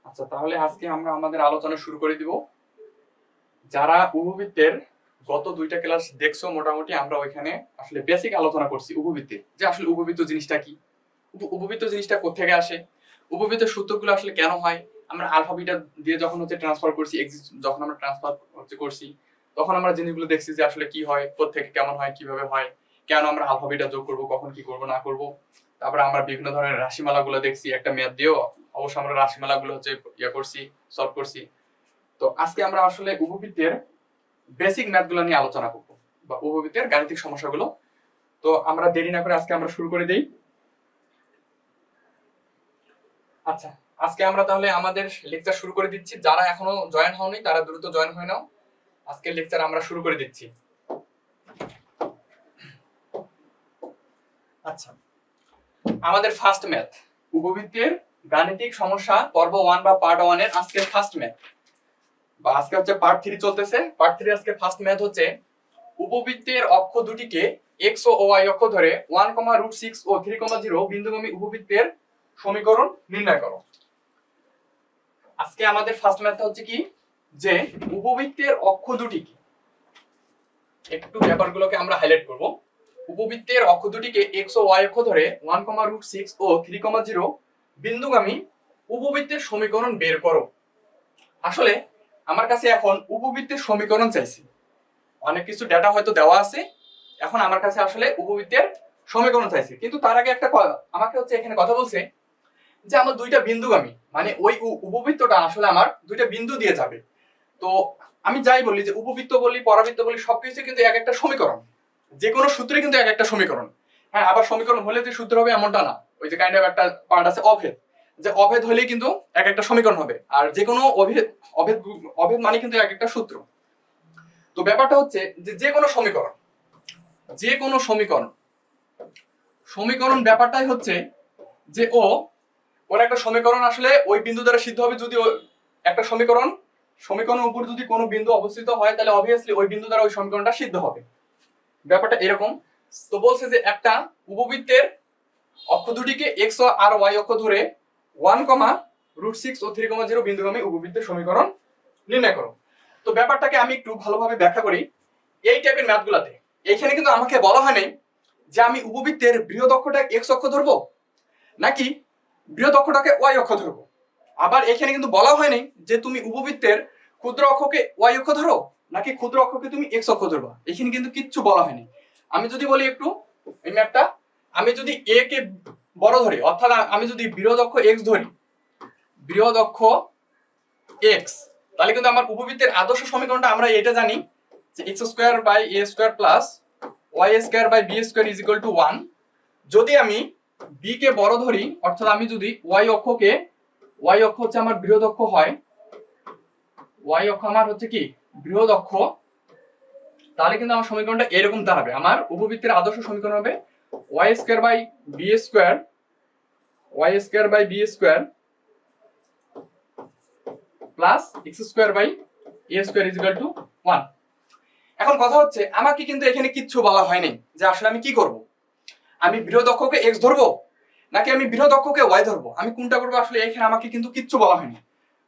আচ্ছা, তাহলে আজকে আমরা আমাদের আলোচনা শুরু করে দিব। যারা উপবৃত্তের গত দুইটা ক্লাস দেখছো, মোটামুটি আমরা ওইখানে আসলে বেসিক আলোচনা করছি উপবৃত্তে, যে আসলে উপবৃত্ত জিনিসটা কি, উপবৃত্ত জিনিসটা কোত্থেকে আসে, উপবৃত্তের সূত্রগুলো আসলে কেন হয়, আমরা আলফা বিটা দিয়ে যখন ট্রান্সফার করছি, যখন আমরা ট্রান্সফার করছি তখন আমরা জিনিসগুলো দেখছি যে আসলে কি হয়, কোত্থেকে কেমন হয়, কিভাবে হয়, কেন আমরা আলফা বিটা যোগ করবো, কখন কি করবো না করবো। তারপরে আমরা বিভিন্ন ধরনের রাশিমালাগুলো দেখছি, একটা ম্যাথ দিয়েও অবশ্য আমরা রাশিমালাগুলো করছি, সলভ করছি। তো আজকে আমরা আসলে উপবৃত্তের বেসিক ম্যাথগুলো নিয়ে আলোচনা করবো, বা উপবৃত্তের গাণিতিক সমস্যাগুলো। তো আমরা দেরি না করে আজকে আমরা শুরু করে দেই। আচ্ছা, আজকে আমরা তাহলে আমাদের লেকচার শুরু করে দিচ্ছি। যারা এখনো জয়েন হওনি তারা দ্রুত জয়েন হয়ে নাও, আজকের লেকচার আমরা শুরু করে দিচ্ছি। আচ্ছা, আমাদের ফার্স্ট ম্যাথ, উপবৃত্তের গাণিতিক সমস্যা পর্ব 1 বা পার্ট 1 এর আজকের ফার্স্ট ম্যাথ, বা আজকে হচ্ছে পার্ট 3 চলতেছে। পার্ট 3 আজকে ফার্স্ট ম্যাথ হচ্ছে উপবৃত্তের অক্ষ দুটিকে x ও y অক্ষ ধরে 1,√6 ও 3,0 বিন্দুগামী উপবৃত্তের সমীকরণ নির্ণয় করো। আজকে আমাদের ফার্স্ট ম্যাথ হচ্ছে কি, যে উপবৃত্তের অক্ষ দুটিকে, একটু ব্যাপারগুলোকে আমরা হাইলাইট করব। উপবৃত্তের অক্ষ দুটিকে x ও y অক্ষ ধরে 1,√6 ও 3,0 বিন্দুগামী উপবৃত্তের সমীকরণ বের করো। আসলে আমার কাছে এখন উপবৃত্তের সমীকরণ চাইছি, অনেক কিছু ডেটা হয়তো দেওয়া আছে, এখন আমার কাছে আসলে উপবৃত্তের সমীকরণ চাইছে। কিন্তু তার আগে একটা আমাকে এখানে কথা বলছে যে আমার দুইটা বিন্দুগামী, মানে ওই উপবৃত্তটা আসলে আমার দুইটা বিন্দু দিয়ে যাবে। তো আমি যাই বলি, যে উপবৃত্ত বলি, পরাবৃত্ত বলি, সবকিছু কিন্তু এক একটা সমীকরণ, যে কোনো সূত্রে কিন্তু এক একটা সমীকরণ। হ্যাঁ, আবার সমীকরণ হলে যে সূত্র হবে এমনটা না, ওই যে কাইন্ড অফ একটা পার্ট আছে অভেদ, যে অভেদ হলেই কিন্তু এক একটা সমীকরণ হবে, আর যে কোনো অভেদ অভেদ অভেদ মানে কিন্তু এক একটা সূত্র। তো ব্যাপারটা হচ্ছে যে কোনো সমীকরণ, যে কোনো সমীকরণ ব্যাপারটাই হচ্ছে যে ওর একটা সমীকরণ আসলে ওই বিন্দু দ্বারা সিদ্ধ হবে। যদি একটা সমীকরণের উপর যদি কোনো বিন্দু অবস্থিত হয়, তাহলে অবভিয়াসলি ওই বিন্দু দ্বারা ওই সমীকরণটা সিদ্ধ হবে। ব্যাপারটা এরকম। তো বলছে যে একটা উপবৃত্তের অক্ষ দুটিকে x আর y অক্ষ ধরে 1,√6 ও 3,0 বিন্দুগামী উপবৃত্তের সমীকরণ নির্ণয় করো। তো ব্যাপারটাকে আমি একটু ভালোভাবে ব্যাখ্যা করি। এই টাইপের ম্যাথগুলাতে এইখানে কিন্তু আমাকে বলা হয়নি যে আমি উপবৃত্তের বৃহৎ অক্ষটা x অক্ষ ধরবো নাকি বৃহৎ অক্ষটাকে y অক্ষ ধরবো। আবার এখানে কিন্তু বলা হয়নি যে তুমি উপবৃত্তের ক্ষুদ্র অক্ষকে y অক্ষ ধরো নাকি ক্ষুদ্র অক্ষকে তুমি x অক্ষ ধরবা। এখানে কিন্তু কিচ্ছু বলা হয়নি। আমি যদি বলি একটু এই ম্যাপটা, আমি যদি a কে বড় ধরি, অর্থাৎ আমি যদি বৃহৎ অক্ষ x ধরি, বৃহৎ অক্ষ x, তাহলে কিন্তু আমার উপবৃত্তের আদর্শ সমীকরণটা আমরা এটা জানি যে x² / a² + y² / b² = 1। যদি আমি b কে বড় ধরি, অর্থাৎ আমি যদি y অক্ষ হচ্ছে আমার বৃহৎ অক্ষ হয়, y অক্ষ আমার হচ্ছে কি বৃহৎ অক্ষ, তাহলে কিন্তু আমার সমীকরণটা এরকম দাঁড়াবে। আমার উপবৃত্তের আদর্শ সমীকরণ হবে y² / b² plus x² / a² = 1। এখন কথা হচ্ছে আমাকে কিন্তু এখানে কিচ্ছু বলা হয়নি যে আসলে আমি কি করব, আমি বৃহৎ অক্ষকে x ধরবো নাকি আমি বৃহৎ অক্ষকে y ধরবো, আমি কোনটা করবো, আসলে এখানে আমাকে কিন্তু কিচ্ছু বলা হয়নি।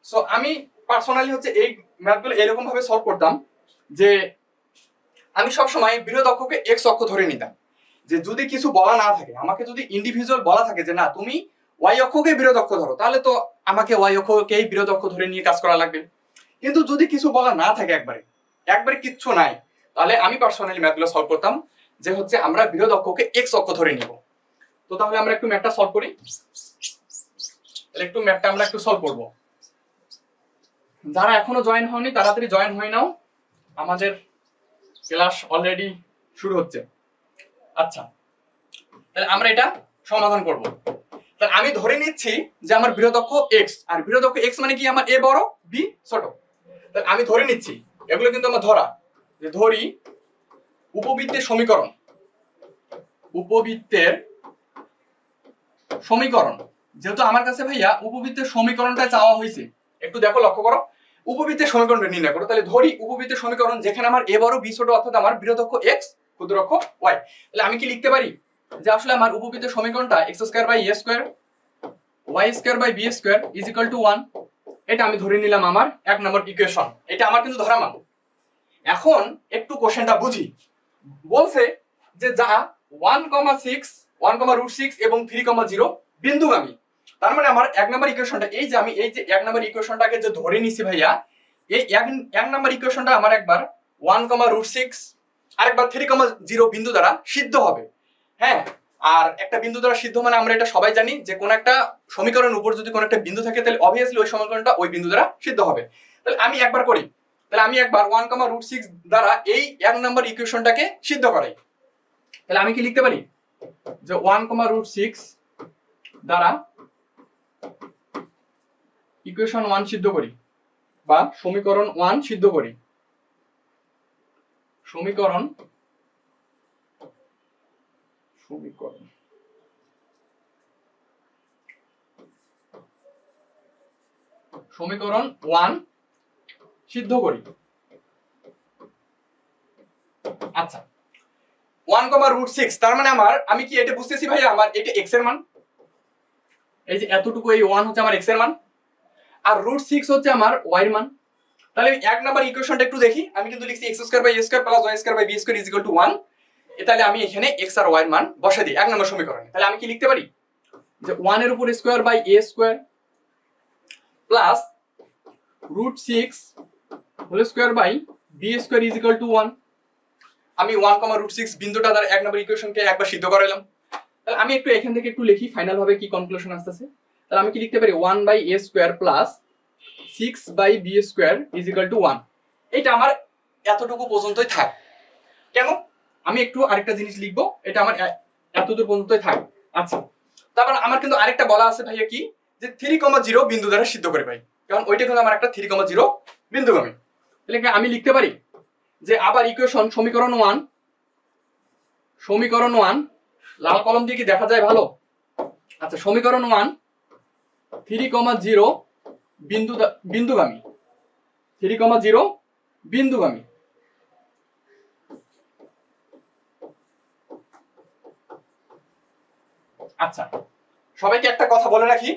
সো আমি পার্সোনালি এই ম্যাথগুলো এরকম ভাবে সলভ করতাম যে আমি সবসময় বৃহৎ অক্ষকে x অক্ষ ধরে নিতাম। যে যদি কিছু বলা না থাকে, আমাকে যদি ইন্ডিভিজুয়াল বলা থাকে যে না তুমি y অক্ষকে বৃহৎ অক্ষ ধরো, তাহলে তো আমাকে y অক্ষকেই বৃহৎ অক্ষ ধরে নিয়ে কাজ করা লাগবে। কিন্তু যদি কিছু বলা না থাকে, একবারে কিচ্ছু নাই, তাহলে আমি পার্সোনালি ম্যাথগুলো সলভ করতাম যে আমরা বৃহৎ অক্ষকে x অক্ষ ধরে নিব। তো তাহলে আমরা একটু ম্যাথটা সলভ করি। তাহলে আমরা একটু সলভ করব। যারা এখনো জয়েন হয়নি তাড়াতাড়ি জয়েন হয়ে নাও, আমাদের ক্লাস অলরেডি শুরু হচ্ছে। আচ্ছা, তাহলে আমরা এটা সমাধান করব। তাহলে আমি ধরে নিচ্ছি যে আমার বৃহৎ অক্ষ x, আর বৃহৎ অক্ষ x মানে কি আমার a বড় b ছোট। তাহলে আমি ধরে নিচ্ছি, এগুলো কিন্তু আমার ধরা, যে ধরি উপবৃত্তের সমীকরণ, যেহেতু আমার কাছে ভাইয়া উপবৃত্তের সমীকরণটা চাওয়া হয়েছে, একটু দেখো, লক্ষ্য করো, উপবৃত্তের সমীকরণটা নির্ণয় করো। তাহলে ধরি উপবৃত্তের সমীকরণ যেখানে আমার a বড় b ছোট, অর্থাৎ আমার বৃহৎ অক্ষ x, ক্ষুদ্র অক্ষ y। তাহলে আমি কি লিখতে পারি যে আসলে আমার উপবৃত্তের সমীকরণটা x² / a² y² / b² = 1। এটা আমি ধরে নিলাম আমার 1 নম্বর ইকুয়েশন। এটা আমার কিন্তু ধরা মান। এখন একটু কোশ্চেনটা বুঝি। বলছে যে যা 1,6 1,√6 এবং 3,0 বিন্দুগামী। তার মানে আমার 1 নম্বর ইকুয়েশনটা এই যে আমি এই যে 1 নম্বর ইকুয়েশনটাকে যে ধরে নিছি ভাইয়া, এই 1 নম্বর ইকুয়েশনটা আমার একবার 1,√6 আরেকবার 3,0 বিন্দু দ্বারা সিদ্ধ হবে। হ্যাঁ, আর একটা বিন্দু দ্বারা সিদ্ধ মানে আমরা এটা সবাই জানি যে কোন একটা সমীকরণের উপর যদি কোন একটা বিন্দু থাকে তাহলে অবভিয়াসলি ওই সমীকরণটা ওই বিন্দু দ্বারা সিদ্ধ হবে। তাহলে আমি একবার করি, তাহলে আমি একবার 1,√6 দ্বারা এই 1 নম্বর ইকুয়েশনটাকে সিদ্ধ করাই। তাহলে আমি কি লিখতে পারি যে 1,√6 দ্বারা ইকুয়েশন 1 সিদ্ধ করি বা সমীকরণ 1 সিদ্ধ করি। সমীকরণ 1 সিদ্ধ করি। আচ্ছা, 1,√6 তার মানে আমি কি এটা বুঝতেছি ভাই আমার এটা x এর মান, এই যে এতটুকু এই 1 হচ্ছে আমার x এর মান আর √6 হচ্ছে আমার y এর মান। তাহলে আমি 1 নাম্বার ইকুয়েশনটা একটু দেখি। আমি কিন্তু লিখছি x² / a² + y² / b² = 1। তাহলে আমি এখানে x আর y এর মান বসাই দিই 1 নম্বর সমীকরণে। তাহলে আমি কি লিখতে পারি যে 1 এর উপর square by a square plus √6 whole square by b square = 1। আমি 1,√6 বিন্দুটা দ্বারা 1 নম্বর ইকুয়েশনকে একবার সিদ্ধ করাইলাম। তাহলে আমি একটু এখান থেকে একটু লিখি ফাইনাল ভাবে কি কনক্লুশন আসতেছে। তাহলে আমি কি লিখতে পারি 1/a² প্লাস 6/b² = 1। এটা আমার এতটুকু পর্যন্তই থাক। কেন? আমি একটু আরেকটা জিনিস লিখবো, এটা আমার এতদূর পর্যন্তই থাক। আচ্ছা, তারপর আমার কিন্তু আরেকটা বলা আছে ভাইয়া কি যে 3,0 বিন্দু দ্বারা সিদ্ধ করে পাই, কারণ ওইটা কিন্তু আমার একটা 3,0 বিন্দুগামী। তাহলে আমি লিখতে পারি যে আবার ইকুয়েশন সমীকরণ 1 লাল কলম দিয়ে কি দেখা যায় ভালো? আচ্ছা, সমীকরণ 1 3,0 বিন্দুগামী 3,0 বিন্দুগামী। আচ্ছা, সবাইকে একটা কথা বলে রাখি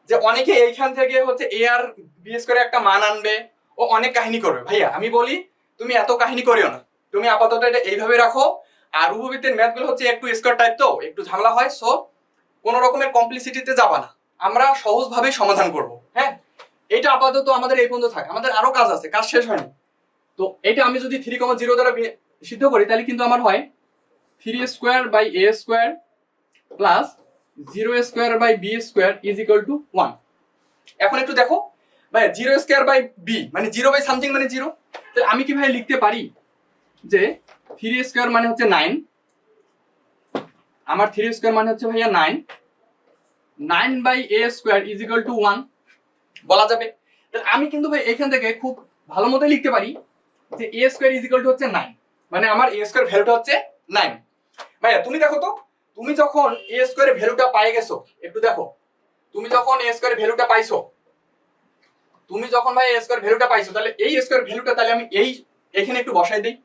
যে অনেকে এইখান থেকে হচ্ছে a আর b স্কয়ারে একটা মান আনবে ও অনেক কাহিনী করবে। ভাইয়া আমি বলি তুমি এত কাহিনী করিও না, তুমি আপাতত এটা এইভাবে রাখো। আর উপবৃত্তের ম্যাথগুলো হচ্ছে একটু স্কয়ার টাইপ, তো একটু ঝামেলা হয়, সো কোন রকমের কমপ্লিসিটিতে যাবা না, আমরা সহজভাবে সমাধান করব। হ্যাঁ, এটা আপাতত আমাদের এই পর্যন্ত থাক, আমাদের আরো কাজ আছে, কাজ শেষ হয়নি। তো এটা আমি যদি 3,0 দ্বারা সিদ্ধ করি তাহলে কিন্তু আমার হয় 3² by a² plus 0² by b² = 1। এখন একটু দেখো ভাই 0² বাই b মানে 0 বাই সামথিং মানে 0। তাহলে আমি কি ভাই লিখতে পারি যে 3² মানে হচ্ছে 9, আমার 3² মানে হচ্ছে ভাইয়া 9/a² = 1 বলা যাবে। তাহলে আমি কিন্তু ভাই এখান থেকে খুব ভালো মতো লিখতে পারি যে a² হচ্ছে 9, মানে আমার a² ভ্যালুটা হচ্ছে 9। ভাইয়া তুমি দেখো তো, তুমি যখন a² এর ভ্যালুটা পাই গেছো, একটু দেখো, তুমি যখন a² এর ভ্যালুটা পাইছো, তুমি যখন ভাই a² ভ্যালুটা পাইছো, তাহলে এই a² ভ্যালুটা তাহলে আমি এখানে একটু বসাই দেই,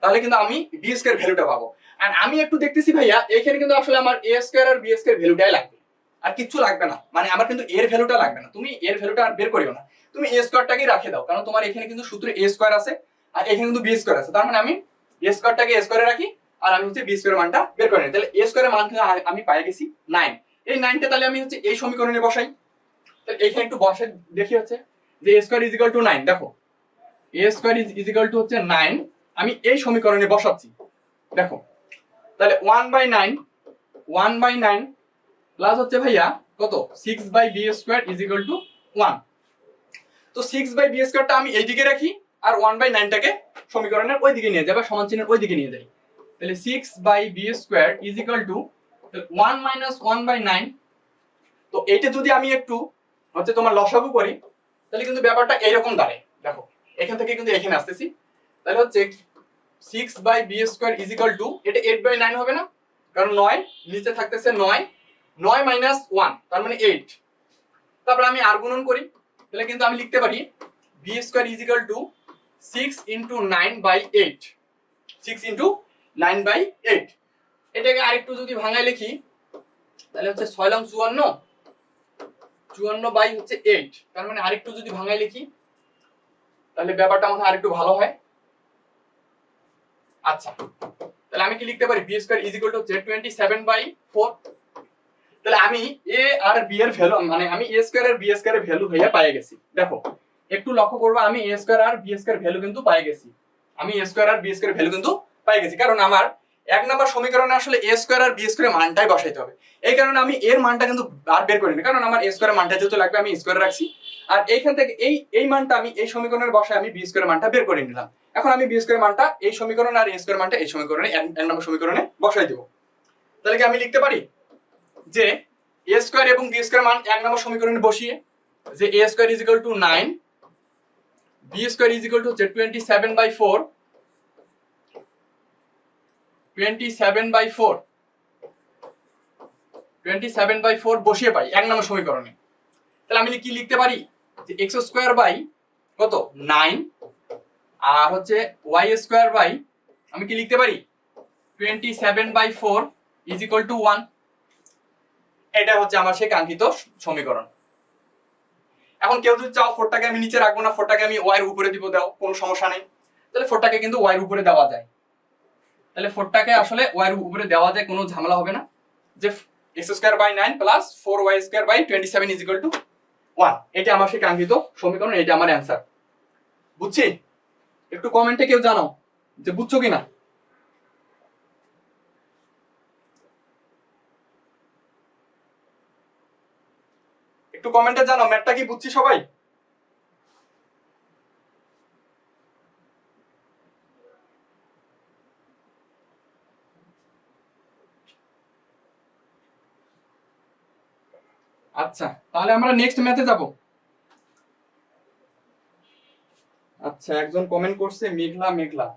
তাহলে কিন্তু আমি b² ভ্যালুটা পাবো। আর আমি একটু দেখতেছি ভাইয়া এখানে কিন্তু আসলে আমার a² আর b² ভ্যালুটাই লাগবে, আর কিচ্ছু লাগবে না, মানে আমার কিন্তু এর ভ্যালুটা লাগবে না। তুমি এর ভ্যালুটা আর বের করিও না, তুমি a²টাকেই রাখে দাও, কারণ তোমার এখানে কিন্তু সূত্রে a² আছে আর এখানে কিন্তু b² আছে। তার মানে আমি a²টাকে a² রাখি আর আমি হচ্ছে b² মানটা বের করে নিই। তাহলে a² এর মান আমি পাই গেছি 9। এই 9টা তাহলে আমি হচ্ছে এই সমীকরণে বসাই। তাহলে এখানে একটু বসে দেখি হচ্ছে যে a² = 9। দেখো a² হচ্ছে 9, আমি এই সমীকরণে বসাচ্ছি। দেখো তাহলে 1/9 প্লাস হচ্ছে ভাইয়া কত 6/b² = 1। তো 6/b² আমি এইদিকে রাখি আর 1/9টাকে সমীকরণের ওই দিকে নিয়ে যাই বা সমান চিহ্নের ওই দিকে নিয়ে যাই। তাহলে 6/b² = 1 - 1/9। তো এইটা যদি আমি একটু হচ্ছে তোমার লসাগু করি তাহলে কিন্তু ব্যাপারটা এইরকম দাঁড়ায়। দেখো এখান থেকে কিন্তু এখানে আসতেছি, তাহলে হচ্ছে 6/b² = এটা 8/9 হবে না, কারণ 9 নিচে থাকতেছে 9 - 1 তার মানে 8। তারপর আমি আর গুণন করি, তাহলে কিন্তু আমি লিখতে পারি b² = 6 × 9/8 6 × 9/8। এটাকে আরেকটু যদি ভাঙায় লিখি তাহলে হচ্ছে 6 লং 54 54 বাই হচ্ছে 8, তার মানে আরেকটু যদি ভাঙাই লিখি তাহলে ব্যাপারটা মনে হয় আরেকটু ভালো হয়। আচ্ছা, তাহলে আমি কি লিখতে পারি b square is equal to 27/4। তাহলে আমি এ আর বি এর ভ্যালু, মানে আমি এ স্কয়ার আর বি স্কয়ারের ভ্যালু ভাইয়া পেয়ে গেছি। দেখো একটু লক্ষ্য করবা, আমি এ স্কয়ার আর বি স্কয়ার ভ্যালু কিন্তু পেয়ে গেছি। আমি এ স্কয়ার আর বি স্কয়ার ভ্যালু কিন্তু পেয়ে গেছি, কারণ আমার এক নাম্বার সমীকরণে আসলে এ স্কয়ার আর বি স্কয়ারের মানটাই বসাইতে হবে। এই কারণে আমি এর মানটা কিন্তু আর বের করিনি, কারণ আমার এ স্কয়ারের মানটা যেহেতু লাগবে আমি স্কয়ার রাখছি। আর এইখান থেকে এই মানটা আমি এই সমীকরণের বসায় আমি বি স্কয়ারের মানটা বের করে নিলাম। এখন আমি বি স্কয়ারের মানটা এই সমীকরণে আর এ স্কয়ারের মানটা এই সমীকরণে এক নম্বর সমীকরণে বসাই দেব। তাহলে কি আমি লিখতে পারি যে এ স্কয়ার এবং বি স্কয়ার মান এক নম্বর সমীকরণে বসিয়ে যে A square is equal to 9, B square is equal to 27/4, 27/4 বসিয়ে পাই এক নম্বর সমীকরণে। তাহলে আমি কি লিখতে পারি যে এক্স স্কয়ার বাই কত 9 আর হচ্ছে ওয়াই স্কয়ার বাই আমি কি লিখতে পারি 27/4 ইজ ইকুয়াল টু 1। এটা হচ্ছে আমার সেই কাঙ্ক্ষিত সমীকরণ। এখন কেউ যদি চাও 4টাকে আমি নিচে রাখবো না, 4টাকে আমি ওয়াই এর উপরে দিব, দাও, কোনো সমস্যা নেই। তাহলে 4টাকে কিন্তু ওয়াই এর উপরে দেওয়া যায়। তাহলে 4টাকে আসলে ওয়াই এর উপরে দেওয়া যায়, কোনো ঝামেলা হবে না। যে x square by 9 plus 4y square by 27 is equal to 1, এটা আমার সেই কাঙ্ক্ষিত সমীকরণ, এটা আমার অ্যান্সার। বুঝছি? একটু কমেন্টে কেউ জানাও যে বুঝছো কিনা। একটু কমেন্টে জানাও ম্যাথটা কি বুঝছি সবাই। আচ্ছা, তাহলে আমরা নেক্সট ম্যাথে যাব। আচ্ছা, একজন কমেন্ট করছে মেঘলা মেঘলা,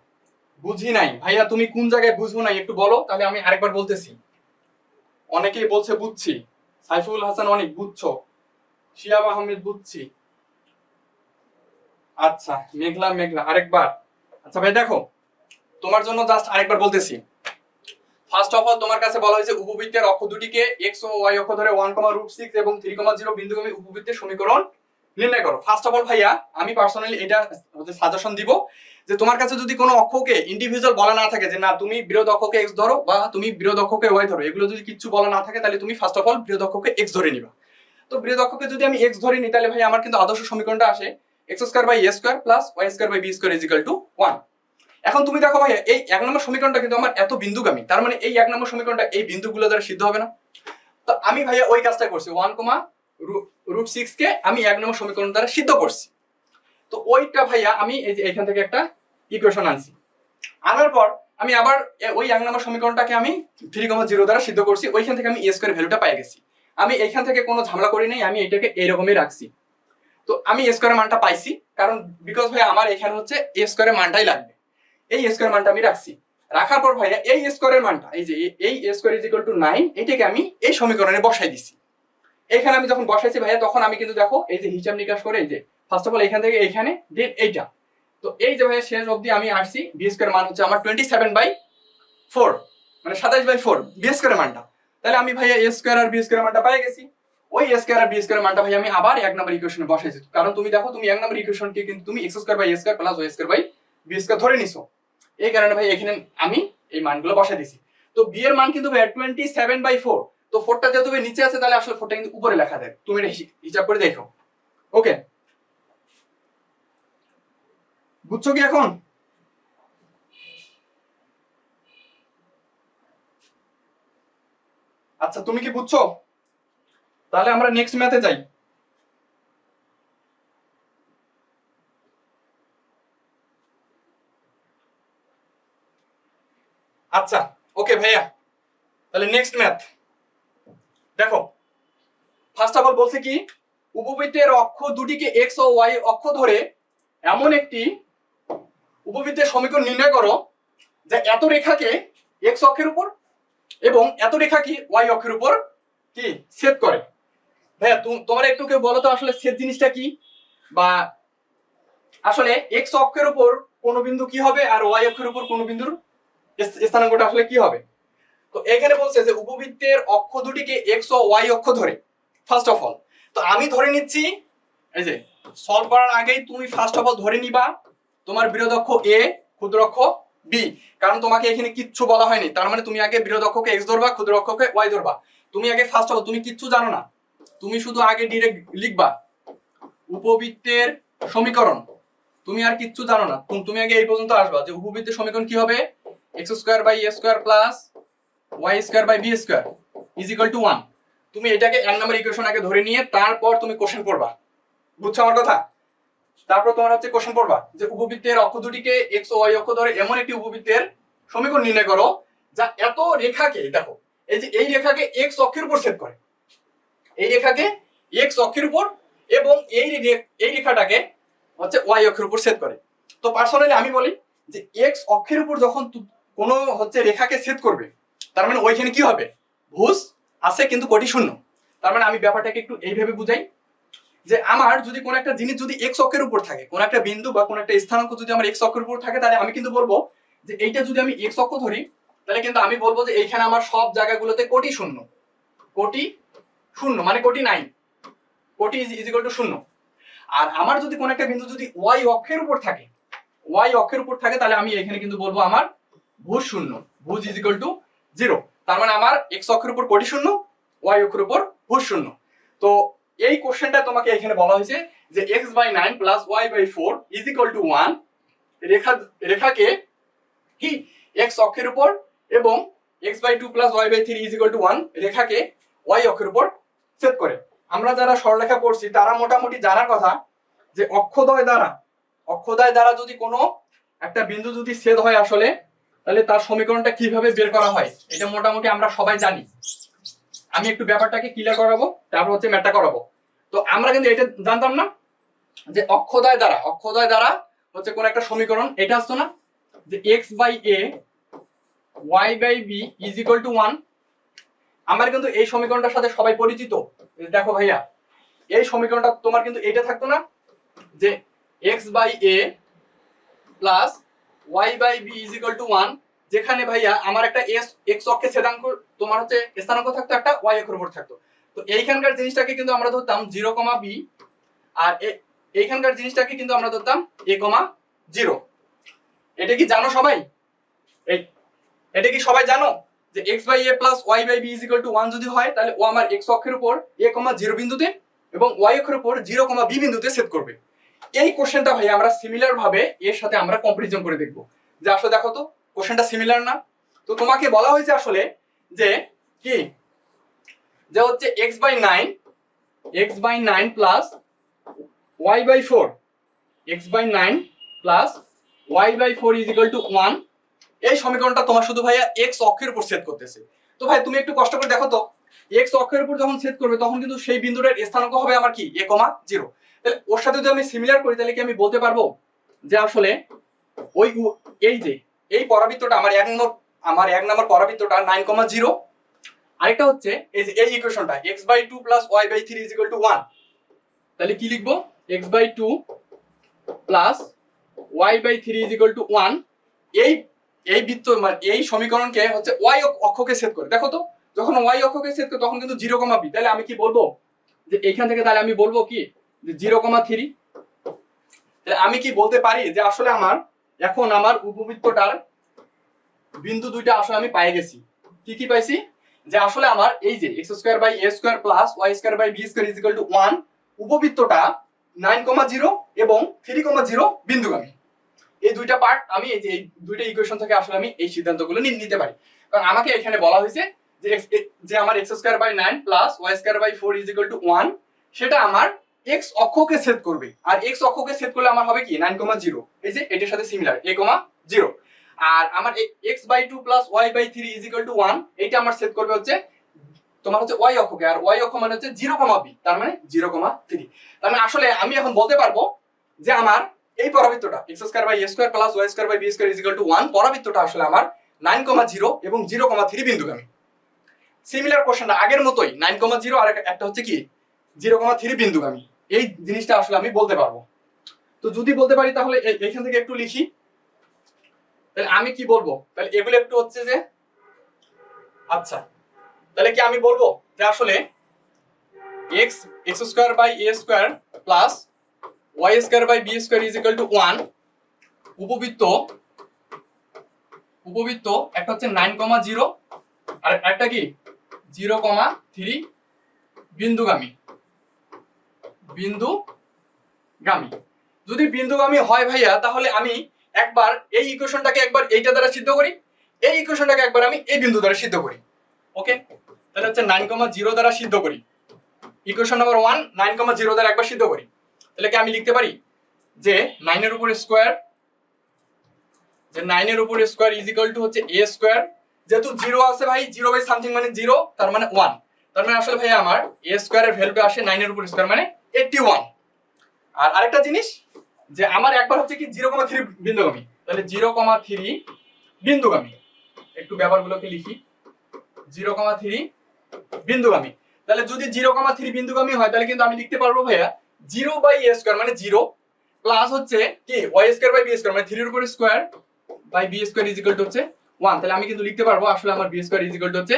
বুঝি নাই। ভাইয়া তুমি কোন জায়গায় বুঝবো না একটু বলো, তাহলে আমি আরেকবার বলতেছি। অনেকেই বলছে বুঝছি, সাইফুল হাসান অনেক বুঝছো, শিয়াব আহমেদ বুঝছি। আচ্ছা, মেঘলা মেঘলা আরেকবার। আচ্ছা ভাই দেখো, তোমার জন্য জাস্ট আরেকবার বলতেছি। ফার্স্ট অফ অল তোমার কাছে বলা হয়েছে উপবৃত্তের অক্ষ দুটিকে এক্স ও ওয়াই অক্ষ ধরে 1,√6 এবং 3,0 বিন্দুগামী উপবৃত্তের সমীকরণ নির্ণয় করো। ফার্স্ট অফ অল ভাইয়া আমি পার্সোনালি এটা সাজেশন দিব যে তোমার কাছে যদি কোনো অক্ষকে ইন্ডিভিজুয়াল বলা না থাকে, যে না তুমি বৃহৎ অক্ষকে এক্স ধরো বা তুমি বৃহৎ অক্ষকে ওয়াই ধরো, এগুলো যদি কিছু বলা না থাকে তাহলে তুমি ফার্স্ট অফ অল বৃহৎ অক্ষকে এক্স ধরে নিবা। তো বৃহৎ অক্ষকে যদি আমি এক্স ধরে নিই তাহলে ভাই আমার কিন্তু আদর্শ সমীকরণটা আসে x square by a square plus y square by b square is equal to 1। এখন তুমি দেখো ভাই এই এক নম্বর সমীকরণটা কিন্তু আমার এত বিন্দুগামী, তার মানে এই এক নম্বর সমীকরণটা এই বিন্দুগুলো দ্বারা সিদ্ধ হবে না। তো আমি ভাইয়া ওই কাজটা করছি, 1,√6 কে আমি এক নম্বর সমীকরণ দ্বারা সিদ্ধ করছি। তো ওইটা ভাইয়া আমি এই যে এখান থেকে একটা ইকুয়েশন আনছি, আনার পর আমি আবার ওই এক নম্বর সমীকরণটাকে আমি 3,0 দ্বারা সিদ্ধ করছি, ওইখান থেকে আমি এ স্কয়ার ভ্যালুটা পেয়ে গেছি। আমি এইখান থেকে কোনো ঝামেলা করি নাই, আমি এটাকে এইরকমই রাখছি। তো আমি এ স্কয়ারের মানটা পাইছি, কারণ বিকজ ভাই আমার এখানে হচ্ছে এ স্কয়ারের মানটাই লাগবে, এই স্কয়ার মানটা আমি রাখছি। রাখার পর ভাইয়া এই স্কয়ারের মানটা এই যে এই স্কয়ার ইজ ইকুয়াল টু 9, এটাকে আমি এই সমীকরণে বসাই দিছি। এখানে আমি যখন বসাইছি ভাইয়া তখন আমি কিন্তু দেখো এই যে হিসাব নিকাশ করে এই যে ফার্স্ট অফ অল এখান থেকে এইখানে দেন এইটা, তো এই যে ভাইয়া শেষ অবধি আমি আসছি বি স্কয়ার মান হচ্ছে আমার 27/4, মানে 27/4 বি স্কয়ারের মানটা। তাহলে আমি ভাইয়া এ স্কয়ার আর বি স্কয়ারের মানটা পেয়ে গেছি। ওই এ স্কয়ার আর বি স্কয়ারের মানটা ভাই আমি আবার এক নম্বর ইকুয়েশনে বসাইছি, কারণ তুমি দেখো তুমি এক নম্বর ইকুয়েশনকে কিন্তু তুমি x square by a square plus y square by b square ধরে নিছো, এই কারণে ভাই এখানে আমি এই মানগুলো বসাই দিছি। তো বি এর মান কিন্তু ভাই 27/4, তো 4টা যেহেতু নিচে আছে তাহলে আসলে 4টা কিন্তু উপরে লেখা থাকে, তুমি এটা হিসাব করে দেখো। ওকে, বুঝছো কি এখন? আচ্ছা তুমি কি বুঝছো? তাহলে আমরা নেক্সট ম্যাথে যাই। আচ্ছা ওকে ভাইয়া, তাহলে নেক্সট ম্যাথ দেখো। ফার্স্ট অফ অল বলছে কি উপবৃত্তের অক্ষ দুটিকে এক্স ও ওয়াই অক্ষ ধরে এমন একটি উপবৃত্তের সমীকরণ নির্ণয় করো যা এত রেখাকে এক্স অক্ষের উপর এবং এত রেখা কি ওয়াই অক্ষের উপর কি ছেদ করে। ভাইয়া তোমার একটু কেউ বলো তো আসলে ছেদ জিনিসটা কি, বা আসলে এক্স অক্ষের উপর কোন বিন্দু কি হবে আর ওয়াই অক্ষের উপর কোন বিন্দুর স্থানাঙ্কটা আসলে কি হবে। তো এখানে বলছে যে উপবৃত্তের অক্ষ দুটিকে এক্স ও ওয়াই অক্ষ ধরে, ফার্স্ট অফ অল তো আমি ধরে নিচ্ছি, এই যে সলভ করার আগেই তুমি ফার্স্ট অফ অল ধরে নিবা তোমার বৃহদক্ষ এ, ক্ষুদ্রক্ষ বি, কারণ তোমাকে এখানে কিচ্ছু বলা হয়নি। তার মানে তুমি আগে বৃহদক্ষকে এক্স ধরবা, ক্ষুদ্রক্ষকে ওয়াই ধরবা। তুমি আগে ফার্স্ট অফ অল তুমি কিচ্ছু জানো না, তুমি শুধু আগে ডিরেক্ট লিখবা উপবৃত্তের সমীকরণ। তুমি আর কিচ্ছু জানো না, তুমি আগে এই পর্যন্ত আসবা যে উপবৃত্তের সমীকরণ কি হবে, x square by a square plus y square by b square is equal to 1। তুমি এটাকে এক নম্বর ইকুয়েশন আগে ধরে নিয়ে তারপর তুমি কোশ্চেন করবা, বুঝছো আমার কথা? তারপর তোমার হচ্ছে কোশ্চেন করবা যে উপবৃত্তের অক্ষ দুটিকে এক্স ও ওয়াই অক্ষ ধরে এমন একটি উপবৃত্তের সমীকরণ নির্ণয় করো যা এত রেখাকে, দেখো এই যে এই রেখাকে এক্স অক্ষের উপর ছেদ করে, এই রেখাকে এক্স অক্ষের উপর, এবং এই রেখাটাকে হচ্ছে ওয়াই অক্ষের উপর ছেদ করে। তো পার্সোনালি আমি বলি যে এক্স অক্ষের উপর যখন কোনো হচ্ছে রেখাকে ছেদ করবে, তার মানে ওইখানে কি হবে, ভুজ আছে কিন্তু কোটি শূন্য। তার মানে আমি ব্যাপারটাকে একটু এইভাবে বুঝাই যে আমার যদি কোনো একটা জিনিস যদি এক্স অক্ষের উপর থাকে, কোনো একটা বিন্দু বা কোনো একটা স্থানাঙ্ক যদি আমার এক্স অক্ষের উপর থাকে, তাহলে আমি কিন্তু বলবো যে এইটা যদি আমি এক্স অক্ষ ধরি, তাহলে কিন্তু আমি বলবো যে এইখানে আমার সব জায়গাগুলোতে কোটি শূন্য, কোটি শূন্য মানে কোটি নাই, কোটি ইজ ইকুয়াল টু শূন্য। আর আমার যদি কোনো একটা বিন্দু যদি ওয়াই অক্ষের উপর থাকে, ওয়াই অক্ষের উপর থাকে, তাহলে আমি এখানে কিন্তু বলবো আমার ভুজ শূন্য, ভুজ ইজ ইকুয়াল টু 0। তার মানে আমার এক্স অক্ষের উপর কোটি শূন্য, ওয়াই অক্ষের উপর ভুজ শূন্য। তো এই কোশ্চেনটা তোমাকে এখানে বলা হয়েছে যে x/9 plus y/4 is equal to 1 রেখাকে কি x অক্ষের উপর এবং x/2 plus y/3 is equal to 1 রেখাকে y অক্ষের উপর ছেদ করে। আমরা যারা সরলরেখা পড়ছি তারা মোটামুটি জানার কথা যে অক্ষদ্বয় দ্বারা যদি কোনো একটা বিন্দু যদি ছেদ হয় আসলে, তাহলে তার সমীকরণটা কিভাবে বের করা হয় এটা মোটামুটি আমরা সবাই জানি। আমি একটু ব্যাপারটাকে ক্লিয়ার করাবো, তারপর হচ্ছে ম্যাথটা করাবো। তো আমরা কিন্তু এটা জানতাম না যে অক্ষদ্বয় দ্বারা হচ্ছে কোন একটা সমীকরণ, এটা আসতো না যে x/a y/b is equal to 1। আমার কিন্তু এই সমীকরণটার সাথে সবাই পরিচিত। দেখো ভাইয়া, এই সমীকরণটা তোমার কিন্তু এটা থাকতো না যে x/a plus y/b is equal to 1, যেখানে ভাইয়া আমার একটা x অক্ষে ছেদাঙ্ক তোমার হচ্ছে স্থানাঙ্ক থাকতো, একটা y অক্ষের উপর থাকতো। তো এইখানকার জিনিসটাকে কিন্তু আমরা ধরতাম 0, b, আর এইখানকার জিনিসটাকে কিন্তু আমরা ধরতাম a, 0। এটা কি জানো সবাই? এটা কি সবাই জানো যে x/a plus y/b is equal to 1 যদি হয়, তাহলে ও আমার x অক্ষের উপর a, 0 বিন্দুতে এবং y অক্ষের উপর 0, b বিন্দুতে ছেদ করবে। এই কোশ্চেনটা ভাই আমরা সিমিলার ভাবে এর সাথে আমরা কম্পারিজন করে দেখব যে আসলে দেখো তো কোশ্চেনটা সিমিলার না। তো তোমাকে বলা হয়েছে আসলে যে কি, যে হচ্ছে x/9 plus y/4, x/9 plus y/4 is equal to 1। এই সমীকরণটা তোমার শুধু ভাইয়া x অক্ষের উপর ছেদ করতেছে। তো ভাই তুমি একটু কষ্ট করে দেখো তো, x অক্ষের উপর যখন ছেদ করবে তখন কিন্তু সেই বিন্দুটার স্থানাঙ্ক হবে আমার কি a, 0। তাহলে ওর সাথে যদি আমি সিমিলার করি, তাহলে কি আমি বলতে পারবো যে আসলে ওই এই যে এই পরাবৃত্তটা আমার এক নম্বর পরাবৃত্তটা 9, 0। আরেকটা হচ্ছে এই যে এই ইকুয়েশনটা x/2 plus y/3 is equal to 1। তাহলে কি লিখবো, x/2 plus y/3 is equal to 1। এই বৃত্ত মানে এই সমীকরণকে হচ্ছে y অক্ষকে ছেদ করে। দেখো তো যখন y অক্ষকে ছেদ করে তখন কিন্তু 0, b। তাহলে আমি কি বলবো যে এইখান থেকে তাহলে আমি বলবো কি যে 0, 3। তাহলে আমি কি বলতে পারি যে আসলে আমার এখন আমার উপবৃত্তটার বিন্দু দুইটা আসলে আমি পেয়ে গেছি। কি কি পাইছি, যে আসলে আমার এই যে x² plus y² b² is equal to 1 উপবৃত্তটা 9, 0 এবং 3, 0 বিন্দুগামী। এই দুইটা পার্ট আমি এই যে এই দুইটা ইকুয়েশন থেকে আসলে আমি এই সিদ্ধান্তগুলো নিতে পারি। কারণ আমাকে এখানে বলা হয়েছে যে আমার x²/9 plus y²/4 is equal to 1 সেটা আমার x অক্ষকে ছেদ করবে। আর x অক্ষকে ছেদ করলে আমার হবে কি 9, 0, এই যে এটার সাথে সিমিলার a, 0। আর আমার x/2 plus y/3 is equal to 1 এটা আমার ছেদ করবে হচ্ছে তোমার হচ্ছে y অক্ষকে, আর y অক্ষ মানে হচ্ছে 0, b, তার মানে 0, 3। তার মানে আসলে আমি এখন বলতে পারবো যে আমার এই পরাবৃত্তটা x² plus y² b² is equal to 1 পরাবৃত্তটা আসলে আমার 9, 0 এবং 0, 3 বিন্দুগামী। সিমিলার কোশ্চেনটা আগের মতোই 9, 0 আর একটা হচ্ছে কি 0, 3 বিন্দুগামী। এই জিনিসটা আসলে আমি বলতে পারবো। তো যদি বলতে পারি তাহলে এইখান থেকে একটু লিখি। তাহলে আমি কি বলবো, তাহলে এগুলো একটু হচ্ছে যে আচ্ছা, তাহলে কি আমি বলবো যে আসলে x square by a square plus y square by b square is equal to 1 উপবৃত্ত একটা হচ্ছে 9,0 আর একটা কি 0,3 বিন্দুগামী যদি বিন্দুগামী হয় ভাইয়া তাহলে আমি একবার এই ইকুয়েশনটাকে একবার এইটা দ্বারা সিদ্ধ করি, এই ইকুয়েশনটাকে একবার আমি এই বিন্দু দ্বারা সিদ্ধ করি। ওকে, তাহলে হচ্ছে 9,0 দ্বারা সিদ্ধ করি। ইকুয়েশন নাম্বার 1 9,0 দ্বারা একবার সিদ্ধ করি, তাহলে কি আমি লিখতে পারি যে 9 এর উপর স্কয়ার ইজ ইকুয়াল টু হচ্ছে a স্কয়ার। যেহেতু 0 আছে ভাই, 0 বাই সামথিং মানে 0, তার মানে 1। তার মানে আসলে ভাই আমার a স্কয়ার এর ভ্যালুটা আসে 9 এর উপর স্কয়ার মানে 81। আর আরেকটা জিনিস যে আমার একবার হচ্ছে কি 0,3 বিন্দুগামী, তাহলে 0,3 বিন্দুগামী, একটু ব্যাপারগুলোকে লিখি। 0,3 বিন্দুগামী, তাহলে যদি 0,3 বিন্দুগামী হয় তাহলে কিন্তু আমি লিখতে পারবো ভাইয়া 0 বাই a স্কয়ার মানে 0 প্লাস হচ্ছে কি y square by b square মানে 3 এর উপর square by b square is equal to হচ্ছে 1। তাহলে আমি কিন্তু লিখতে পারবো আসলে আমার b square is equal to হচ্ছে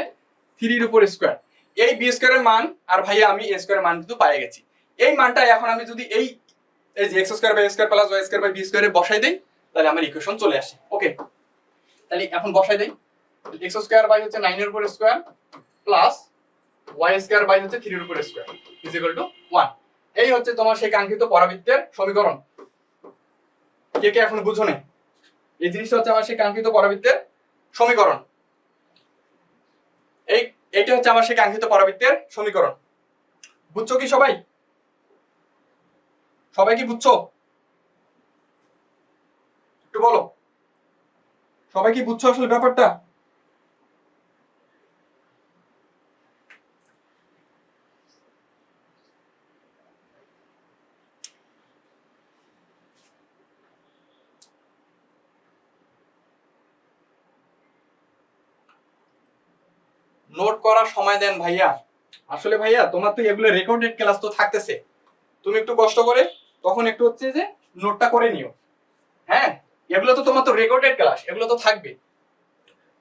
3 এর উপর স্কয়ার। এই b স্কয়ারের মান আর ভাইয়া আমি a স্কয়ারের মান কিন্তু পেয়ে গেছি। এই মানটা এখন আমি যদি এই যে x square by a square plus y square by b স্কয়ারে বসাই দেই তাহলে আমার ইকুয়েশন চলে আসে। ওকে, তাহলে এখন বসাই দেই। x স্কয়ার বাই হচ্ছে 9 এর উপর square plus y square by হচ্ছে 3 এর উপর স্কয়ার ইজ ইকুয়াল টু 1। এই হচ্ছে তোমার সেই কাঙ্ক্ষিত পরাবৃত্তের সমীকরণ। কে কে এখন বুঝো না? এই জিনিসটা হচ্ছে আমার সেই কাঙ্ক্ষিত পরাবৃত্তের সমীকরণ। এইটা হচ্ছে আমার সেই কাঙ্ক্ষিত পরাবৃত্তের সমীকরণ। বুঝছো কি সবাই? সবাই কি বুঝছো? একটু বলো, সবাই কি বুঝছো আসলে ব্যাপারটা? নোট করার সময় দেন ভাইয়া। আসলে ভাইয়া তোমার তো এগুলো রেকর্ডেড ক্লাস তো থাকতেছে, তুমি একটু কষ্ট করে তখন একটু হচ্ছে যে নোটটা করে নিও। হ্যাঁ, এগুলো তো তোমার তো রেকর্ডেড ক্লাস, এগুলো তো থাকবে,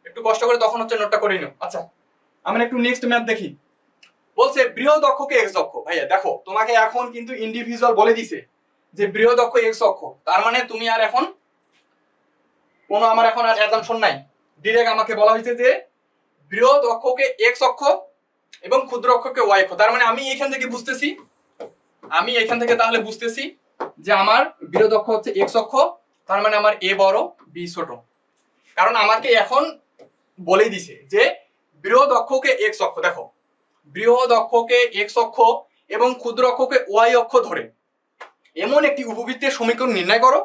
একটু কষ্ট করে তখন হচ্ছে নোটটা করে নিও। আচ্ছা, আমরা একটু নেক্সট ম্যাথ দেখি। বলছে বৃহৎ অক্ষকে এক্স অক্ষ। ভাইয়া দেখো, তোমাকে এখন কিন্তু ইন্ডিভিজুয়াল বলে দিছে যে বৃহৎ অক্ষ এক্স অক্ষ, তার মানে তুমি আর এখন কোনো আমার এখন আর অ্যাজাম্পশন নাই, ডিরেক্ট আমাকে বলা হয়েছে যে বৃহৎ অক্ষকে এক্স অক্ষ এবং ক্ষুদ্র অক্ষকে ওয়াই অক্ষ। তার মানে আমি এখান থেকে তাহলে বুঝতেছি যে আমার বৃহৎ অক্ষ হচ্ছে এক্স অক্ষ, তার মানে আমার এ বড় বি ছোট। কারণ আমাকে এখন বলেই দিছে যে বৃহৎ অক্ষকে এক্স অক্ষ, দেখো বৃহৎ অক্ষকে এক্স অক্ষ এবং ক্ষুদ্র অক্ষকে ওয়াই অক্ষ ধরে এমন একটি উপবৃত্তের সমীকরণ নির্ণয় করো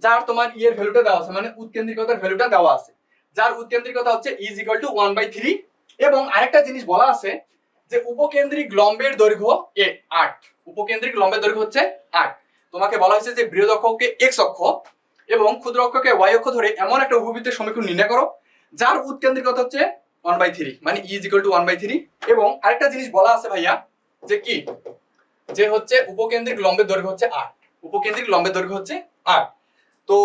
যার তোমার ইয়ের ভ্যালুটা দেওয়া আছে, মানে উৎকেন্দ্রিকতার ভ্যালুটা দেওয়া আছে, যার উৎকেন্দ্রিকতা হচ্ছে ইজ ইকুয়াল টু 1/3। এবং আরেকটা জিনিস বলা আছে যে উপকেন্দ্রিক লম্বের দৈর্ঘ্য 8, উপকেন্দ্রিক লম্বের দৈর্ঘ্য হচ্ছে 8। তোমাকে বলা হয়েছে যে বৃহৎ অক্ষকে এক্স অক্ষ এবং ক্ষুদ্র অক্ষকে ওয়াই অক্ষ ধরে এমন একটা উপবৃত্তের সমীকরণ নির্ণয় করো যার উৎকেন্দ্রিকতা হচ্ছে 1/3 মানে ইজ ইকুয়াল টু 1/3। এবং আরেকটা জিনিস বলা আছে ভাইয়া যে কি, যে হচ্ছে উপকেন্দ্রিক লম্বের দৈর্ঘ্য হচ্ছে 8, উপকেন্দ্রিক লম্বের দৈর্ঘ্য হচ্ছে 8। তো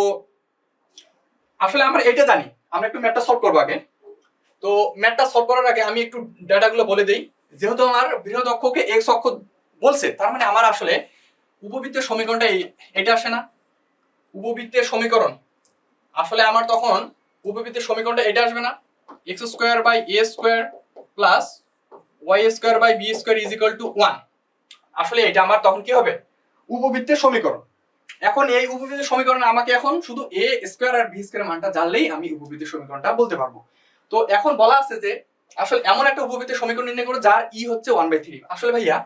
আসলে আমরা এটা জানি, আমরা একটু ম্যাথটা সলভ করবো আগে। তো ম্যাথটা সলভ করার আগে আমি একটু ডাটাগুলো বলে দেই। যেহেতু আমার বৃহৎ অক্ষকে এক্স অক্ষ বলছে, তার মানে আমার আসলে উপবৃত্তের সমীকরণটা এটা আসে না, উপবৃত্তের সমীকরণ আসলে আমার তখন উপবৃত্তের সমীকরণটা এটা আসবে না, x square by a square plus y square by b square is equal to 1। আসলে এটা আমার তখন কি হবে, উপবৃত্তের সমীকরণ। এখন এই উপবৃত্তের সমীকরণে আমাকে এখন শুধু এ স্কোয়ার আর বি স্কোয়ার মানটা জানলেই আমি উপবৃত্তের সমীকরণটা বলতে পারবো। তো এখন বলা আছে যে আসলে এমন একটা উপবৃত্তের সমীকরণ নির্ণয় করো যার ই হচ্ছে 1/3। আসলে ভাইয়া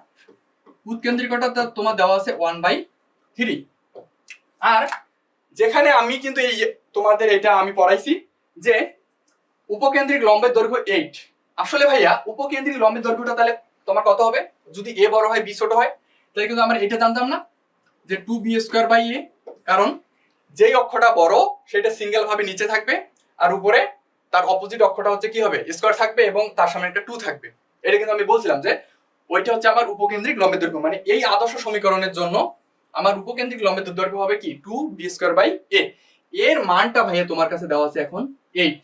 উৎকেন্দ্রিকতা তোমার দেওয়া আছে 1/3, আর যেখানে আমি কিন্তু এই তোমাদের এটা আমি পড়াইছি যে উপকেন্দ্রিক লম্বের দৈর্ঘ্য 8। আসলে ভাইয়া উপকেন্দ্রিক লম্বের দৈর্ঘ্যটা তাহলে তোমার কত হবে, যদি এ বড় হয় বি ছোট হয়, তাহলে কিন্তু আমরা এটা জানতাম না যে 2b স্কয়ার বাই a, কারণ যেই অক্ষটা বড় সেটা সিঙ্গেল ভাবে নিচে থাকবে আর উপরে তার অপোজিট অক্ষটা হচ্ছে কি হবে, স্কয়ার থাকবে এবং তার সামনে একটা 2 থাকবে। এটা কিন্তু আমি বলছিলাম যে ওইটা হচ্ছে আমার উপকেন্দ্রিক লম্বের দৈর্ঘ্য, মানে এই আদর্শ সমীকরণের জন্য আমার উপকেন্দ্রিক লম্বের দৈর্ঘ্য হবে কি 2b স্কয়ার বাই a। এর মানটা ভাইয়া তোমার কাছে দেওয়া আছে এখন 8,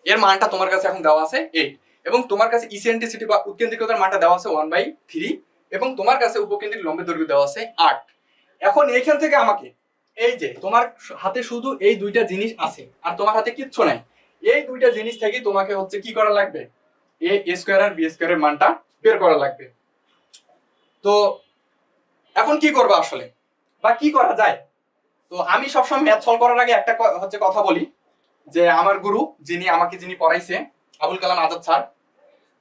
এর মানটা তোমার কাছে এখন দেওয়া আছে 8, এবং তোমার কাছে ইসেন্ট্রিসিটি বা উৎকেন্দ্রিকতার মানটা দেওয়া আছে 1/3। এবং তোমার কাছে উপকেন্দ্রিক লম্বের দৈর্ঘ্য দেওয়া আছে 8। এখন এইখান থেকে আমাকে এই যে তোমার হাতে শুধু এই দুইটা জিনিস আছে আর তোমার হাতে কিচ্ছু নাই, এই দুইটা জিনিস থেকে তোমাকে হচ্ছে কি করা লাগবে, এ স্কয়ার আর বি স্কয়ারের মানটা বের করা লাগবে। তো এখন কি করবা আসলে বা কি করা যায়? তো আমি সবসময় ম্যাথ সলভ করার আগে একটা হচ্ছে কথা বলি, যে আমার গুরু যিনি পড়াইছে আবুল কালাম আজাদ স্যার,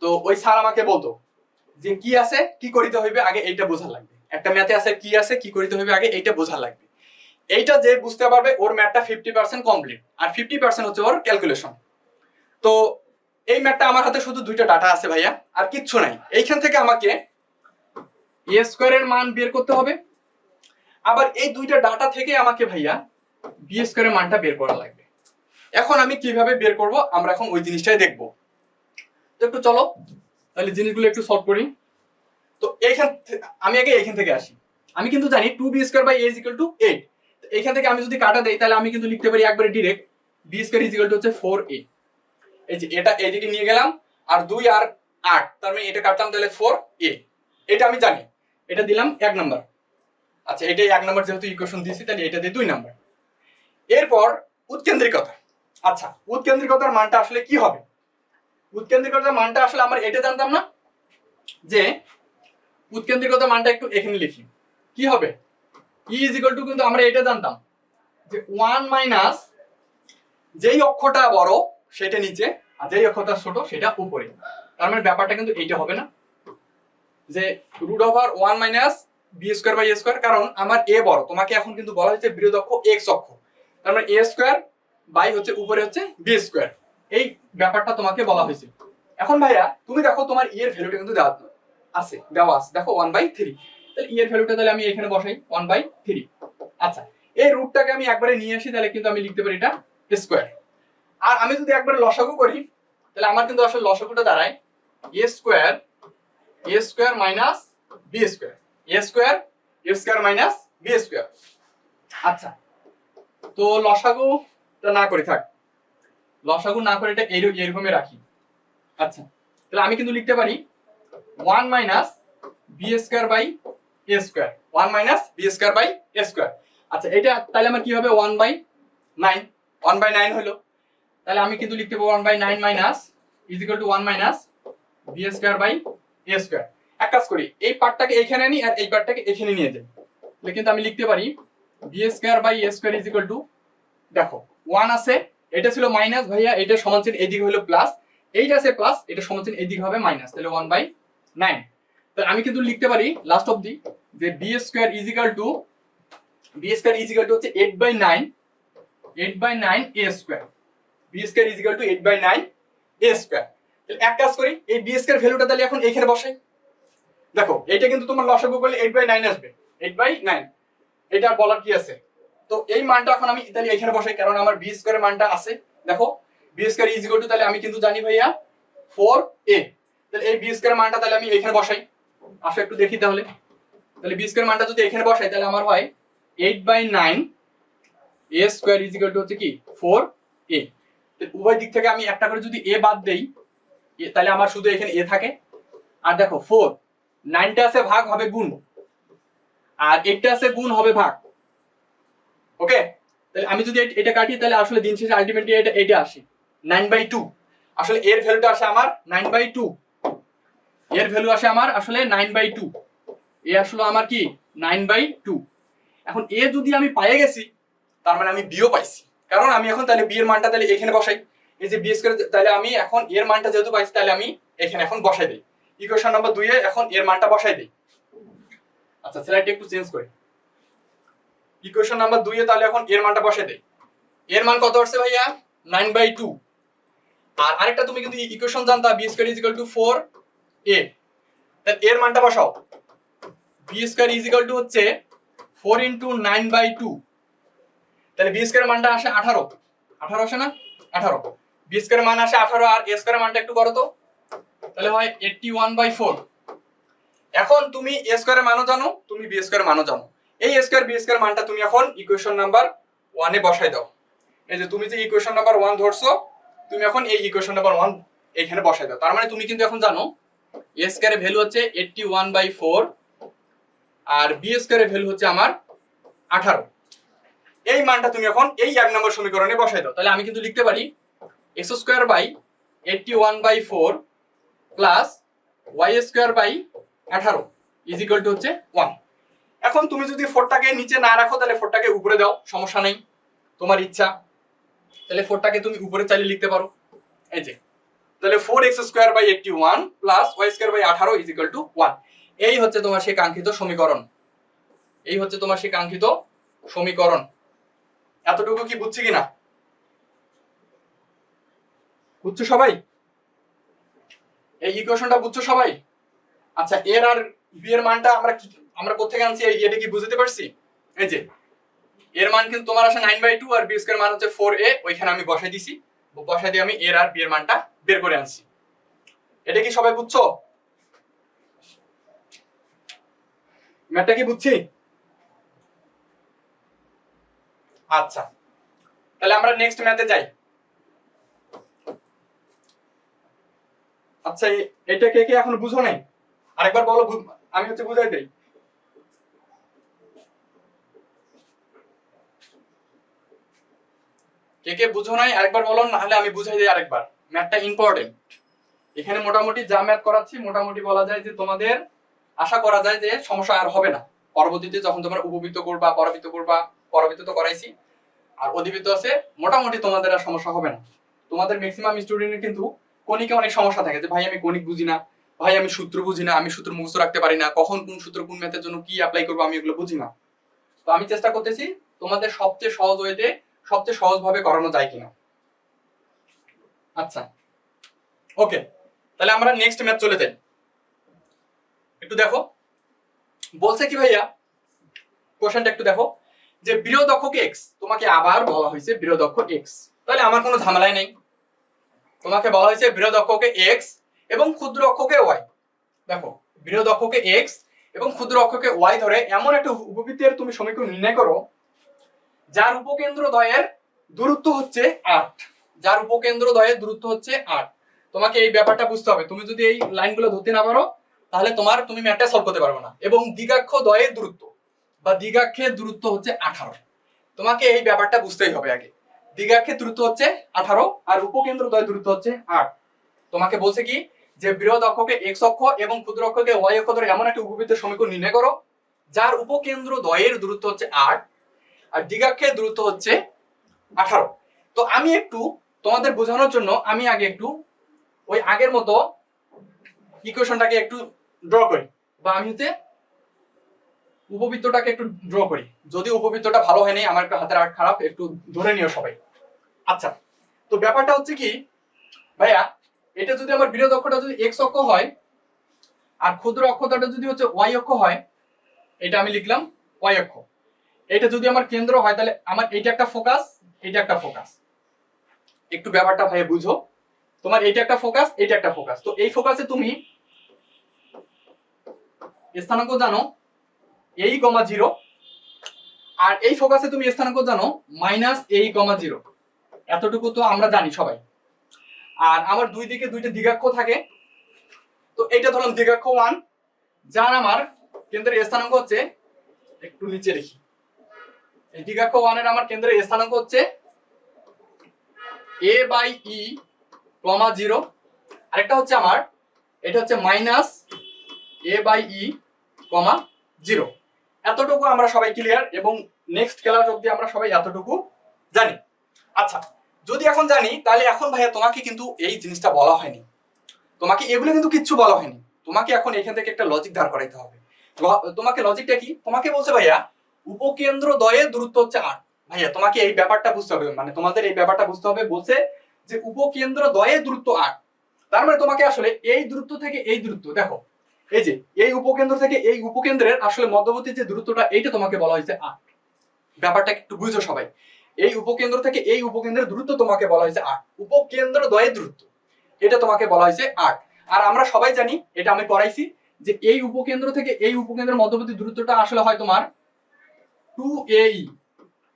তো ওই স্যার আমাকে বলতো যে কি আছে কি করিতে হইবে আগে এইটা বোঝা লাগবে, একটা ম্যাথে আছে কি করিতে হইবে আগে এইটা বোঝা লাগবে। এইটা যে বুঝতে পারবে ওর ম্যাথটা 50% কমপ্লিট, আর 50% হচ্ছে ওর ক্যালকুলেশন। তো এই ম্যাথটা আমার হাতে শুধু দুইটা ডাটা আছে ভাইয়া, আর কিচ্ছু নাই। এইখান থেকে আমাকে এ স্কয়ারের মান বের করতে হবে, আবার এই দুইটা ডাটা থেকে আমাকে ভাইয়া বি স্কয়ারের মানটা বের করা লাগবে। এখন আমি কিভাবে বের করব আমরা এখন ওই জিনিসটাই দেখব। তো একটু চলো তাহলে জিনিসগুলো একটু সলভ করি। তো আমি আগে এইখান থেকে আসি। আমি কিন্তু জানি 2b স্কয়ার বাই a = 8। এইখান থেকে আমি যদি কাটা দেই তাহলে আমি কিন্তু লিখতে পারি একবারে ডাইরেক্ট b স্কয়ার = হচ্ছে 4a। এই যে এটা এইদিকে নিয়ে গেলাম, আর 2 আর 8, তার মানে এটা কাটলাম তাহলে 4a। এটা আমি জানি, এটা দিলাম 1 নাম্বার। আচ্ছা, এটাই 1 নাম্বার যেহেতু ইকুয়েশন দিয়েছি তাহলে এটা দিয়ে 2 নাম্বার। এরপর উৎকেন্দ্রিকতা। আচ্ছা, উৎকেন্দ্রিকতার মানটা আসলে কি হবে? উৎকেন্দ্রিকতার মানটা আসলে আমরা এটা জানতাম না, যে উৎকেন্দ্রিকতার মানটা একটু এখানে লিখি। কি হবে? e = কিন্তু আমরা এটা জানতাম যে 1 মাইনাস যেই অক্ষরটা বড় সেটা নিচে আর যেই অক্ষরটা ছোট সেটা উপরে। তার মানে ব্যাপারটা কিন্তু এইটা হবে না, যে √1 minus b square by a square, কারণ আমার এ বড়, তোমাকে এখন কিন্তু বলা হচ্ছে বৃহৎ অক্ষ এক্স অক্ষ, তার মানে এ স্কয়ার বাই হচ্ছে উপরে হচ্ছে বি স্কয়ার, এই ব্যাপারটা তোমাকে বলা হয়েছে। এখন ভাইয়া তুমি দেখো তোমার ই এর ভ্যালুটা কিন্তু দেওয়া আছে দেখো 1/3, তাহলে ই এর ভ্যালুটা তাহলে আমি এখানে বসাই 1/3। আচ্ছা, এই রুটটাকে আমি একবারে নিয়ে আসি, তাহলে কিন্তু আমি লিখতে পারি এটা স্কয়ার। আর আমি যদি একবারে লসাগু করি তাহলে আমার কিন্তু আসলে লসাগুটা দাঁড়ায় এ স্কয়ার মাইনাস বি স্কয়ার, এ স্কয়ার মাইনাস বি স্কয়ার। আচ্ছা, তো লসাগুটা না করে থাক, লসাগু না করে এটা এরকমই রাখি। আচ্ছা, তাহলে আমি কিন্তু লিখতে পারি 1 minus b square by a square, 1 minus b square by a square. আচ্ছা, এটা তাহলে আমার কি হবে 1/9 হলো। তাহলে আমি কিন্তু লিখতে পারবো 1/9 minus = 1 minus b square by a square. এক কাজ করি, এই পার্টটাকে এইখানে আনি আর এই পার্টটাকে এখানে নিয়ে যাই, তাহলে কিন্তু আমি লিখতে পারি b square by a square দেখো 1 আছে, এটা ছিল মাইনাস ভাইয়া, এটা সমান চিহ্ন এইদিকে হলো প্লাস, এইটা আছে প্লাস, এটা সমান চিহ্ন এইদিকে হবে মাইনাস, তাহলে 1/9। তাহলে আমি কিন্তু লিখতে পারি লাস্ট অবধি যে বি স্কয়ার হচ্ছে 8/9 এ স্কয়ার, বি স্কয়ার 8/9 এ স্কয়ার। তাহলে এক কাজ করি, এই বি স্কয়ার ভ্যালুটা তাহলে এখন এখানে বসাই। দেখো এটা কিন্তু তোমার লসাগু করলে 8/9 আসবে, 8/9, এটা বলার কি আছে। তো এই মানটা এখন আমি তাহলে এখানে বসাই, কারণ আমার বি স্কয়ারের মানটা আছে। দেখো বি স্কয়ার তাহলে আমি কিন্তু জানি ভাইয়া 4a, তাহলে এই বি স্কয়ারের মানটা তাহলে আমি এখানে বসাই। আসো একটু দেখি তাহলে বি স্কয়ার মানটা যদি এখানে বসাই তাহলে আমার হয় 8/9 a স্কয়ার হচ্ছে কি 4a। উভয় দিক থেকে আমি একটা করে যদি a বাদ দেই তাহলে আমার শুধু এখানে a থাকে। আর দেখো 4, 9টা আছে ভাগ হবে গুণ, আর 8টা আছে গুণ হবে ভাগ। ওকে, তাহলে আমি যদি এটা কাটি তাহলে আসলে দিন শেষে আলটিমেটলি এটা আসে 9/2। আসলে এর ভ্যালুটা আসে আমার 9/2, এর ভ্যালু আসে আমার আসলে 9/2, এ আসলে আমার কি 9/2। এখন এ যদি আমি পেয়ে গেছি তার মানে আমি বিও পাইছি, কারণ আমি এখন তাহলে বি এর মানটা তাহলে এখানে বসাই। এই যে বি স্কয়ার, তাহলে আমি এখন এর মানটা যেহেতু পাইছি তাহলে আমি এখানে এখন বসাই দেই, ইকুয়েশন নাম্বার 2 এ এখন এর মানটা বসাই দেই। আচ্ছা, স্লাইডটা একটু চেঞ্জ করি, ইকুয়েশন নাম্বার 2 এ তাহলে এখন এর মানটা বসাই দেই। এর মান কত আসছে ভাইয়া 9/2। আর আরেকটা তুমি কিন্তু ইকুয়েশন জানতা বি স্কয়ার 4a, তাহলে এর মানটা বসাও, বি স্কয়ার হচ্ছে 4 × 9/2, তাহলে বি স্কয়ার মানটা আসে 18 আসে না 18, বি স্কয়ার মান আসে 18, আর এ স্কয়ার মানটা একটু করো তো, তাহলে হয় 81/4। এখন তুমি এ স্কয়ারের মানও জানো, তুমি বি স্কয়ারের মানও জানো, এই এ স্কয়ার বি স্কয়ার মানটা তুমি এখন ইকুয়েশন নাম্বার 1 এ বসাই দাও। এই যে তুমি যে ইকুয়েশন নাম্বার 1 ধরছো, তুমি এখন এই ইকুয়েশন নাম্বার 1 এখানে বসাই দাও। তার মানে তুমি কিন্তু এখন জানো এ স্কয়ারের ভ্যালু হচ্ছে 81/4 আর বি স্কোয়ারের ভ্যালু হচ্ছে আমার 18। এই মানটা তুমি এখন এই 1 নম্বর সমীকরণে বসাই দাও, তাহলে আমি কিন্তু লিখতে পারি x square by 81/4 plus y square by 18 is equal to হচ্ছে 1। এখন তুমি যদি 4টাকে নিচে না রাখো তাহলে 4টাকে উপরে দাও, সমস্যা নেই, তোমার ইচ্ছা। তাহলে 4টাকে তুমি উপরে চালিয়ে লিখতে পারো, এই যে তাহলে 4x square by 81 plus y square by 18 is equal to 1। এই হচ্ছে তোমার সেই কাঙ্ক্ষিত সমীকরণ, এই হচ্ছে তোমার সেই কাঙ্ক্ষিত সমীকরণ। এতটুকু কি বুঝছি কিনা? বুঝছো সবাই? এই ইকুয়েশনটা বুঝছো সবাই? আচ্ছা, এর আর বি এর মানটা আমরা কোথেকে আনছি এটা কি বুঝতে পারছি? এই যে এর মান কিন্তু তোমার আসে 9/2 আর বি স্কয়ার মান হচ্ছে 4a, ওইখানে আমি বসাই দিছি, বসাই দিয়ে আমি এর আর বি এর মানটা বের করে আনছি। এটা কি সবাই বুঝছো? ম্যাথটা কি বুঝছি? আচ্ছা, তাহলে আমরা নেক্সট ম্যাথে যাই। আচ্ছা, এটা কে কে এখনো বুঝো নাই? আরেকবার বলো, আমি হচ্ছে বুঝাই দেই। কে কে বুঝো নাই আরেকবার বলো, না হলে আমি বুঝাই দিই আরেকবার। ম্যাথটা ইম্পর্টেন্ট। এখানে মোটামুটি যা ম্যাথ করাচ্ছি মোটামুটি বলা যায় যে তোমাদের আশা করা যায় যে সমস্যা আর হবে না পরবর্তীতে যখন তোমরা উপবৃত্ত করবা, পরবৃত্ত তো করাইছি, আর অধিবৃত্ত আছে, মোটামুটি তোমাদের আর সমস্যা হবে না। তোমাদের ম্যাক্সিমাম স্টুডেন্টের কিন্তু কণিকে অনেক সমস্যা থাকে যে ভাই আমি কণিক বুঝি না, ভাই আমি সূত্র বুঝি না, আমি সূত্র মুখস্থ রাখতে পারি না, কখন কোন সূত্র কোন ম্যাথের জন্য কি অ্যাপ্লাই করবো আমি এগুলো বুঝি না। তো আমি চেষ্টা করতেছি তোমাদের সবচেয়ে সহজ ওয়েতে সবচেয়ে সহজভাবে করানো যায় কিনা। আচ্ছা, ওকে, তাহলে আমরা নেক্সট ম্যাথ চলে যাই। একটু দেখো বলছে কি ভাইয়া, কোশ্চেনটা একটু দেখো যে বৃহৎ অক্ষকে x, তোমাকে আবার বলা হয়েছে বৃহৎ অক্ষ x, তাহলে আমার কোনো ঝামেলাই নেই। তোমাকে বলা হয়েছে বৃহৎ অক্ষকে x এবং ক্ষুদ্র অক্ষকে y। দেখো বৃহৎ অক্ষকে x এবং ক্ষুদ্র অক্ষকে y ধরে এমন একটা উপবৃত্তের তুমি সমীকরণ নির্ণয় করো যার উপকেন্দ্র দ্বয়ের দূরত্ব হচ্ছে 8, যার উপকেন্দ্র দ্বয়ের দূরত্ব হচ্ছে 8। তোমাকে এই ব্যাপারটা বুঝতে হবে, তুমি যদি এই লাইনগুলো ধরতে না পারো তাহলে তুমি ম্যাথটা সলভ করতে পারবে না। এবং দ্বিগাক্ষ দ্বয়ের দূরত্ব বা দ্বিগাক্ষের দূরত্ব হচ্ছে 18। তোমাকে এই ব্যাপারটা বুঝতেই হবে আগে। দ্বিগাক্ষের দূরত্ব হচ্ছে 18 আর উপকেন্দ্র দ্বয়ের দূরত্ব হচ্ছে 8। তোমাকে বলছে কি যে বৃহৎ অক্ষকে x অক্ষ এবং ক্ষুদ্র অক্ষকে y অক্ষ ধরে এমন একটা উপবৃত্তের সমীকরণ নির্ণয় করো যার উপকেন্দ্র দ্বয়ের দূরত্ব হচ্ছে 8 আর দ্বিগাক্ষের দূরত্ব হচ্ছে 18। তো আমি একটু তোমাদের বোঝানোর জন্য আমি আগে একটু ওই আগের মতো ইকুয়েশনটাকে একটু ড্র করি, বা আমি হচ্ছে উপবৃত্তটাকে একটু ড্র করি। যদি উপবৃত্তটা ভালো হয়নি, আমার একটু হাতের আর্ট খারাপ, একটু ধরে নিও সবাই। আচ্ছা, তো ব্যাপারটা হচ্ছে কি ভাইয়া, এটা যদি আমার বৃহৎ অক্ষটা যদি x অক্ষ হয় আর ক্ষুদ্র অক্ষটা যদি হচ্ছে y অক্ষ হয়, এটা আমি লিখলাম y অক্ষ। এটা যদি আমার কেন্দ্র হয় তাহলে আমার এটা একটা ফোকাস, এটা একটা ফোকাস। একটু ব্যাপারটা ভাই বুঝো, তোমার এটা একটা ফোকাস, এটা একটা ফোকাস। তো এই ফোকাসে তুমি স্থানাঙ্ক জানো a,0, আর এই ফোকাসে তুমি স্থানাঙ্ক জানো -a,0। এতটুকু তো আমরা জানি সবাই। আর আমার দুই দিকে দুইটা দ্বিগাক্ষ থাকে, তো এইটা ধরলাম দ্বিগাক্ষ 1, যার আমার কেন্দ্রের স্থানাঙ্ক হচ্ছে, একটু নিচে দেখি, এই দ্বিগাক্ষ 1 এর আমার কেন্দ্রের স্থানাঙ্ক হচ্ছে a/e, 0। আরেকটা হচ্ছে আমার এটা হচ্ছে -a/e, 0। এতটুকু আমরা সবাই ক্লিয়ার, এবং নেক্সট ক্লাস অবধি আমরা সবাই এতটুকু জানি। আচ্ছা, যদি এখন জানি তাহলে এখন ভাইয়া তোমাকে কিন্তু এই জিনিসটা বলা হয়নি, তোমাকে এগুলো কিন্তু কিচ্ছু বলা হয়নি। তোমাকে এখন এখান থেকে একটা লজিক দাঁড় করাইতে হবে। তোমাকে লজিকটা কি, তোমাকে বলছে ভাইয়া উপকেন্দ্র দ্বয়ের দূরত্ব হচ্ছে 8। ভাইয়া তোমাকে এই ব্যাপারটা বুঝতে হবে, মানে তোমাদের এই ব্যাপারটা বুঝতে হবে। বলছে যে উপকেন্দ্র দ্বয়ের দূরত্ব 8, তার মানে তোমাকে আসলে এই দূরত্ব থেকে এই দূরত্ব, দেখো এই যে এই উপকেন্দ্র থেকে এই উপকেন্দ্রের আসলে মধ্যবর্তী যে দূরত্বটা, এইটা তোমাকে বলা হয়েছে 8। ব্যাপারটা একটু বুঝো সবাই, এই উপকেন্দ্র থেকে এই উপকেন্দ্রের দূরত্ব তোমাকে বলা হয়েছে 8, উপকেন্দ্র দ্বয়ের দূরত্ব এটা তোমাকে বলা হয়েছে 8। আর আমরা সবাই জানি, এটা আমি পড়াইছি, যে এই উপকেন্দ্র থেকে এই উপকেন্দ্রের মধ্যবর্তী দূরত্বটা আসলে হয় তোমার 2ae।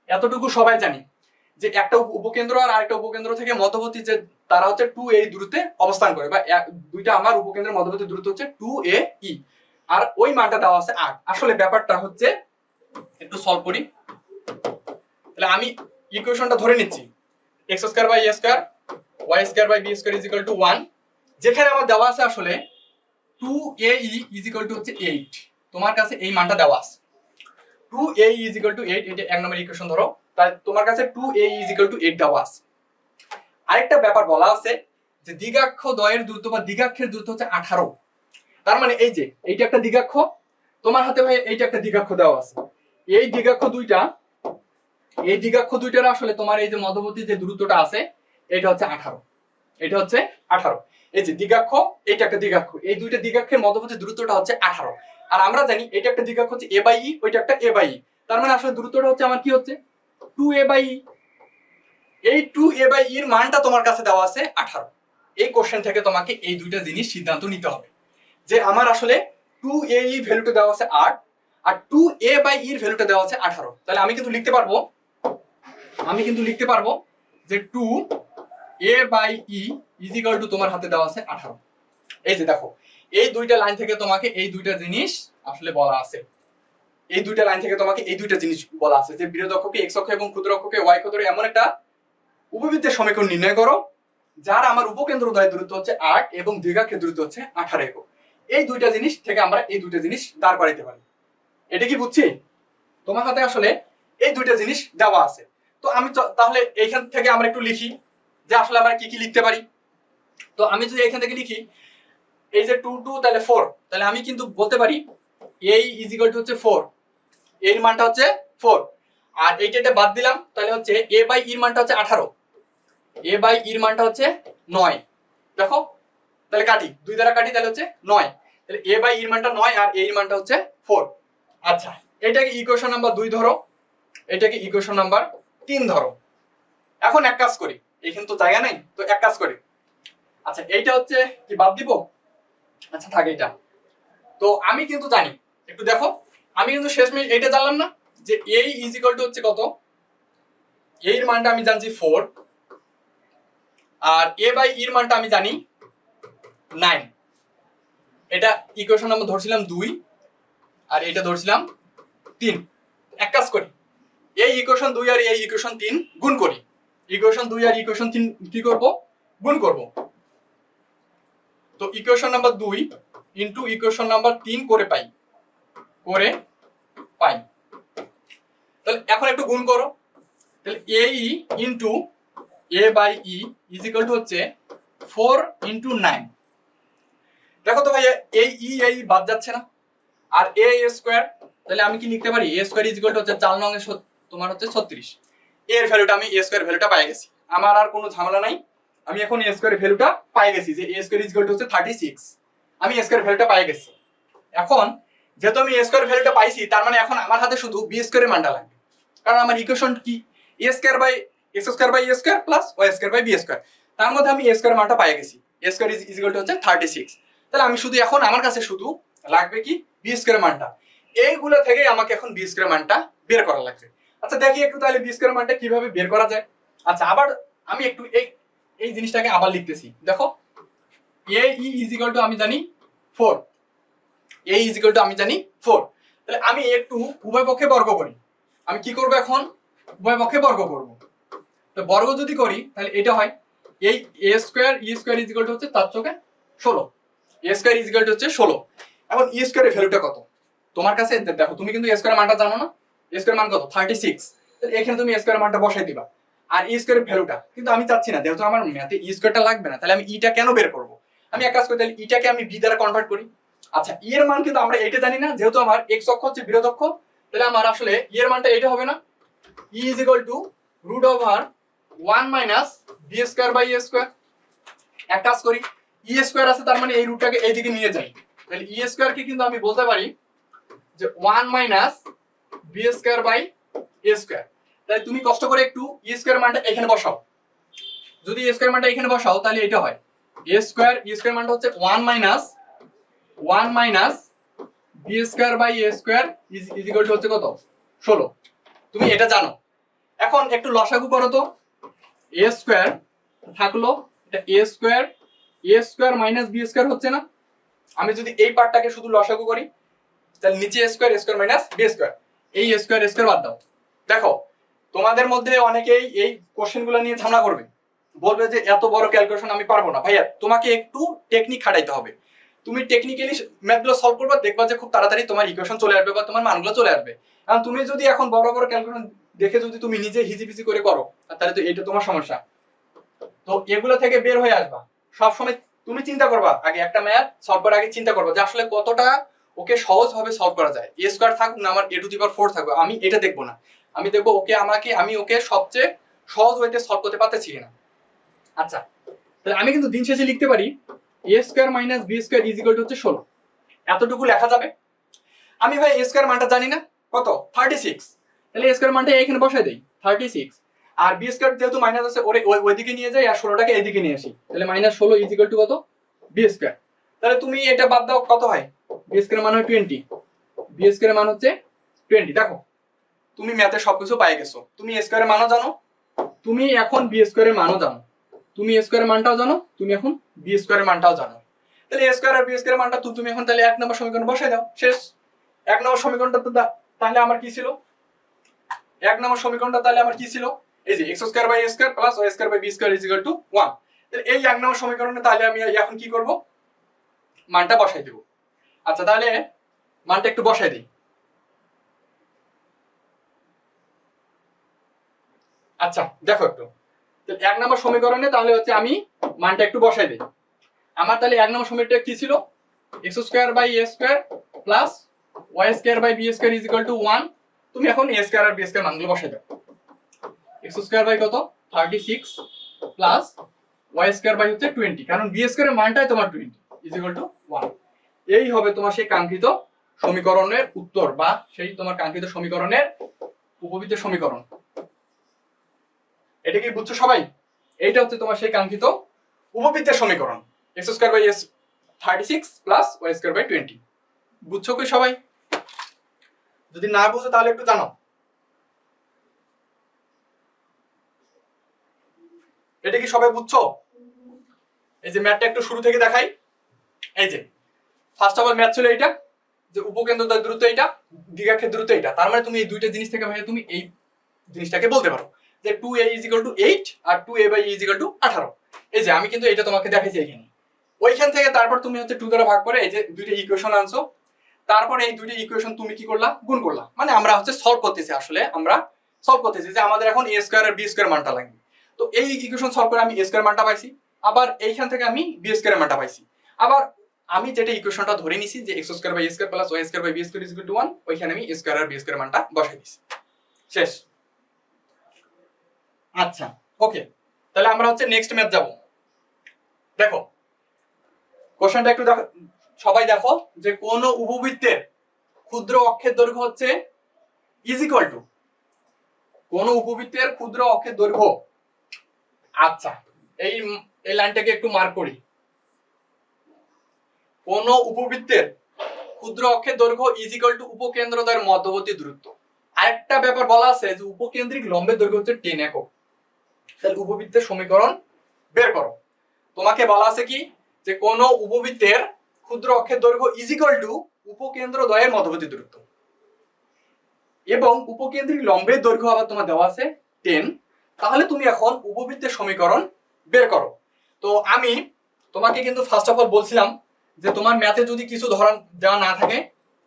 এতটুকু সবাই জানি যে একটা উপকেন্দ্র আর আরেকটা উপকেন্দ্র থেকে মধ্যবর্তী যে তারা হচ্ছে 2a দূরত্বে অবস্থান করে, বা দুইটা আমার উপকেন্দ্রের মধ্যবর্তী দূরত্ব হচ্ছে 2ae। আর ওই মানটা দেওয়া আছে 8। আসলে ব্যাপারটা হচ্ছে একটু সলভ করি। তাহলে আমি ইকুয়েশনটা ধরে নিচ্ছি x square by a square y square by b square is equal to 1, যেখানে আমার দেওয়া আছে আসলে 2ae ইজ ইকুয়াল টু হচ্ছে 8। তোমার কাছে এই মানটা দেওয়া আছে 2ae ইজ ইকুয়াল টু 8, এটা এক নম্বর ইকুয়েশন ধরো। তাই তোমার কাছে 2ae ইজ ইকুয়াল টু 8 দেওয়া আছে। আরেকটা ব্যাপার বলা আছে যে দ্বিঘাক্ষ দ্বয়ের দূরত্ব বা দ্বিঘাক্ষের দূরত্ব হচ্ছে 18। তার মানে এই যে এইটা একটা দ্বিঘাক্ষ, তোমার হাতে ভাই এইটা একটা দ্বিঘাক্ষ দেওয়া আছে। এই দ্বিঘাক্ষ দুইটার আসলে তোমার এই যে মধ্যবর্তী যে দূরত্বটা আছে এটা হচ্ছে 18। এটা হচ্ছে 18। এই যে দ্বিঘাক্ষ, এইটা একটা দ্বিঘাক্ষ, এই দুইটা দ্বিঘাক্ষের মধ্যবর্তী দূরত্বটা হচ্ছে 18। আর আমরা জানি এটা একটা দ্বিঘাক্ষ হচ্ছে a বাই e, ওইটা একটা a বাই e। তার মানে আসলে দূরত্বটা হচ্ছে আমার কি হচ্ছে 2a বাই e। এই 2a বাই e এর মানটা তোমার কাছে দেওয়া আছে 18। এই কোশ্চেন থেকে তোমাকে এই দুইটা জিনিস সিদ্ধান্ত নিতে হবে যে আমার আসলে 2ae ভ্যালুটা দেওয়া আছে 8 আর 2a বাই e এর ভ্যালুটা দেওয়া আছে 18। তাহলে আমি কিন্তু লিখতে পারবো যে 2a by e is equal to তোমার হাতে দেওয়া আছে 18। এই যে দেখো এই দুইটা লাইন থেকে তোমাকে এই দুইটা জিনিস আসলে বলা আছে। এই দুইটা লাইন থেকে তোমাকে এই দুইটা জিনিস বলা আছে যে বৃহৎ অক্ষকে x অক্ষ এবং ক্ষুদ্র অক্ষকে y অক্ষ ধরে এমন একটা উপবৃত্তের সমীকরণ নির্ণয় করো যার আমার উপকেন্দ্র দ্বয়ের দূরত্ব হচ্ছে 8 এবং দ্বিঘাক্ষের দূরত্ব হচ্ছে 18 একক। এই দুইটা জিনিস থেকে আমরা এই দুইটা জিনিস দাঁড় করাইতে পারি। এটা কি বুঝছি? তোমার হাতে আসলে এই দুইটা জিনিস দেওয়া আছে। তো আমি তাহলে এইখান থেকে আমরা একটু লিখি যে আসলে আমরা কি কি লিখতে পারি। তো আমি যদি এখান থেকে লিখি এই যে 2 2 তাহলে 4, তাহলে আমি কিন্তু বলতে পারি a ইজ ইকুয়াল টু হচ্ছে 4, এর মানটা হচ্ছে 4। আর এইটা বাদ দিলাম তাহলে হচ্ছে a বাই এর মানটা হচ্ছে 18, a বাই এর মানটা হচ্ছে 9। দেখো তাহলে কাটি, 2 দ্বারা কাটি তাহলে হচ্ছে 9। তাহলে a বাই এর মানটা 9 আর a এর মানটা হচ্ছে 4। আচ্ছা এটাকে ইকুয়েশন নাম্বার 2 ধরো, এটাকে ইকুয়েশন নাম্বার 3 ধরো। এখন এক কাজ করি, এখানে তো জায়গা নেই, তো এক কাজ করি। আচ্ছা এইটা হচ্ছে কি বাদ দিব? আচ্ছা থাক এটা। তো আমি কিন্তু জানি, একটু দেখো, আমি কিন্তু শেষমেশ এইটা জানলাম না যে a ইজ ইকুয়াল টু হচ্ছে কত, a এর মানটা আমি জানছি 4 আর a বাই এর মানটা আমি জানি 9। এটা ইকুয়েশন নাম্বার ধরছিলাম 2 আর এটা ধরছিলাম 3। এক কাজ করি, এই ইকুয়েশন 2 আর এই ইকুয়েশন 3 গুণ করি। ইকুয়েশন 2 আর ইকুয়েশন 3 কি করব? গুণ করব। তো equation number 2 into equation number 3 করে পাই। তাহলে এখন একটু গুণ করো। তাহলে ae into a by e is equal to হচ্ছে 4 ইনটু 9। দেখো তো ভাই এই এই বাদ যাচ্ছে না, আর a স্কয়ার, তাহলে আমি কি লিখতে পারি a square is equal to হচ্ছে 4 নং তোমার হচ্ছে 36। এর ভ্যালুটা আমি a স্কয়ার ভ্যালুটা পেয়ে গেছি, আমার আর কোনো ঝামেলা নাই। আমি এখন a স্কয়ার ভ্যালুটা পেয়ে গেছি যে a square is equal to হচ্ছে 36। আমি a স্কয়ার ভ্যালুটা পেয়ে গেছি। এখন যেহেতু আমি a স্কয়ার ভ্যালুটা পাইছি, তার মানে এখন আমার হাতে শুধু b স্কয়ারের মানটা লাগবে, কারণ আমার ইকুয়েশন কি a square by x square by a square plus y square by b square. তার মধ্যে আমি a স্কয়ার মানটা পেয়ে গেছি, a square is equal to হচ্ছে 36। তাহলে আমি শুধু এখন আমার কাছে শুধু লাগবে কি b স্কয়ার মানটা। এইগুলো থেকে আমাকে এখন b স্কয়ার মানটা বের করা লাগবে। আচ্ছা দেখি একটু তাহলে b স্কয়ার মানটা কিভাবে বের করা যায়। আচ্ছা আবার আমি একটু এই জিনিসটাকে আবার লিখতেছি। দেখো a e is equal two আমি জানি 4, a ইজ ইকুয়াল টু আমি জানি 4। তাহলে আমি একটু উভয় পক্ষে বর্গ করি। আমি কি করব এখন? উভয় পক্ষে বর্গ করব। তো বর্গ যদি করি তাহলে এটা হয় এই a square e square is equal to হচ্ছে 4 চৌকে 16, a square is equal to হচ্ছে 16। এখন e স্কয়ারের ভ্যালুটা কত তোমার কাছে? দেখো তুমি কিন্তু a স্কয়ারের মানটা জানো না, a স্কয়ার মান কত 36। তাহলে এখানে তুমি a স্কয়ারের মানটা বসাই দিবা। আর e স্কয়ারের ভ্যালুটা কিন্তু আমি চাচ্ছি না, যেহেতু আমার ম্যাথে e স্কয়ারটা লাগবে না, তাহলে আমি ইটা কেন বের করব? আমি এক কাজ করি, তাহলে ইটাকে আমি b দ্বারা কনভার্ট করি। আচ্ছা e এর মান কিন্তু আমরা এটা জানি না, যেহেতু আমার x অক্ষ হচ্ছে বৃহৎ অক্ষ, তাহলে আমার আসলে e এর মানটা এটা হবে না, e is equal to root over 1 minus b square by a square. এক কাজ করি, e স্কয়ার আছে তার মানে এই রুটটাকে এইদিকে নিয়ে যাই। তাহলে e স্কয়ার কে কিন্তু আমি বলতে পারি যে 1 minus b square by a square. তাই তুমি কষ্ট করে একটু e স্কয়ার মানটা এখানে বসাও। যদি e স্কয়ার মানটা এখানে বসাও তাহলে এটা হয় a স্কয়ার, e স্কয়ার মানটা হচ্ছে 1 minus b square by a square is equal to হচ্ছে কত 16। তুমি এটা জানো। এখন একটু লসাগু করো তো, a স্কয়ার থাকলো এটা a square minus b square হচ্ছে না, আমি যদি এই পার্টটাকে শুধু লসাগু করি তাহলে নিচে a square minus b square, এই স্কয়ার বাদ দাও। দেখো তোমাদের মধ্যে অনেকেই এই কোশ্চেনগুলো নিয়ে ঝামেলা করবে, বলবে যে এত বড় ক্যালকুলেশন আমি পারবো না। ভাইয়া তোমাকে একটু টেকনিক খাটাইতে হবে, তুমি টেকনিক্যালি ম্যাথগুলো সলভ করবে, দেখবা যে খুব তাড়াতাড়ি তোমার ইকুয়েশন চলে আসবে বা তোমার মানগুলো চলে আসবে। কারণ তুমি যদি এখন বড় বড় ক্যালকুলেশন দেখে যদি তুমি নিজে হিজিবিজি করে করো তাহলে তো এটা তোমার সমস্যা। তো এগুলো থেকে বের হয়ে আসবা সবসময়। তুমি চিন্তা করবা আগে একটা ম্যাথ সলভ করার আগে চিন্তা করবা যে আসলে কতটা ওকে সহজভাবে সলভ করা যায়। a স্কয়ার থাকুক না আমার a টু দি পাওয়ার 4 থাকবে, আমি এটা দেখবো না, আমি দেখবো আমি ওকে সবচেয়ে সহজ ওয়েতে সলভ করতে পারতেছি কিনা। আচ্ছা তাহলে আমি কিন্তু দিন শেষে লিখতে পারি a square minus b square is equal to হচ্ছে 16, এতটুকু লেখা যাবে। আমি ভাই a স্কয়ার মানটা জানি না কত 36, তাহলে a স্কয়ার মানটা এখানে বসাই দেই 36, আর b স্কয়ার যেহেতু মাইনাস আছে ওইদিকে নিয়ে যাই আর 16টাকে এইদিকে নিয়ে আসি, তাহলে মাইনাস 16 ইজ ইকুয়াল টু কত b স্কয়ার। তাহলে তুমি এটা বাদ দাও কত হয়, b স্কয়ার মান হয় 20, b স্কয়ার মান হচ্ছে 20। দেখো তুমি ম্যাথে সবকিছু পেয়ে গেছো, তুমি a স্কয়ারের মানও জানো, তুমি এখন b স্কয়ারের মানও জানো, তুমি a স্কয়ারের মানটাও জানো, তুমি এখন b স্কয়ারের মানটাও জানো। তাহলে a স্কয়ার আর b স্কয়ারের মানটা তুমি এখন তাহলে 1 নম্বর সমীকরণ বসাই দাও, শেষ। 1 নম্বর সমীকরণটা তো তাহলে আমার কি ছিল, 1 নম্বর সমীকরণটা তাহলে আমার কি ছিল, এই যে x square by a square plus y square by b square is equal to 1। তাহলে এই 1 নম্বর সমীকরণে তাহলে আমি এখন কি করব, মানটা বসাই দেব। আচ্ছা তাহলে মানটা একটু বসাই দিই। আচ্ছা দেখো একটু, তাহলে 1 নম্বর সমীকরণে তাহলে হচ্ছে আমি মানটা একটু বসাই দিই। আমার তাহলে 1 নম্বর সমীকরণটা কি ছিল, x square by a square plus y square by b square is equal to 1। তুমি এখন a স্কয়ার আর b স্কয়ার মানগুলো বসাই দাও। x স্কয়ার বাই কত 36 প্লাস y স্কয়ার বাই হচ্ছে 20, কারণ b স্কয়ারের মানটাই তোমার 20 ইজ ইকুয়াল টু 1। এই হবে তোমার সেই কাঙ্ক্ষিত সমীকরণের উত্তর বা সেই তোমার কাঙ্ক্ষিত সমীকরণের উপবৃত্তের সমীকরণ। এটা কি বুঝছো সবাই? এইটা হচ্ছে তোমার সেই কাঙ্ক্ষিত উপবৃত্তের সমীকরণ, x square by 36 plus y square by 20। বুঝছো কি সবাই? যদি না বুঝো তাহলে একটু জানো। এটা কি সবাই বুঝছো? এই যে ম্যাথটা একটু শুরু থেকে দেখাই। এই যে ফার্স্ট অফ অল ম্যাথ ছিল এইটা যে উপকেন্দ্রদ্বয় দূরত্ব এইটা, দ্বিঘাক্ষের দূরত্ব এইটা। তার মানে তুমি এই দুইটা জিনিস থেকে ভাই তুমি এই জিনিসটাকে বলতে পারো যে 2a = 8 আর 2a / e = 18। এই যে আমি কিন্তু এটা তোমাকে দেখাইছি এখানে। ওইখান থেকে তারপর তুমি হচ্ছে 2 দ্বারা ভাগ করে এই যে দুইটা ইকুয়েশন আনছো, তারপর এই দুইটা ইকুয়েশন তুমি কি করলা, গুণ করলা। মানে আমরা হচ্ছে সলভ করতেছি, আসলে আমরা সলভ করতেছি যে আমাদের এখন a স্কয়ার আর b স্কয়ার মানটা লাগবে। তো এই ইকুয়েশন সলভ করে আমি a স্কয়ার মানটা পাইছি, আবার এইখান থেকে আমি b স্কয়ার মানটা পাইছি। আবার আমি যেটা ইকুয়েশনটা ধরে নিছি যে x square by a square plus y square by b square is equal to 1, ওইখানে আমি a স্কয়ার আর b স্কয়ার মানটা বসাই দিছি, শেষ। আচ্ছা ওকে, তাহলে আমরা হচ্ছে নেক্সট ম্যাথ যাব। দেখো কোশ্চেনটা একটু দেখো সবাই, দেখো যে কোন উপবৃত্তের ক্ষুদ্র অক্ষের দৈর্ঘ্য হচ্ছে ইজ ইকুয়াল টু, কোন উপবৃত্তের ক্ষুদ্র অক্ষের দৈর্ঘ্য। আচ্ছা এই লাইনটাকে একটু মার্ক করি। কোন উপবৃত্তের ক্ষুদ্র অক্ষের দৈর্ঘ্য ইজ ইকুয়াল টু উপকেন্দ্রদ্বয়ের মধ্যবর্তী দূরত্ব। আরেকটা ব্যাপার বলা আছে যে উপকেন্দ্রিক লম্বের দৈর্ঘ্য হচ্ছে 10 একক। তাহলে উপবৃত্তের সমীকরণ বের করো। তোমাকে বলা আছে কি যে কোন উপবৃত্তের ক্ষুদ্র অক্ষের দৈর্ঘ্য ইজ ইকুয়াল টু উপকেন্দ্রদ্বয়ের মধ্যবর্তী দূরত্ব, এবং উপকেন্দ্রিক লম্বের দৈর্ঘ্য আবার তোমার দেওয়া আছে 10। তাহলে তুমি এখন উপবৃত্তের সমীকরণ বের করো। তো আমি তোমাকে কিন্তু ফার্স্ট অফ অল বলছিলাম যে তোমার ম্যাথে যদি কিছু ধরন দেওয়া না থাকে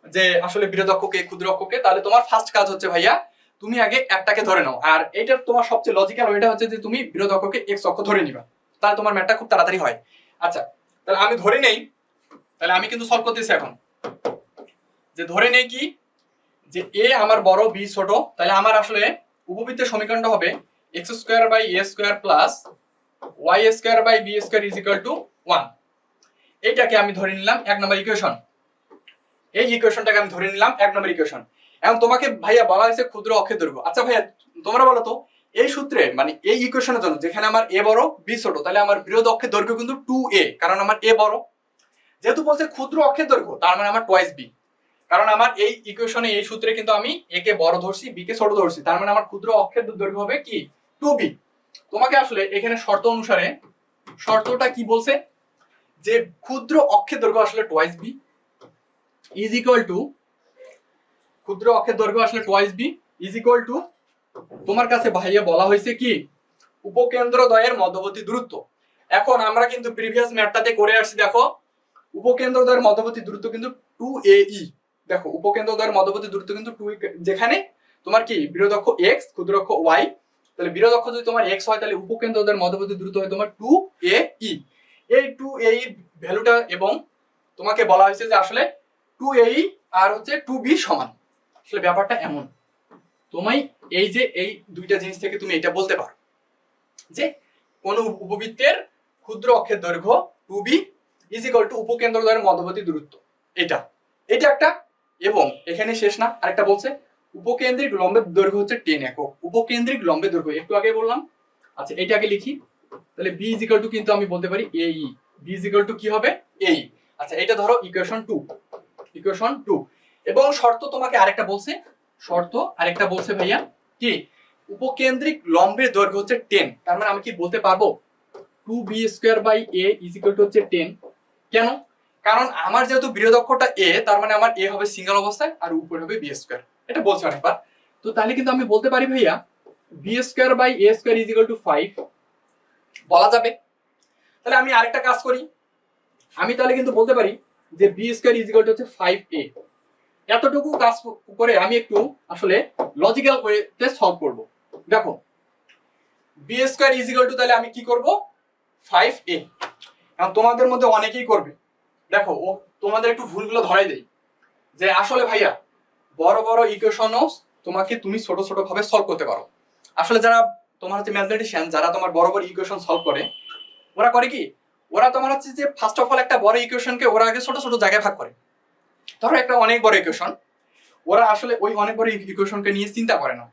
যে আসলে বৃহৎ অক্ষকে ক্ষুদ্র অক্ষকে, তাহলে তোমার ফার্স্ট কাজ হচ্ছে ভাইয়া তুমি আগে একটাকে ধরে নাও। আর এটা তোমার সবচেয়ে লজিক্যাল ওইটা হচ্ছে যে তুমি বৃহৎ অক্ষকে এক্স অক্ষ ধরে নিবা, তাহলে তোমার ম্যাথটা খুব তাড়াতাড়ি হয়। আচ্ছা তাহলে আমি ধরে নেই, তাহলে আমি কিন্তু সলভ করতেছি এখন, যে ধরে নেই কি যে a আমার বড় b ছোট, তাহলে আমার আসলে উপবৃত্তের সমীকরণটা হবে x square by a square plus y square by b square is equal to 1। এইটাকে আমি ধরে নিলাম 1 নম্বর ইকুয়েশন। এই ইকুয়েশনটাকে আমি ধরে নিলাম 1 নম্বর ইকুয়েশন। এখন তোমাকে ভাইয়া বলা হয়েছে ক্ষুদ্র অক্ষের দৈর্ঘ্য। আচ্ছা ভাইয়া তোমরা বলো তো এই সূত্রে মানে এই ইকুয়েশনের জন্য যেখানে আমার a বড় b ছোট, তাহলে আমার বৃহৎ অক্ষের দৈর্ঘ্য কিন্তু 2a, কারণ আমার a বড়। যেহেতু বলছে ক্ষুদ্র অক্ষের দৈর্ঘ্য, তার মানে আমার টুয়াইস b, কারণ আমার এই ইকুয়েশনে এই সূত্রে কিন্তু আমি a কে বড় ধরছি, b কে ছোট ধরছি, তার মানে আমার ক্ষুদ্র অক্ষের দৈর্ঘ্য হবে কি 2b। তোমাকে আসলে এখানে শর্ত অনুসারে, শর্তটা কি বলছে যে ক্ষুদ্র অক্ষের দৈর্ঘ্য আসলে twice b is equal to, ক্ষুদ্র অক্ষের দৈর্ঘ্য আসলে twice b is equal to, তোমার কাছে ভাইয়া বলা হয়েছে কি উপকেন্দ্রদ্বয়ের মধ্যবর্তী দূরত্ব। এখন আমরা কিন্তু প্রিভিয়াস ম্যাথটাতে করে আসছি, দেখো উপকেন্দ্রদ্বয়ের মধ্যবর্তী দূরত্ব কিন্তু 2AE। দেখো উপকেন্দ্রদ্বয়ের মধ্যবর্তী দূরত্ব কিন্তু 2, যেখানে তোমার কি বৃহদক্ষ x ক্ষুদ্রক্ষ y, তাহলে বৃহদক্ষ যদি তোমার x হয় তাহলে উপকেন্দ্রদ্বয়ের মধ্যবর্তী দূরত্ব হয় তোমার 2AE। এই 2AE ভ্যালুটা, এবং তোমাকে বলা হয়েছে যে আসলে 2AE আর হচ্ছে 2B সমান। আসলে ব্যাপারটা এমন, তুমি এই যে এই দুইটা জিনিস থেকে তুমি এটা বলতে পারো যে কোন উপবৃত্তের ক্ষুদ্র অক্ষের দৈর্ঘ্য 2B ইজ ইকুয়াল টু উপকেন্দ্রদ্বয়ের মধ্যবর্তী দূরত্ব, এটা একটা। এবং এখানে শেষ না, আরেকটা বলছে উপকেন্দ্রিক লম্বের দৈর্ঘ্য হচ্ছে 10 একক। উপকেন্দ্রিক লম্বের দৈর্ঘ্য একটু আগে বললাম। আচ্ছা এটা আগে লিখি, তাহলে B ইজ ইকুয়াল টু কিন্তু আমি বলতে পারি AE, B is equal two কি হবে AE। আচ্ছা এটা ধরো ইকুয়েশন 2। এবং শর্ত তোমাকে আরেকটা বলছে, ভাইয়া কি উপকেন্দ্রিক লম্বের দৈর্ঘ্য হচ্ছে 10। তার মানে আমি কি বলতে পারবো 2B² ইজ ইকুয়াল টু হচ্ছে 10। কেন? কারণ আমার যেহেতু বৃহদক্ষটা a, তার মানে আমার a হবে সিঙ্গেল অবস্থায় আর উপরে হবে B²। এটা বলছি অনেকবার। তো তাহলে কিন্তু আমি বলতে পারি ভাইয়া B²/A² ইজ ইকুয়াল টু 5 বলা যাবে। তাহলে আমি আরেকটা কাজ করি, আমি তাহলে কিন্তু বলতে পারি যে B² ইজ ইকুয়াল টু হচ্ছে 5A। এতটুকু কাজ করে আমি একটু আসলে লজিক্যাল ওয়েতে সলভ করব। দেখো B² ইজ ইকুয়াল টু, তাহলে আমি কি করব 5A। এখন তোমাদের মধ্যে অনেকেই করবে, দেখো ও তোমাদের একটু ভুলগুলো ধরাই দেই যে আসলে ভাইয়া বড় বড় ইকুয়েশনও তুমি ছোট ছোট ভাবে সলভ করতে পারো। আসলে যারা তোমার হচ্ছে ম্যাথমেটিশিয়ান, যারা তোমার বড় বড় ইকুয়েশন সলভ করে, ওরা করে কি, ওরা তোমার হচ্ছে যে ফার্স্ট অফ অল একটা বড় ইকুয়েশনকে ওরা আগে ছোট ছোট জায়গায় ভাগ করে। ধরো একটা অনেক বড় ইকুয়েশন, ওরা আসলে ওই অনেক বড় ইকুয়েশনকে নিয়ে চিন্তা করে না,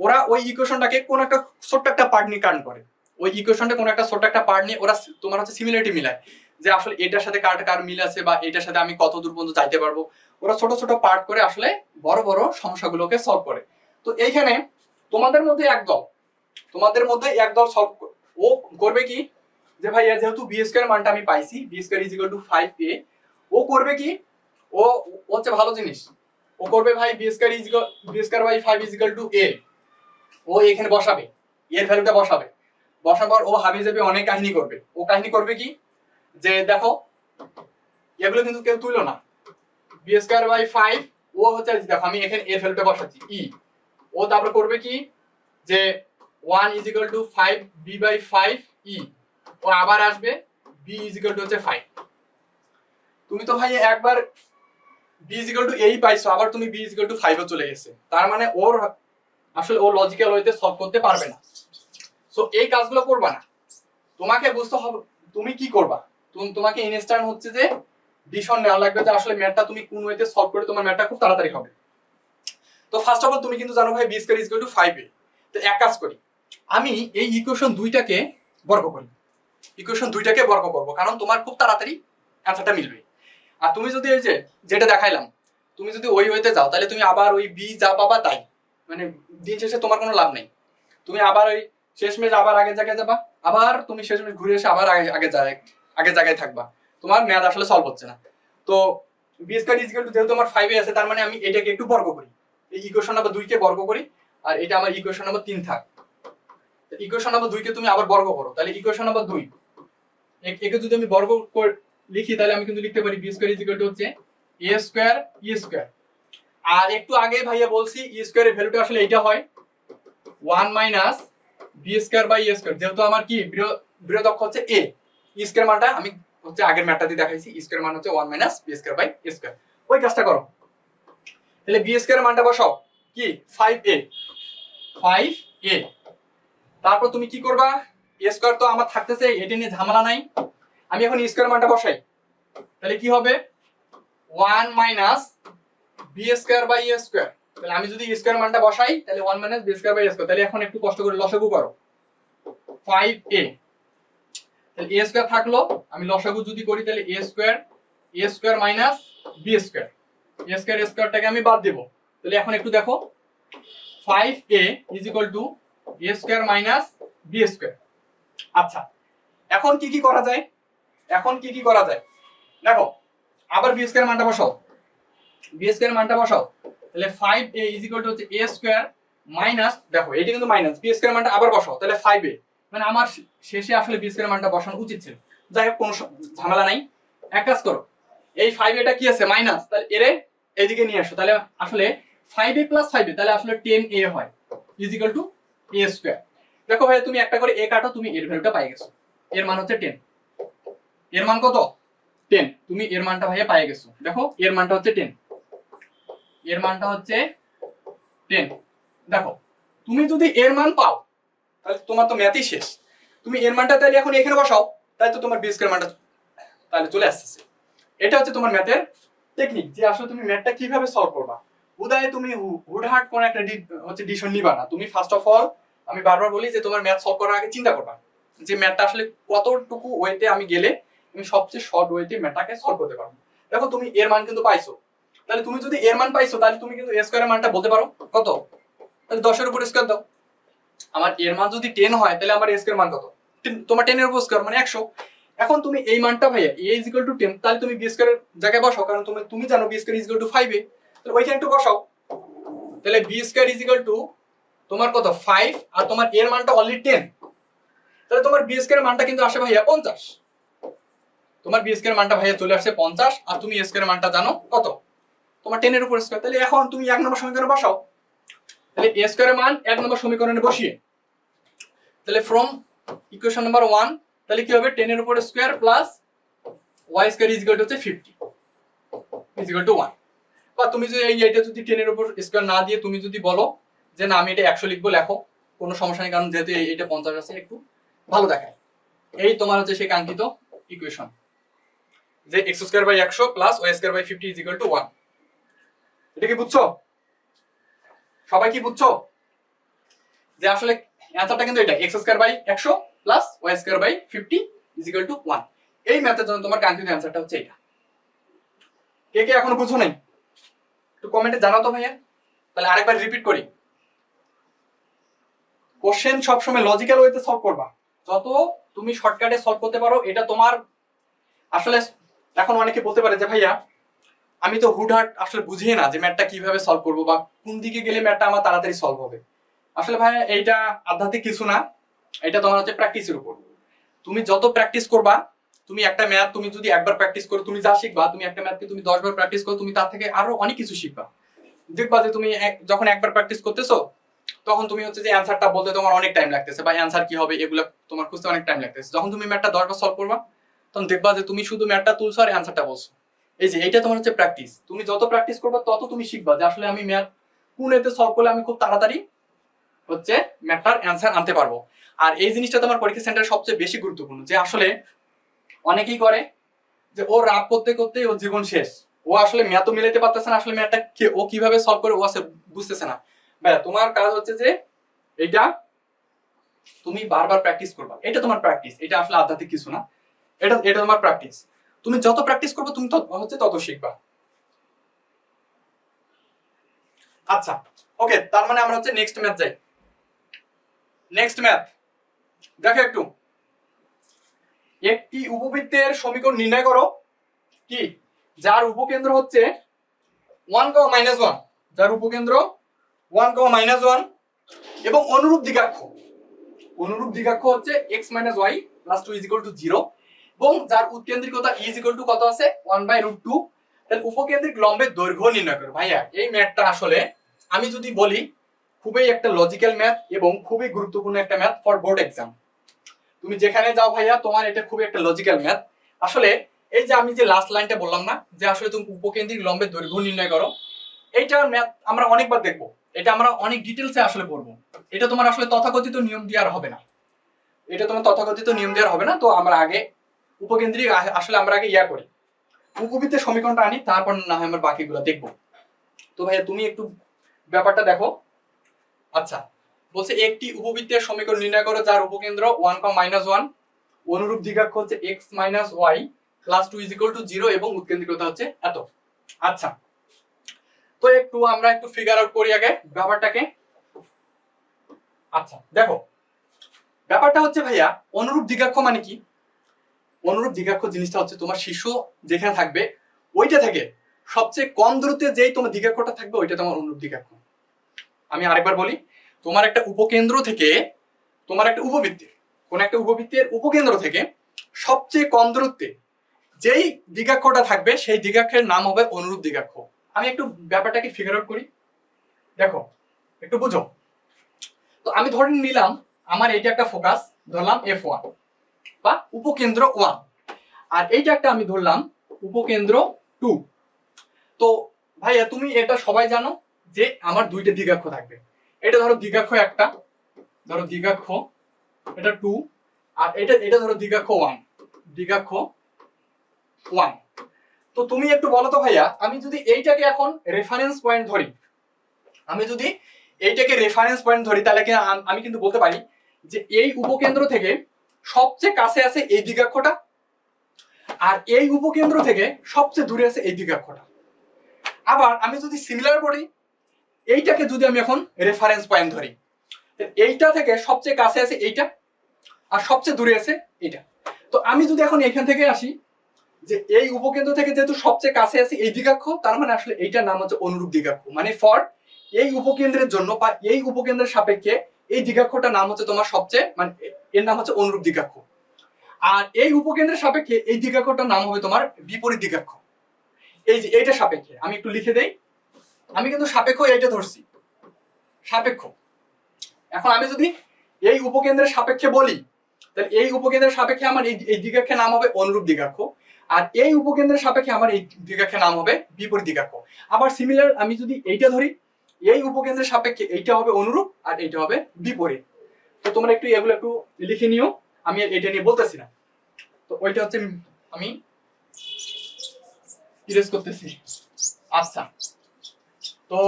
ওরা ওই ইকুয়েশনটাকে কোন একটা ছোট্ট একটা পার্ট নিয়ে কার্ন করে। ওই ইকুয়েশনটা কোন একটা ছোট্ট একটা পার্ট নিয়ে ওরা তোমার হচ্ছে সিমিলারিটি মিলায়, যে আসলে এটার সাথে কার মিল আছে বা এটার সাথে আমি কত দূর পর্যন্ত যাইতে পারবো। ওরা ছোট ছোট পার্ট করে আসলে বড় বড় সমস্যাগুলোকে সলভ করে। তো এইখানে তোমাদের মধ্যে একদল সলভ ও করবে কি, যে ভাই যেহেতু B² মানটা আমি পাইছি, B² is equal two 5A, ও করবে কি, ও হচ্ছে ভালো জিনিস, ও করবে ভাই B²/5 is equal two A। ও এখানে বসাবে, এর ভ্যালুটা বসাবার পর ও হাবি যাবে অনেক কাহিনী করবে। ও কাহিনী করবে কি, যে দেখো এগুলো কিন্তু কেউ তুইলো না, B²/5 ও হচ্ছে, দেখো আমি এখানে এর ভ্যালুটা বসাচ্ছি E। ও তারপর করবে কি, যে 1 ইজ ইকুয়াল টু 5B/5E। ও আবার আসবে B ইজ ইকুয়াল টু হচ্ছে 5। তুমি তো ভাই একবার B ইজ ইকুয়াল টু 8 পাইছো, আবার তুমি B ইজ ইকুয়াল টু 5 এ চলে গেছে। তার মানে ওর আসলে ও লজিক্যাল ওয়েতে সলভ করতে পারবে না। সো এই কাজগুলো করবা না, তোমাকে বুঝতে হবে তুমি কি করবা। তোমাকে ইনস্ট্যান্ট হচ্ছে যে ডিসিশন নেওয়া লাগবে যে আসলে ম্যাথটা তুমি কোন ওয়েতে সলভ করে তোমার ম্যাথটা খুব তাড়াতাড়ি হবে। তো ফার্স্ট অফ অল তুমি কিন্তু জানো ভাই B² is equal two 5A। তো এক কাজ করি, আমি এই ইকুয়েশন দুইটাকে বর্গ করব, কারণ তোমার খুব তাড়াতাড়ি অ্যানসারটা মিলবে। আর তুমি যদি এই যে যেটা দেখাইলাম, তুমি যদি ওই ওয়েতে যাও তাহলে তুমি আবার ওই B যা পাবা তাই, মানে দিন শেষে তোমার কোনো লাভ নেই। তুমি আবার ওই শেষমেশ আবার আগের জায়গায় যাবা, আবার তুমি শেষমেশ ঘুরে এসে আবার আগের জায়গায় থাকবা, তোমার ম্যাথ আসলে সলভ হচ্ছে না। তো B² ইজ ইকুয়াল টু যেহেতু আমার 5A আছে, তার মানে আমি এটাকে একটু বর্গ করি, এই ইকুয়েশন নাম্বার 2 কে বর্গ করি, আর এটা আমার ইকুয়েশন নাম্বার 3 থাক। ইকুয়েশন নাম্বার 2 কে তুমি আবার বর্গ করো, তাহলে ইকুয়েশন নাম্বার 2 একে যদি আমি বর্গ করে লিখি তাহলে আমি কিন্তু লিখতে পারি B² ইজ ইকুয়াল টু হচ্ছে A² E²। আর একটু আগে ভাইয়া বলছি E² এর ভ্যালুটা আসলে এইটা হয় 1 মাইনাস B²/A²। যেহেতু আমার কি বৃহদক্ষ হচ্ছে A, E² মানটা আমি হচ্ছে আগের ম্যাথটাতে দেখাইছি, E² মান হচ্ছে 1 মাইনাস B²/A²। ওই কাজটা করো, তাহলে B² মানটা বসাও কি 5A। তারপর তুমি কি করবা, A² তো আমার থাকতেছে, এটা নিয়ে ঝামেলা নাই। আমি এখন E² মানটা বসাই, তাহলে কি হবে 1 মাইনাস B²/A²। তাহলে আমি যদি E² মানটা বসাই তাহলে 1 মাইনাস B²/A²। তাহলে এখন একটু কষ্ট করে লসাগু করো 5A। তাহলে A² থাকলো, আমি লসাগু যদি করি তাহলে A² মাইনাস B², A²টাকে আমি বাদ দেব। তাহলে এখন একটু দেখো 5A is equal two A² minus B²। আচ্ছা এখন কি করা যায়, এখন কি কি করা যায় দেখো, আবার বি স্কয়ার মানটা বসাও, বি স্কয়ার মানটা বসাও, তাহলে 5a ইজ ইকুয়াল টু হচ্ছে a স্কয়ার মাইনাস, দেখো এটা কিন্তু মাইনাস, বি স্কয়ার মানটা আবার বসাও, তাহলে 5a, মানে আমার শেষে আসলে বি স্কয়ার মানটা বসানো উচিত ছিল, যাই হোক কোনো ঝামেলা নাই। এক কাজ করো, এই 5a কি আছে মাইনাস, তাহলে এর এইদিকে নিয়ে আসো, তাহলে আসলে 5a প্লাস 5a তাহলে আসলে 10a হয় is equal two a square. দেখো ভাই তুমি একটা করে a কাটো, তুমি এর ভ্যালুটা পাই গেছো, এর মান হচ্ছে 10, এর মান কত 10, তুমি এর মানটা ভাইয়া পাই গেছো, দেখো এর মানটা হচ্ছে 10, এর মানটা হচ্ছে 10। দেখো তুমি যদি এর মান পাও তাহলে তোমার তো ম্যাথই শেষ, তুমি এর মানটা তাহলে এখন এখানে বসাও, তাহলে তো তোমার বি স্কয়ার মানটা তাহলে চলে আসছে। এটা হচ্ছে তোমার ম্যাথের টেকনিক, যে আসলে তুমি ম্যাথটা কিভাবে সলভ করবা। উদয় তুমি হুটহাট কোন একটা হচ্ছে ডিসিশন নিবা না, তুমি ফার্স্ট অফ অল, আমি বারবার বলি যে তোমার ম্যাথ সলভ করার আগে চিন্তা করবা যে ম্যাথটা আসলে কতটুকু ওয়েতে আমি গেলে আমি সবচেয়ে শর্ট ওয়েতে ম্যাথটাকে সলভ করতে পারবো। দেখো তুমি এর মান কিন্তু পাইছো, তাহলে তুমি যদি এর মান পাইছো তাহলে তুমি কিন্তু a স্কয়ারের মানটা বলতে পারো কত, তাহলে 10 এর উপর স্কয়ার দাও, আমার এর মান যদি 10 হয় তাহলে আমার a স্কয়ার মান কত, তোমার 10 এর উপর স্কয়ার মানে 100। এখন তুমি এই মানটা ভাইয়া a ইজ ইকুয়াল টু 10, তাহলে তুমি b স্কয়ারের জায়গায় বসাও, কারণ তুমি জানো b square is equal two 5a, তাহলে ওইখানে একটু বসাও, তাহলে b square is equal to তোমার কত 5, আর তোমার এর মানটা অলরেডি 10, তাহলে তোমার b স্কয়ারের মানটা কিন্তু আসে ভাইয়া 50, তোমার b স্কয়ার মানটা ভাইয়া চলে আসছে 50, আর তুমি a স্কয়ারের মানটা জানো কত, তোমার 10 এর উপর স্কয়ার। তাহলে এখন তুমি 1 নম্বর সমীকরণে বসাও, তাহলে a স্কয়ারের মান 1 নম্বর সমীকরণে বসিয়ে, তাহলে ফ্রম ইকুয়েশন নাম্বার 1, তাহলে কি হবে 10 এর উপর square plus y square is equal to হচ্ছে 50 ইজ ইকুয়াল টু 1। বা তুমি যদি এইটা যদি 10 এর উপর স্কয়ার না দিয়ে তুমি যদি বলো যে না আমি এটা 100 লিখবো, লেখো, কোনো সমস্যা নেই, কারণ যেহেতু এইটা 50 আছে একটু ভালো দেখায়। এই তোমার হচ্ছে সেই কাঙ্ক্ষিত ইকুয়েশন, যে x square by 100 plus y square by 50 is equal to 1। এটা কি বুঝছো, সবাই কি বুঝছো, যে আসলে অ্যানসারটা কিন্তু এটা x square by 100 plus y square by 50 is equal to 1। এই ম্যাথের জন্য তোমার কাঙ্ক্ষিত অ্যানসারটা হচ্ছে এটা। কে কে এখনো বুঝো নাই একটু কমেন্টে জানাও তো ভাইয়া। তাহলে আরেকবার রিপিট করি, কোশ্চেন সবসময় লজিক্যাল ওয়েতে সলভ করবা, যত তুমি শর্টকাটে সলভ করতে পারো এটা তোমার আসলে। এখন অনেকে বলতে পারে যে ভাইয়া আমি তো হুটহাট আসলে বুঝি না যে ম্যাথটা কিভাবে সলভ করবো বা কোন দিকে গেলে ম্যাথটা আমার তাড়াতাড়ি সলভ হবে। আসলে ভাইয়া এইটা আধ্যাত্মিক কিছু না, এটা তোমার হচ্ছে প্র্যাকটিসের উপর। তুমি যত প্র্যাকটিস করবা, তুমি একটা ম্যাথ তুমি যদি একবার প্র্যাকটিস করো তুমি যা শিখবা, তুমি একটা ম্যাথকে তুমি 10 বার প্র্যাকটিস করো তুমি তার থেকে আরো অনেক কিছু শিখবা। দেখবা যে তুমি যখন একবার প্র্যাকটিস করতেছো তখন তুমি হচ্ছে যে অ্যানসারটা বলতে তোমার অনেক টাইম লাগতেছে, বা অ্যানসার কি হবে এগুলো তোমার খুঁজতে অনেক টাইম লাগতেছে। যখন তুমি ম্যাথটা 10 বার সলভ করবা তখন দেখবা যে তুমি শুধু ম্যাথটা তুলছো আর অ্যানসারটা বলছো। এই যে এইটা তোমার হচ্ছে প্র্যাকটিস, তুমি যত প্র্যাকটিস করবা তত তুমি শিখবা যে আসলে আমি ম্যাথ কোন এতে সলভ করলে আমি খুব তাড়াতাড়ি হচ্ছে ম্যাথটার অ্যানসার আনতে পারবো। আর এই জিনিসটা তোমার পরীক্ষা সেন্টারে সবচেয়ে বেশি গুরুত্বপূর্ণ, যে আসলে অনেকেই করে যে ও রাগ করতে করতে ওর জীবন শেষ, ও আসলে ম্যাথও মিলাইতে পারতেছে না, আসলে ম্যাথটা ও কিভাবে সলভ করে ও আসলে বুঝতেছে না। ভাই তোমার কাজ হচ্ছে যে এটা তুমি বারবার প্র্যাকটিস করবা, এটা তোমার প্র্যাকটিস, এটা আসলে আধ্যাত্মিক কিছু না, এটা এটা তোমার প্র্যাকটিস। তুমি যত প্র্যাকটিস করবে তুমি হচ্ছে তত শিখবা। আচ্ছা ওকে, তার মানে আমরা হচ্ছে নেক্সট ম্যাথ যাই। নেক্সট ম্যাথ দেখো একটু, একটি উপবৃত্তের সমীকরণ নির্ণয় করো কি যার উপকেন্দ্র হচ্ছে 1, যার উপকেন্দ্র 1, এবং অনুরূপ দিগাক্ষ, অনুরূপ দিগাক্ষ হচ্ছে x - y + 2 = 0, এবং যার উৎকেন্দ্রিকতা e = কত আছে 1/√2। তাহলে উপকেন্দ্রিক লম্বের দৈর্ঘ্য নির্ণয় করো। ভাইয়া এই ম্যাথটা আসলে আমি যদি বলি খুবই একটা লজিক্যাল ম্যাথ এবং খুবই গুরুত্বপূর্ণ একটা ম্যাথ ফর বোর্ড এক্সাম। তুমি যেখানে যাও ভাইয়া তোমার এটা খুবই একটা লজিক্যাল ম্যাথ। আসলে এই যে আমি যে লাস্ট লাইনটা বললাম না যে আসলে তুমি উপকেন্দ্রিক লম্বের দৈর্ঘ্য নির্ণয় করো, এইটার ম্যাথ আমরা অনেকবার দেখবো, এটা আমরা অনেক ডিটেলসে আসলে পড়বো। এটা তোমার আসলে তথাকথিত নিয়ম দিয়ে আর হবে না, এটা তোমার তথাকথিত নিয়ম দিয়ে আর হবে না। তো আমরা আগে উপকেন্দ্রিক আসলে আমরা আগে করি, উপবৃত্তের সমীকরণটা আনি, তারপর না হয় আমরা বাকিগুলো দেখবো। তো ভাইয়া তুমি একটু ব্যাপারটা দেখো। আচ্ছা বলছে একটি উপবৃত্তের সমীকরণ নির্ণয় করো যার উপকেন্দ্র 1, অনুরূপ দিগাক্ষ হচ্ছে x - y + 2 = 0 এবং উৎকেন্দ্রিকতা হচ্ছে এত। আচ্ছা তো আমরা একটু ফিগার আউট করি আগে ব্যাপারটাকে। আচ্ছা দেখো ব্যাপারটা হচ্ছে ভাইয়া অনুরূপ দিগাক্ষ মানে কি, অনুরূপ দ্বিঘাক্ষ জিনিসটা হচ্ছে তোমার শীর্ষ যেখানে থাকবে ওইটা থেকে সবচেয়ে কম দূরত্বে যেই তোমার দ্বিঘাক্ষটা থাকবে ওইটা তোমার অনুরূপ দ্বিঘাক্ষ। আমি আরেকবার বলি, তোমার একটা উপকেন্দ্র থেকে তোমার একটা উপবৃত্তের কোন একটা উপবৃত্তের উপকেন্দ্র থেকে সবচেয়ে কম দূরত্বে যেই দ্বিঘাক্ষটা থাকবে সেই দ্বিঘাক্ষের নাম হবে অনুরূপ দ্বিঘাক্ষ। আমি একটু ব্যাপারটাকে ফিগার আউট করি, দেখো একটু বুঝো। তো আমি ধরে নিলাম আমার এইটা একটা ফোকাস ধরলাম F1 বা উপকেন্দ্র 1, আর এইটা একটা আমি ধরলাম উপকেন্দ্র 2। তো ভাইয়া তুমি এটা সবাই জানো যে আমার দুইটা দ্বিঘাক্ষ থাকবে। এটা ধরো দ্বিঘাক্ষ একটা, ধরো দ্বিঘাক্ষ এটা 2, আর এটা ধরো দ্বিঘাক্ষ 1, দ্বিঘাক্ষ 1। তো তুমি একটু বলো তো ভাইয়া, আমি যদি এইটাকে এখন রেফারেন্স পয়েন্ট ধরি, আমি যদি এইটাকে রেফারেন্স পয়েন্ট ধরি তাহলে কি আমি কিন্তু বলতে পারি যে এই উপকেন্দ্র থেকে সবচেয়ে কাছে আছে এই দ্বিঘাক্ষটা, আর এই উপকেন্দ্র থেকে সবচেয়ে দূরে আছে এই দ্বিঘাক্ষটা। আবার আমি যদি সিমিলার বলি, এইটাকে যদি আমি এখন রেফারেন্স পয়েন্ট ধরি, এইটা থেকে সবচেয়ে কাছে আছে এইটা, আর সবচেয়ে দূরে আছে এইটা। তো আমি যদি এখন এখান থেকে আসি যে এই উপকেন্দ্র থেকে যেহেতু সবচেয়ে কাছে আছে এই দ্বিঘাক্ষ, তার মানে আসলে এইটার নাম হচ্ছে অনুরূপ দ্বিঘাক্ষ। মানে ফর এই উপকেন্দ্রের জন্য বা এই উপকেন্দ্রের সাপেক্ষে এই দ্বিঘাক্ষটার নাম হচ্ছে তোমার সবচেয়ে মানে এর নাম হচ্ছে অনুরূপ দ্বিঘাক্ষ। আর এই উপকেন্দ্রের সাপেক্ষে এই দ্বিঘাক্ষটার নাম হবে তোমার বিপরীত দ্বিঘাক্ষ। এই যে এইটা সাপেক্ষে আমি একটু লিখে দেই, আমি কিন্তু সাপেক্ষ এইটা ধরছি সাপেক্ষ। এখন আমি যদি এই উপকেন্দ্রের সাপেক্ষে বলি তাহলে এই উপকেন্দ্রের সাপেক্ষে আমার এই দ্বিঘাক্ষের নাম হবে অনুরূপ দ্বিঘাক্ষ, আর এই উপকেন্দ্রের সাপেক্ষে আমার এই দ্বিঘাক্ষের নাম হবে বিপরীত দ্বিঘাক্ষ। আবার সিমিলার আমি যদি এইটা ধরি, এই উপকেন্দ্রের সাপেক্ষে এইটা হবে অনুরূপ আর এইটা হবে বিপরীত। তো তোমরা একটু এগুলো একটু লিখে নিও, আমি এটা নিয়ে বলতেছি না। তো ওইটা হচ্ছে আমি ইরেজ করতেছি। আচ্ছা, তো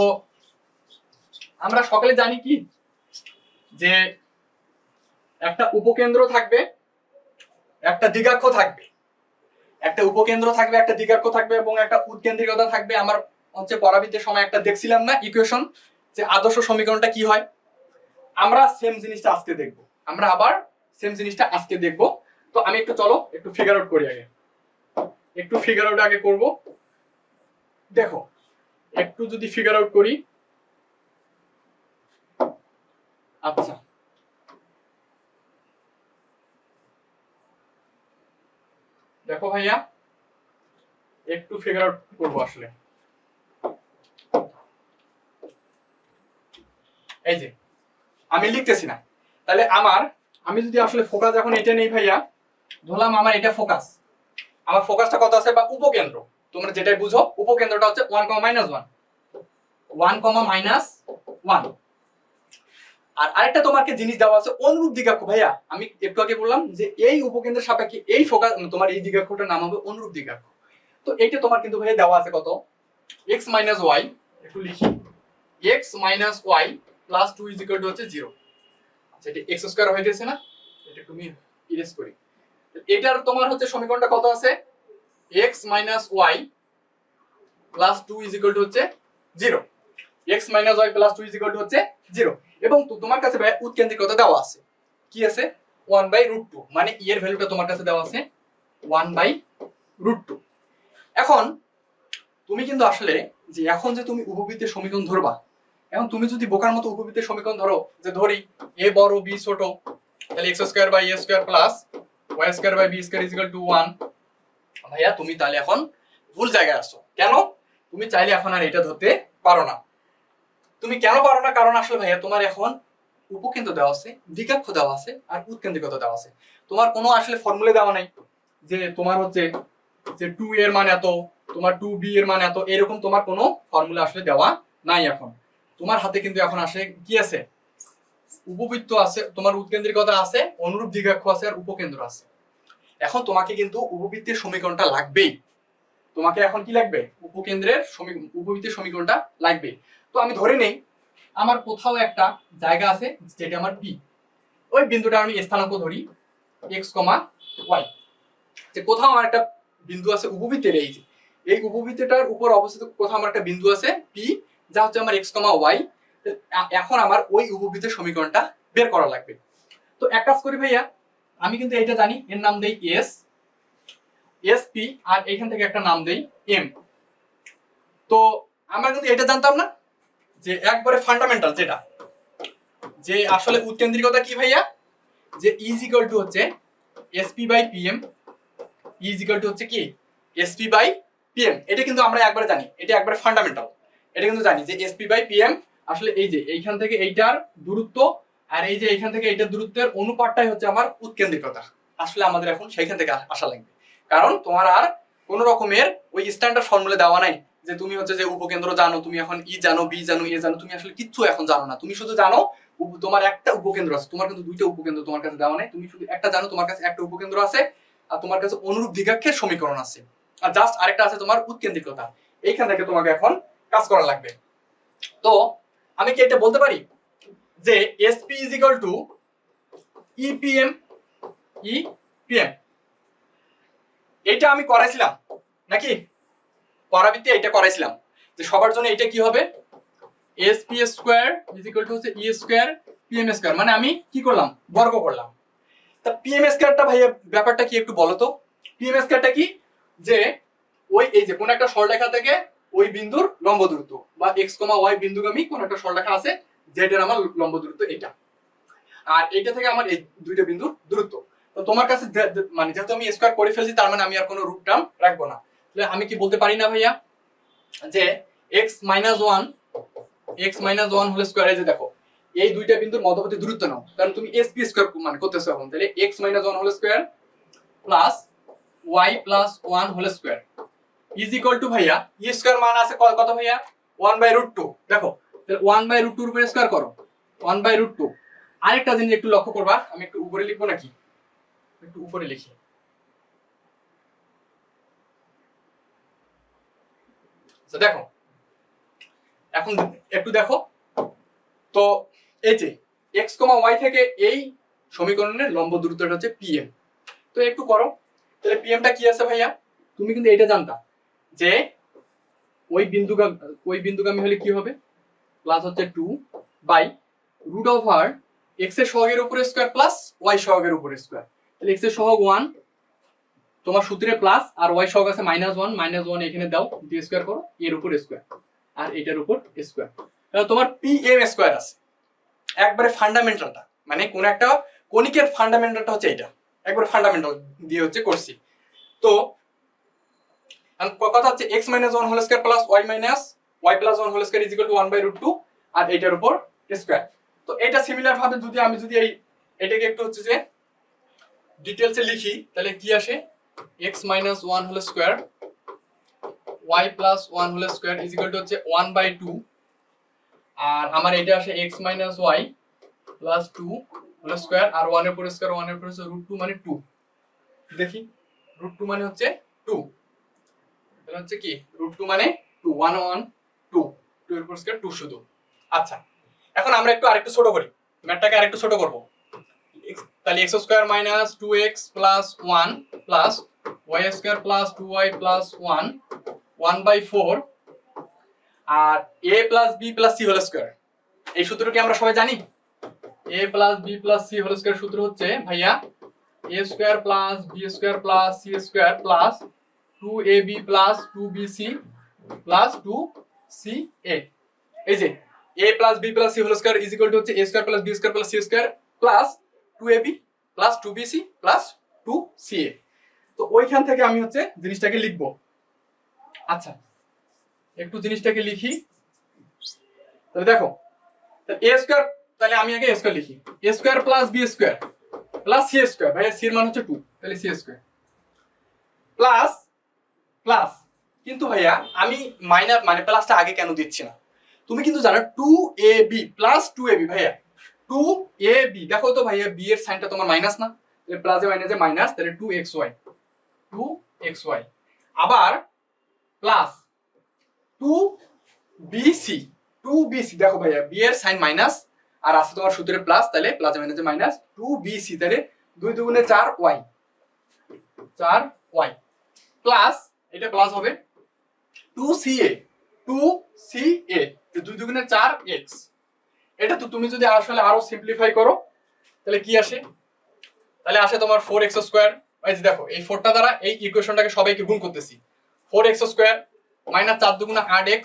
আমরা সকলে জানি কি যে একটা উপকেন্দ্র থাকবে, একটা দ্বিঘাক্ষ থাকবে, একটা উপকেন্দ্র থাকবে, একটা দ্বিঘাক্ষ থাকবে এবং একটা উৎকেন্দ্রিকতা থাকবে। আমার হচ্ছে পরাবিদ্যার সময় একটা দেখছিলাম না ইকুয়েশন, যে আদর্শ সমীকরণটা কি হয়। আমরা সেম জিনিসটা আজকে দেখব, আমরা আবার সেম জিনিসটা আজকে দেখব। তো আমি একটু চলো একটু ফিগার আউট করি, আগে একটু ফিগার আউট আগে করব। দেখো একটু যদি ফিগার আউট করি, আচ্ছা দেখো ভাইয়া একটু ফিগার আউট করবো আসলে। এই যে আমি লিখতেছি না, তাহলে আমি যদি আসলে ফোকাস এখন এটা নেই ভাইয়া, ধরলাম আমার এটা ফোকাস, আমার ফোকাসটা কত আছে বা উপকেন্দ্র, তোমরা যেটাই বুঝো উপকেন্দ্রটা হচ্ছে 1, -1 1, আর আরেকটা তোমাকে জিনিস দেওয়া আছে অনুরূপ দ্বিঘাক্ষ। ভাইয়া আমি একটু আগে বললাম যে এই উপকেন্দ্রের সাপেক্ষে এই ফোকাস তোমার এই দ্বিঘাক্ষটার নাম হবে অনুরূপ দ্বিঘাক্ষ। তো এইটা তোমার কিন্তু ভাইয়া দেওয়া আছে কত, x - y, একটু লিখি x - y + 2 = হচ্ছে 0। আচ্ছা এটা x² হয়ে গেছে না, এটা তুমি ইরেজ করি। এটার তোমার হচ্ছে সমীকরণটা কত আছে, x - y + 2 = হচ্ছে 0, x - y + 2 = হচ্ছে 0। এবং তোমার কাছে ভাই উৎকেন্দ্রিকতা দেওয়া আছে, কি আছে 1/√2, মানে e এর ভ্যালুটা তোমার কাছে দেওয়া আছে 1/√2। এখন তুমি কিন্তু আসলে যে এখন যে তুমি উপবৃত্তের সমীকরণ ধরবা, এখন তুমি যদি বোকার মতো উপবৃত্তের সমীকরণ ধরো, যে ধরি a বড় b ছোট, তাহলে x² / a² + y² / b² = 1। ভাইয়া তুমি তাহলে এখন ভুল জায়গায় আছো। কেন? তুমি চাইলে এখন আর এটা ধরতে পারো না। তুমি কেন পারো না? কারণ আসলে ভাইয়া তোমার এখন উপকেন্দ্র দেওয়া আছে, দ্বিঘাক্ষ দেওয়া আছে, আর উৎকেন্দ্রিকতা দেওয়া আছে। তোমার কোনো আসলে ফর্মুলা দেওয়া নাই যে তোমার হচ্ছে যে 2 এর মান এত, তোমার 2b এর মান এত, এরকম তোমার কোনো ফর্মুলা আসলে দেওয়া নাই। এখন তোমার হাতে কিন্তু এখন আসে কি আছে, উপবৃত্ত আছে, তোমার উৎকেন্দ্রিকতা আছে, অনুরূপ দ্বিঘাক্ষ আছে, আর উপকেন্দ্র আছে। এখন তোমাকে কিন্তু উপবৃত্তের সমীকরণটা লাগবেই। তোমাকে এখন কি লাগবে, উপবৃত্তের সমীকরণটা লাগবে। তো আমি ধরে নেই আমার কোথাও একটা জায়গা আছে যেটা আমার পি, ওই বিন্দুটা আমি স্থানাঙ্ক ধরি x, y, যে কোথাও আমার একটা বিন্দু আছে উপবৃত্তের, এই উপবৃত্তটার উপর অবস্থিত কোথাও আমার একটা বিন্দু আছে পি, যা হচ্ছে আমার x, y। এখন আমার ওই উপবৃত্তের সমীকরণটা বের করা লাগবে। তো এক কাজ করি ভাইয়া, আমি কিন্তু এটা জানি, এর নাম দেই s, এসপি আর এখান থেকে একটা নাম দেই এম। তো আমরা কিন্তু এটা জানতাম না যে একবারে ফান্ডামেন্টাল যেটা, যে আসলে উৎকেন্দ্রিকতা কি ভাইয়া, যে ইজ ইকুয়াল টু হচ্ছে SP by PM, is equal to হচ্ছে কি এসপি বাই পিএম। এটা কিন্তু আমরা একবারে জানি, এটা একবারে ফান্ডামেন্টাল, এটা কিন্তু জানি যে এসপি বাই পিএম আসলে এই যে এইখান থেকে এইটার দূরত্ব আর এই যে এইখান থেকে এইটার দূরত্বের অনুপাতটাই হচ্ছে আমার উৎকেন্দ্রিকতা। আসলে আমাদের এখন সেইখান থেকে আসা লাগবে, কারণ তোমার আর কোন রকমের ওই স্ট্যান্ডার্ড ফর্মুলা দেওয়া নাই যে তুমি হচ্ছে যে উপকেন্দ্র জানো, তুমি এখন ই জানো, বি জানো, এ জানো, তুমি আসলে কিচ্ছু এখন জানো না। তুমি শুধু জানো তোমার একটা উপকেন্দ্র আছে, তোমার কিন্তু দুইটা উপকেন্দ্র তোমার কাছে দেওয়া নাই, তুমি শুধু একটা জানো তোমার কাছে একটা উপকেন্দ্র আছে আর তোমার কাছে অনুরূপ দ্বিঘাক্ষের সমীকরণ আছে, আর জাস্ট আরেকটা আছে তোমার উৎকেন্দ্রিকতা। এইখান থেকে তোমাকে এখন কাজ করা লাগবে। তো আমি কি এটা বলতে পারি যে SP is equal two EPM, EPM এটা আমি করাইছিলাম নাকি পরাবৃত্তি, এটা করাইছিলাম যে সবার জন্য এটা কি হবে SP square is equal to হচ্ছে ই স্কয়ার পিএম স্কয়ার, মানে আমি কি করলাম বর্গ করলাম। তা পিএম স্কয়ারটা ভাইয়া ব্যাপারটা কি একটু বলো তো, পিএম স্কয়ারটা কি, যে ওই এই যে কোন একটা সরলরেখা থেকে ওই বিন্দুর লম্ব দূরত্ব বা এক্স কমা ওয়াই বিন্দুগামী কোন একটা সরলরেখা আছে যেটার আমার লম্ব দূরত্ব এটা, আর এইটা থেকে আমার এই দুইটা বিন্দুর দূরত্ব। তো তোমার কাছে মানে যেহেতু আমি স্কয়ার করে ফেলছি তার মানে আমি আর কোনো রুট টার্ম রাখবো না, তাহলে আমি কি বলতে পারি না ভাইয়া যে x minus one whole square, এই যে দেখো এই দুইটা বিন্দুর মধ্যবর্তী দূরত্ব নাও, কারণ তুমি এসপি স্কয়ার মানে করতেছো এখন, তাহলে x minus one whole square plus y plus one whole square is equal to ভাইয়া ই স্কয়ার মান আছে কত ভাইয়া 1/√2। দেখো তাহলে 1/√2 এর উপরে স্কয়ার করো 1/√2। আরেকটা জিনিস একটু লক্ষ্য করবা, আমি একটু উপরে লিখবো নাকি, একটু উপরে লিখি। তো দেখো এখন একটু দেখো তো এই যে x, y থেকে এই সমীকরণের লম্ব দূরত্বটা হচ্ছে pm। তো একটু করো তাহলে pmটা কি আছে ভাইয়া, তুমি কিন্তু এটা জানতা যে ওই বিন্দুগামী হলে কি হবে প্লাস হচ্ছে 2/√ওভার x এর সহগের উপরে স্কয়ার প্লাস y সহগের উপরে স্কয়ার। তাহলে x এর সহগ 1 তোমার সূত্রে প্লাস আর y সহগ আছে -1 এখানে দাও দিয়ে স্কয়ার করো, এর উপর স্কয়ার আর এটার উপর স্কয়ার, তাহলে তোমার pm স্কয়ার আছে। একবারে ফান্ডামেন্টালটা মানে কোন একটা কণিকের ফান্ডামেন্টালটা হচ্ছে এটা, একবারে ফান্ডামেন্টাল দিয়ে হচ্ছে করছি। তো কথা হচ্ছে x - 1 whole square plus y plus 1 whole square is equal to 1/√2 আর এটার উপর স্কয়ার। তো এটা সিমিলার ভাবে যদি আমি এই এটাকে একটু হচ্ছে যে ডিটেইলসে লিখি তাহলে কি আসে x - 1 whole square y plus 1 whole square is equal to হচ্ছে 1/2 আর আমার এটা আসে x - y plus 2 whole square আর 1 এর উপর স্কয়ার 1 এর উপর √2 মানে 2। দেখি √2 মানে হচ্ছে 2, তাহলে হচ্ছে কি √2 মানে 2 1 1 2 2 এর উপর স্কয়ার 2 শুধু। আচ্ছা এখন আমরা আরেকটু ছোট করি, ম্যাথটাকে আরেকটু ছোট করব। তাহলে x square minus 2x plus 1 plus y square plus 2y plus 1 1/4 আর a plus b plus c whole square. এই সূত্র কি আমরা সবাই জানি? a plus b plus c whole square সূত্র হচ্ছে ভাইয়া a square plus b square plus c square plus 2ab plus 2bc plus 2ca। এই যে a plus b plus c whole square is equal to হচ্ছে a square plus b square plus c square plus 2ab plus 2bc plus 2ca। তো ওইখান থেকে আমি হচ্ছে জিনিসটাকে লিখব। আচ্ছা একটু জিনিসটাকে লিখি, তাহলে দেখো a স্কয়ার, তাহলে আমি আগে a স্কয়ার লিখি, a square plus b square plus c square, ভাই c এর মান হচ্ছে 2 তাহলে c স্কয়ার প্লাস প্লাস, কিন্তু ভাইয়া আমি মাইনাস মানে প্লাসটা আগে কেন দিচ্ছি না? তুমি কিন্তু জানো 2ab প্লাস 2ab ভাইয়া 2ab, দেখো তো ভাইয়া b এর সাইনটা তোমার মাইনাস না, তাহলে প্লাসে মাইনাসে মাইনাস, তাহলে 2xy আবার প্লাস 2bc দেখো ভাইয়া b এর সাইন মাইনাস আর আছে তোমার সূত্রে প্লাস, তাহলে প্লাসে মাইনাসে মাইনাস 2bc, তাহলে 2 দুগুণে 4y প্লাস এটা প্লাস হবে 2ca 2 দুগুণে 4x। এটা তো তুমি যদি আসলে আরো সিম্পলিফাই করো তাহলে কি আসে, তাহলে আসে তোমার 4x স্কয়ার এই যে দেখো এই 4টা দ্বারা এই ইকুয়েশনটাকে সবাইকে গুণ করতেছি। 4x স্কয়ার মাইনাস 4 দুগুণা 8x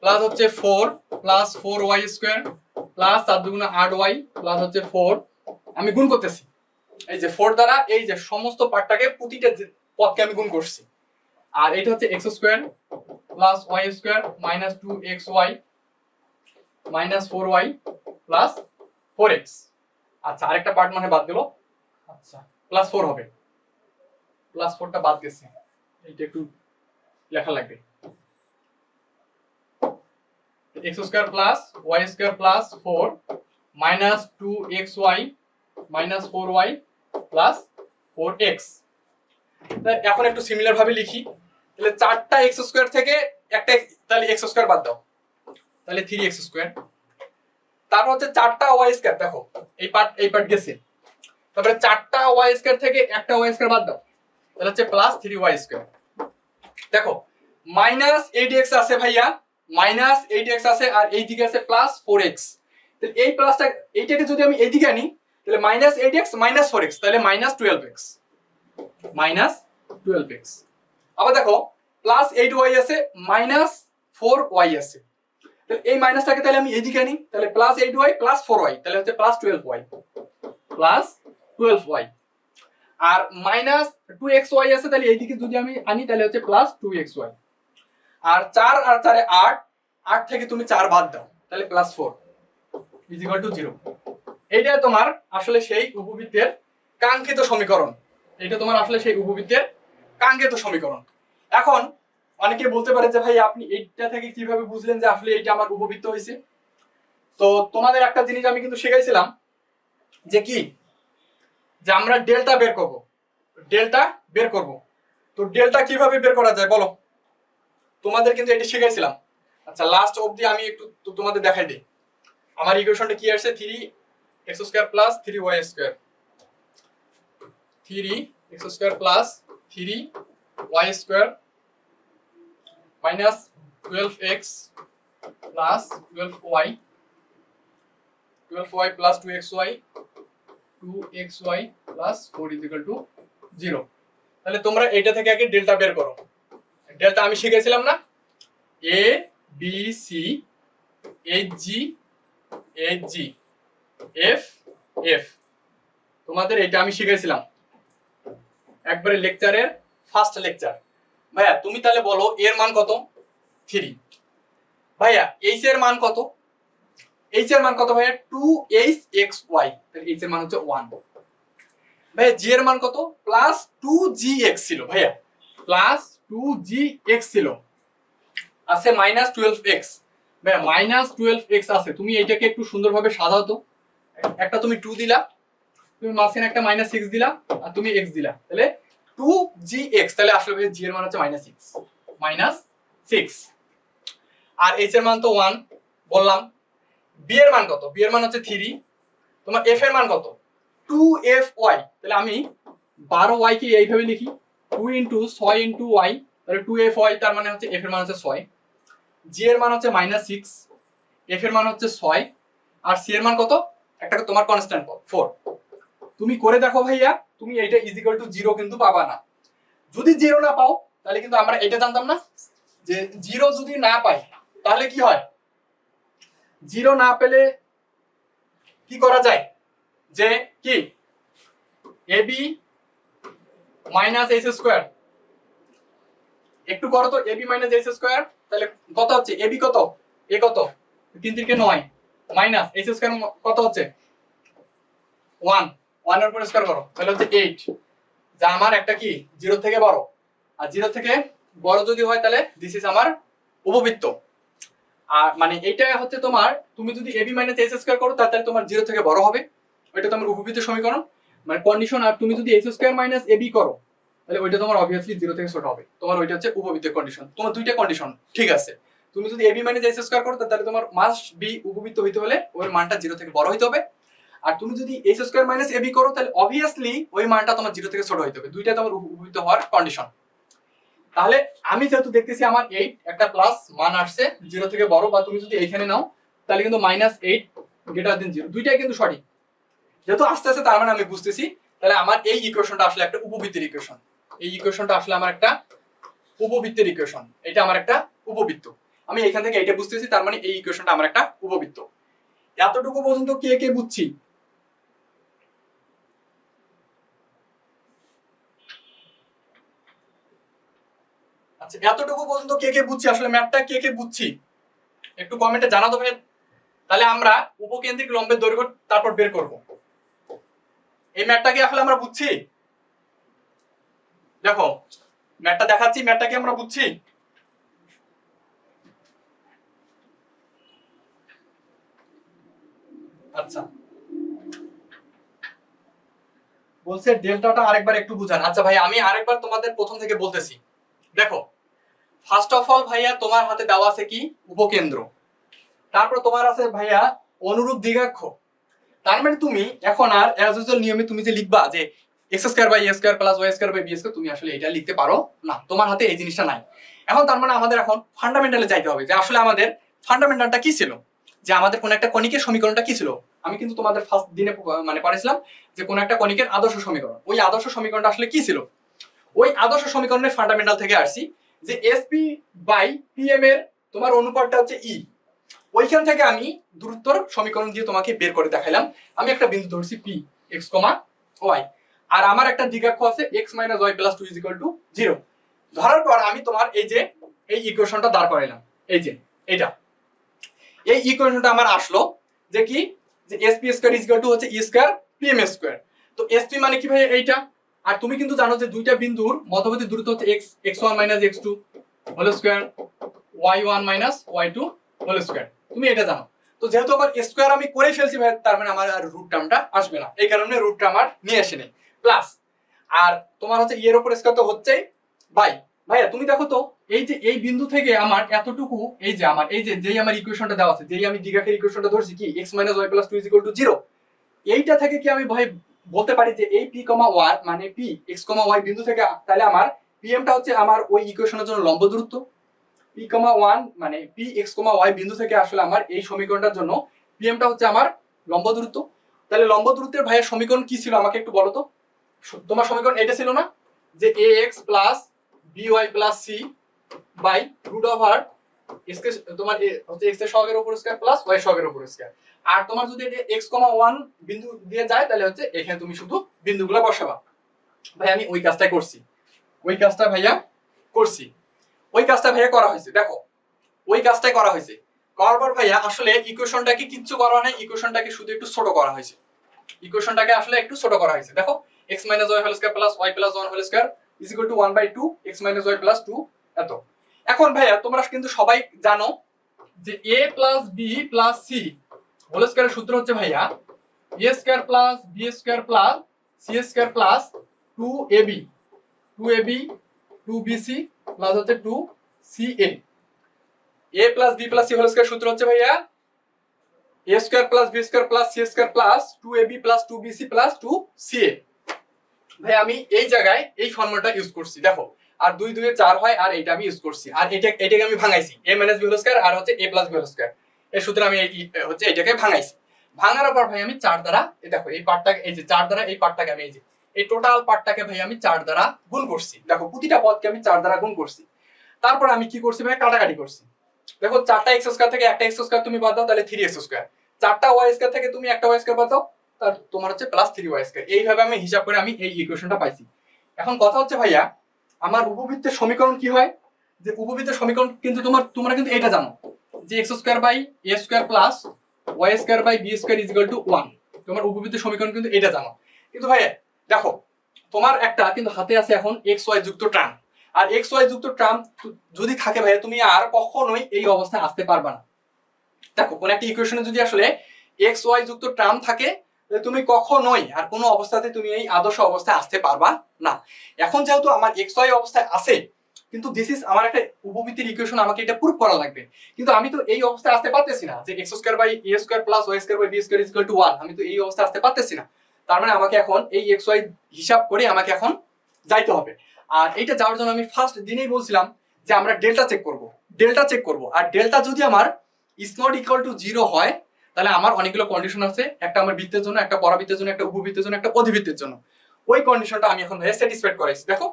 প্লাস হচ্ছে 4 প্লাস 4y স্কয়ার প্লাস 4 দুগুণা 8y প্লাস হচ্ছে 4 আমি গুণ করতেছি। এই যে 4 দ্বারা এই যে সমস্ত পার্টটাকে প্রতিটা পদকে আমি গুণ করছি। আর এটা হচ্ছে x square plus y square minus 2xy minus 4y plus 4x। আচ্ছা আরেকটা পার্ট মানে বাদ গেল, আচ্ছা প্লাস 4 হবে, প্লাস 4টা বাদ গেছে, এইটা একটু লেখা লাগবে। x square plus y square plus 4 minus 2xy minus 4y plus 4x। এখন একটু সিমিলার ভাবে লিখি, তাহলে 4টা x স্কয়ার থেকে একটা তাহলে x স্কয়ার বাদ দাও, তাহলে 3x স্কয়ার। তারপর হচ্ছে 4টা y স্কয়ার, দেখো এই পার্ট গেছে, তারপরে 4টা y স্কয়ার থেকে একটা y স্কয়ার বাদ দাও, তাহলে হচ্ছে প্লাস 3y স্কয়ার। দেখো মাইনাস 8x আছে ভাইয়া, মাইনাস 8x আছে আর এইদিকে আছে প্লাস 4x। তাহলে এই প্লাসটা এইটাকে যদি আমি এইদিকে আনি তাহলে মাইনাস 8x মাইনাস 4x, তাহলে মাইনাস 12x, মাইনাস 12x। আবার দেখো প্লাস 8y আছে মাইনাস 4y আছে, তাহলে এই মাইনাসটাকে তাহলে আমি এইদিকে আনি, তাহলে প্লাস 8y প্লাস 4y, তাহলে হচ্ছে প্লাস 12y, প্লাস 12y। আর মাইনাস 2xy আছে, তাহলে এইদিকে যদি আমি আনি তাহলে হচ্ছে প্লাস 2xy। আর 4 আর 4 8, 8 থেকে তুমি 4 বাদ দাও, তাহলে প্লাস 4 ইজ ইকুয়াল টু 0। এইটা তোমার আসলে সেই উপবৃত্তের কাঙ্ক্ষিত সমীকরণ, এটা তোমার আসলে সেই উপবৃত্তের কাঙ্ক্ষিত সমীকরণ। এখন অনেকে বলতে পারে যে ভাই আপনি এইটা থেকে কিভাবে বুঝলেন যে আসলে এইটা আমার উপবৃত্ত হয়েছে? তো তোমাদের একটা জিনিস আমি কিন্তু শিখাইছিলাম যে কি, যে আমরা ডেল্টা বের করব, ডেল্টা বের করব। তো ডেল্টা কিভাবে বের করা যায় বলো, তোমাদের কিন্তু এটা শিখাইছিলাম। আচ্ছা লাস্ট অবধি আমি একটু তোমাদের দেখাই দিই। আমার ইকুয়েশনটা কি আসছে, 3x square plus 3y square, 3x square plus 3y square minus 12x plus 12y, 12y plus 2xy, 2xy plus 4 is equal two 0। তাহলে তোমরা এটা থেকে আগে ডেল্টা বের করো। ডেল্টা আমি শিখেছিলাম না, a b c h g h g f f, তোমাদের এটা আমি শিখেছিলাম একবারে লেকচারের ফার্স্ট লেকচার। ভাইয়া তুমি তাহলে বলো এর মান কত? 3। ভাইয়া h এর মান কত? h এর মান কত ভাইয়া? 2hxy, তাহলে h এর মান হচ্ছে 1। ভাইয়া g এর মান কত? প্লাস 2gx ছিল ভাইয়া, প্লাস 2gx ছিল, আছে মাইনাস 12x। ভাইয়া মাইনাস 12x আছে, তুমি এইটাকে একটু সুন্দরভাবে সাজাও তো। একটা তুমি 2 দিলা, তুমি মাঝখানে একটা মাইনাস 6 দিলা আর তুমি x দিলা, তাহলে 2gx, তাহলে আসলে ভাই g এর মান হচ্ছে মাইনাস 6, মাইনাস 6। আর h এর মান তো 1 বললাম। b এর মান কত? b এর মান হচ্ছে 3। তোমার f এর মান কত? 2fy, তাহলে আমি 12y কে এইভাবে লিখি, 2 ইনটু 6 ইনটু y, তাহলে 2fy, তার মানে হচ্ছে f এর মান হচ্ছে 6, g এর মান হচ্ছে মাইনাস 6, f এর মান হচ্ছে 6, আর c এর মান কত? একটা তোমার কনস্ট্যান্ট পদ 4। তুমি করে দেখো ভাইয়া, তুমি এইটা ইজ ইকুয়াল টু 0 কিন্তু পাবা না। যদি 0 না পাও তাহলে কিন্তু আমরা এটা জানতাম না যে 0 যদি না পাই তাহলে কি হয়, 0 না পেলে কি করা যায়, যে কি ab মাইনাস h স্কয়ার, একটু করো তো ab মাইনাস h স্কয়ার, তাহলে কত হচ্ছে ab কত, a কত, 3 3 কে 9 মাইনাস h স্কয়ার কত হচ্ছে 1, 1 এর উপর স্কয়ার করো, তাহলে হচ্ছে 8। যা আমার একটা কি 0 থেকে বড়, আর 0 থেকে বড় যদি হয় তাহলে দিস ইজ আমার উপবৃত্ত। আর মানে এইটা হচ্ছে তোমার, তুমি যদি ab মাইনাস h স্কয়ার করো তাহলে তোমার 0 থেকে বড় হবে, ওইটা তোমার উপবৃত্ত সমীকরণ মানে কন্ডিশন। আর তুমি যদি h স্কয়ার মাইনাস ab করো তাহলে ওইটা তোমার অবভিয়াসলি 0 থেকে ছোট হবে, তোমার ওইটা হচ্ছে উপবৃত্তের কন্ডিশন। তোমার দুইটা কন্ডিশন ঠিক আছে। তুমি যদি ab মাইনাস h স্কয়ার করো তাহলে তোমার মাস্ট বি উপবৃত্ত হইতে হলে ওই মানটা 0 থেকে বড় হইতে হবে। আর তুমি যদি h স্কয়ার মাইনাস ab করো তাহলে অবভিয়াসলি ওই মানটা তোমার 0 থেকে ছোট হইতে হবে, দুইটা তোমার উপবৃত্ত হওয়ার কন্ডিশন। তাহলে আমি যেহেতু দেখতেছি আমার 8 একটা প্লাস মান আসছে 0 থেকে বড়, বা তুমি যদি এইখানে নাও তাহলে কিন্তু -8 গ্রেটার দেন 0, দুইটাই কিন্তু সঠিক। যেহেতু আস্তে আস্তে তার মানে আমি বুঝতেছি তাহলে আমার এই ইকুয়েশনটা আসলে একটা উপবৃত্তের ইকুয়েশন। এই ইকুয়েশনটা আসলে আমার একটা উপবৃত্তের ইকুয়েশন। এটা আমার একটা উপবৃত্ত। আমি এখান থেকে এটা বুঝতেছি, তার মানে এই ইকুয়েশনটা আমার একটা উপবৃত্ত। এতটুকু পর্যন্ত কে কে বুঝছি? আচ্ছা, এতটুকু পর্যন্ত কে কে বুঝছি? আসলে ম্যাথটা কে কে বুঝছি একটু কমেন্টে জানাতো ভাই। তাহলে আমরা উপকেন্দ্রিক লম্বের দৈর্ঘ্য তারপর বের করব। এই ম্যাথটাকে আসলে আমরা বুঝছি? দেখো ম্যাথটা দেখাচ্ছি, ম্যাথটাকে আমরা বুঝছি। আচ্ছা, বলছে ডেল্টাটা আরেকবার একটু বুঝান। আচ্ছা ভাই, আমি আরেকবার তোমাদের প্রথম থেকে বলতেছি। দেখো, ফার্স্ট অফ অল ভাইয়া তোমার হাতে দেওয়া আছে কি? উপকেন্দ্র। তারপর তোমার আছে ভাইয়া অনুরূপ দ্বিঘাক্ষ। তার মানে তুমি এখন আর অ্যাজ ইউজুয়াল নিয়মে তুমি যে লিখবা যে x square by a square plus y square by b square, তুমি আসলে এটা লিখতে পারো না, তোমার হাতে এই জিনিসটা নাই। এখন তার মানে আমাদের এখন ফান্ডামেন্টালে যাইতে হবে যে আসলে আমাদের ফান্ডামেন্টালটা কি ছিল, যে আমাদের কোন একটা কণিকের সমীকরণটা কি ছিল। আমি কিন্তু তোমাদের ফার্স্ট দিনে মানে পড়েছিলাম যে কোন একটা কণিকের আদর্শ সমীকরণ। ওই আদর্শ সমীকরণটা আসলে কি ছিল? ওই আদর্শ সমীকরণের ফান্ডামেন্টাল থেকে আসছি যে এসপি বাই পিএম এর তোমার অনুপাতটা হচ্ছে ই। ওইখান থেকে আমি দূরত্বর সমীকরণ দিয়ে তোমাকে বের করে দেখাইলাম। আমি একটা বিন্দু ধরছি পি এক্স কমা ওয়াই, আর আমার একটা দ্বিঘাক্ষ আছে x minus y plus two is equal to zero. ধরার পর আমি তোমার এই যে এই ইকুয়েশনটা দাঁড় করাইলাম, এই যে এটা এই ইকুয়েশনটা আমার আসলো যে কি, যে SP square is equal to হচ্ছে ই স্কয়ার পিএম স্কয়ার। তো এসপি মানে কি ভাই? এইটা। আর তুমি কিন্তু জানো যে দুইটা বিন্দুর মধ্যবর্তী দূরত্ব হচ্ছে x x one minus x two whole square, y one minus y two whole square. তুমি এটা জানো। তো যেহেতু আবার স্কয়ার আমি করে ফেলছি ভাই, তার মানে আমার আর রুট টার্মটা আসবে না, এই কারণে রুটটা আমার নিয়ে আসে নেই। প্লাস আর তোমার হচ্ছে এর উপর স্কয়ার তো হচ্ছেই বাই। ভাইয়া তুমি দেখো তো, এই যে এই বিন্দু থেকে আমার এতটুকু, এই যে আমার এই যে যেই আমার ইকুয়েশনটা দেওয়া আছে, যেই আমি দ্বিঘাতের ইকুয়েশনটা ধরছি কি x minus y plus two is equal to zero, এইটা থেকে কি আমি ভাই বলতে পারি যে এই পি কমা ওয়াই মানে পি এক্স কমা ওয়াই বিন্দু থেকে, তাহলে আমার পিএমটা হচ্ছে আমার ওই ইকুয়েশনের জন্য লম্ব দূরত্ব। পি কমা ওয়ান মানে পি এক্স কমা ওয়াই বিন্দু থেকে আসলে আমার এই সমীকরণটার জন্য পিএমটা হচ্ছে আমার লম্ব দূরত্ব। তাহলে লম্ব দূরত্বের ভাইয়ের সমীকরণ কি ছিল আমাকে একটু বলো তো। তোমার সমীকরণ এটা ছিল না যে A X plus B Y plus C by root over X কে তোমার হচ্ছে এক্স এর সহগের উপর স্কয়ার প্লাস ওয়াই সহগের উপর স্কয়ার। আর তোমার যদি এটা এক্স কমা ওয়ান বিন্দু দিয়ে যায় তাহলে হচ্ছে এখানে তুমি শুধু বিন্দুগুলো বসাবা। ভাই আমি ওই কাজটাই করছি, ওই কাজটা ভাইয়া করছি, ওই কাজটা ভাইয়া করা হয়েছে। দেখো ওই কাজটাই করা হয়েছে, করার পর ভাইয়া আসলে ইকুয়েশনটাকে কিচ্ছু করা নাই, ইকুয়েশনটাকে শুধু একটু ছোট করা হয়েছে। ইকুয়েশনটাকে আসলে একটু ছোট করা হয়েছে। দেখো x minus y whole square plus y plus one whole square is equal to 1/2 x minus y plus 2 এত। এখন ভাইয়া তোমরা কিন্তু সবাই জানো যে a plus b plus c whole স্কয়ারের সূত্র হচ্ছে ভাইয়া a square plus b square plus c square plus 2ab 2bc plus হচ্ছে 2ca। a plus b plus c whole square সূত্র হচ্ছে ভাইয়া a square plus b square plus c square plus 2ab plus 2bc plus 2ca। ভাই আমি এই জায়গায় এই ফর্মুলাটা ইউজ করছি। দেখো আর 2 2 এ 4 হয়, আর এইটা আমি ইউজ করছি, আর এটাকে আমি ভাঙাইছি a minus b whole square আর হচ্ছে a plus b whole square এর সূত্রে আমি হচ্ছে এটাকে ভাঙাইছি। ভাঙার পর ভাই আমি 4 দ্বারা দেখো এই পার্টটাকে, এই যে 4 দ্বারা এই পার্টটাকে আমি এই যে এই টোটাল পার্টটাকে ভাই আমি 4 দ্বারা গুণ করছি। দেখো প্রতিটা পদকে আমি 4 দ্বারা গুণ করছি। তারপর আমি কি করছি ভাই, কাটাকাটি করছি। দেখো 4টা এক্স স্কয়ার থেকে একটা এক্স স্কয়ার তুমি বাদ দাও তাহলে 3x স্কয়ার, 4টা ওয়াই স্কয়ার থেকে তুমি একটা ওয়াই স্কয়ার বাদ দাও তার তোমার হচ্ছে প্লাস 3y স্কয়ার। এইভাবে আমি হিসাব করে আমি এই ইকুয়েশনটা পাইছি। এখন কথা হচ্ছে ভাইয়া আমার উপবৃত্তের সমীকরণ কি হয়, যে উপবৃত্তের সমীকরণ কিন্তু তোমরা কিন্তু এটা জানো যে x square by a square plus y square by b square is equal to 1। তোমার উপবৃত্তের সমীকরণ কিন্তু এটা জানো। কিন্তু ভাইয়া দেখো তোমার একটা কিন্তু হাতে আছে এখন xy যুক্ত টার্ম, আর xy যুক্ত টার্ম যদি থাকে ভাইয়া তুমি আর কখনোই এই অবস্থায় আসতে পারবে না। দেখো কোন একটা ইকুয়েশনে যদি আসলে xy যুক্ত টার্ম থাকে তুমি কখনোই আর কোনো অবস্থাতে তুমি এই আদর্শ অবস্থায় আসতে পারবা না। এখন যেহেতু আমার xy অবস্থায় আছে, কিন্তু দিস ইজ আমার একটা উপবৃত্তির ইকুয়েশন, আমাকে এটা প্রুফ করা লাগবে। কিন্তু আমি তো এই অবস্থায় আসতে পারতেছি না যে x square by a square plus y square by b square is equal to 1, আমি তো এই অবস্থায় আসতে পারতেছি না। তার মানে আমাকে এখন এই xy হিসাব করে আমাকে এখন যাইতে হবে। আর এইটা যাওয়ার জন্য আমি ফার্স্ট দিনেই বলছিলাম যে আমরা ডেল্টা চেক করব, আর ডেল্টা যদি আমার ইজ নট ইকুয়াল টু 0 হয় তাহলে আমার অনেকগুলো কন্ডিশন আছে, একটা আমার বৃত্তের জন্য, একটা পরাবৃত্তের জন্য, একটা উপবৃত্তের জন্য, একটা অধিবৃত্তের জন্য। ওই কন্ডিশনটা আমি এখন স্যাটিসফাইড করাইছি। দেখো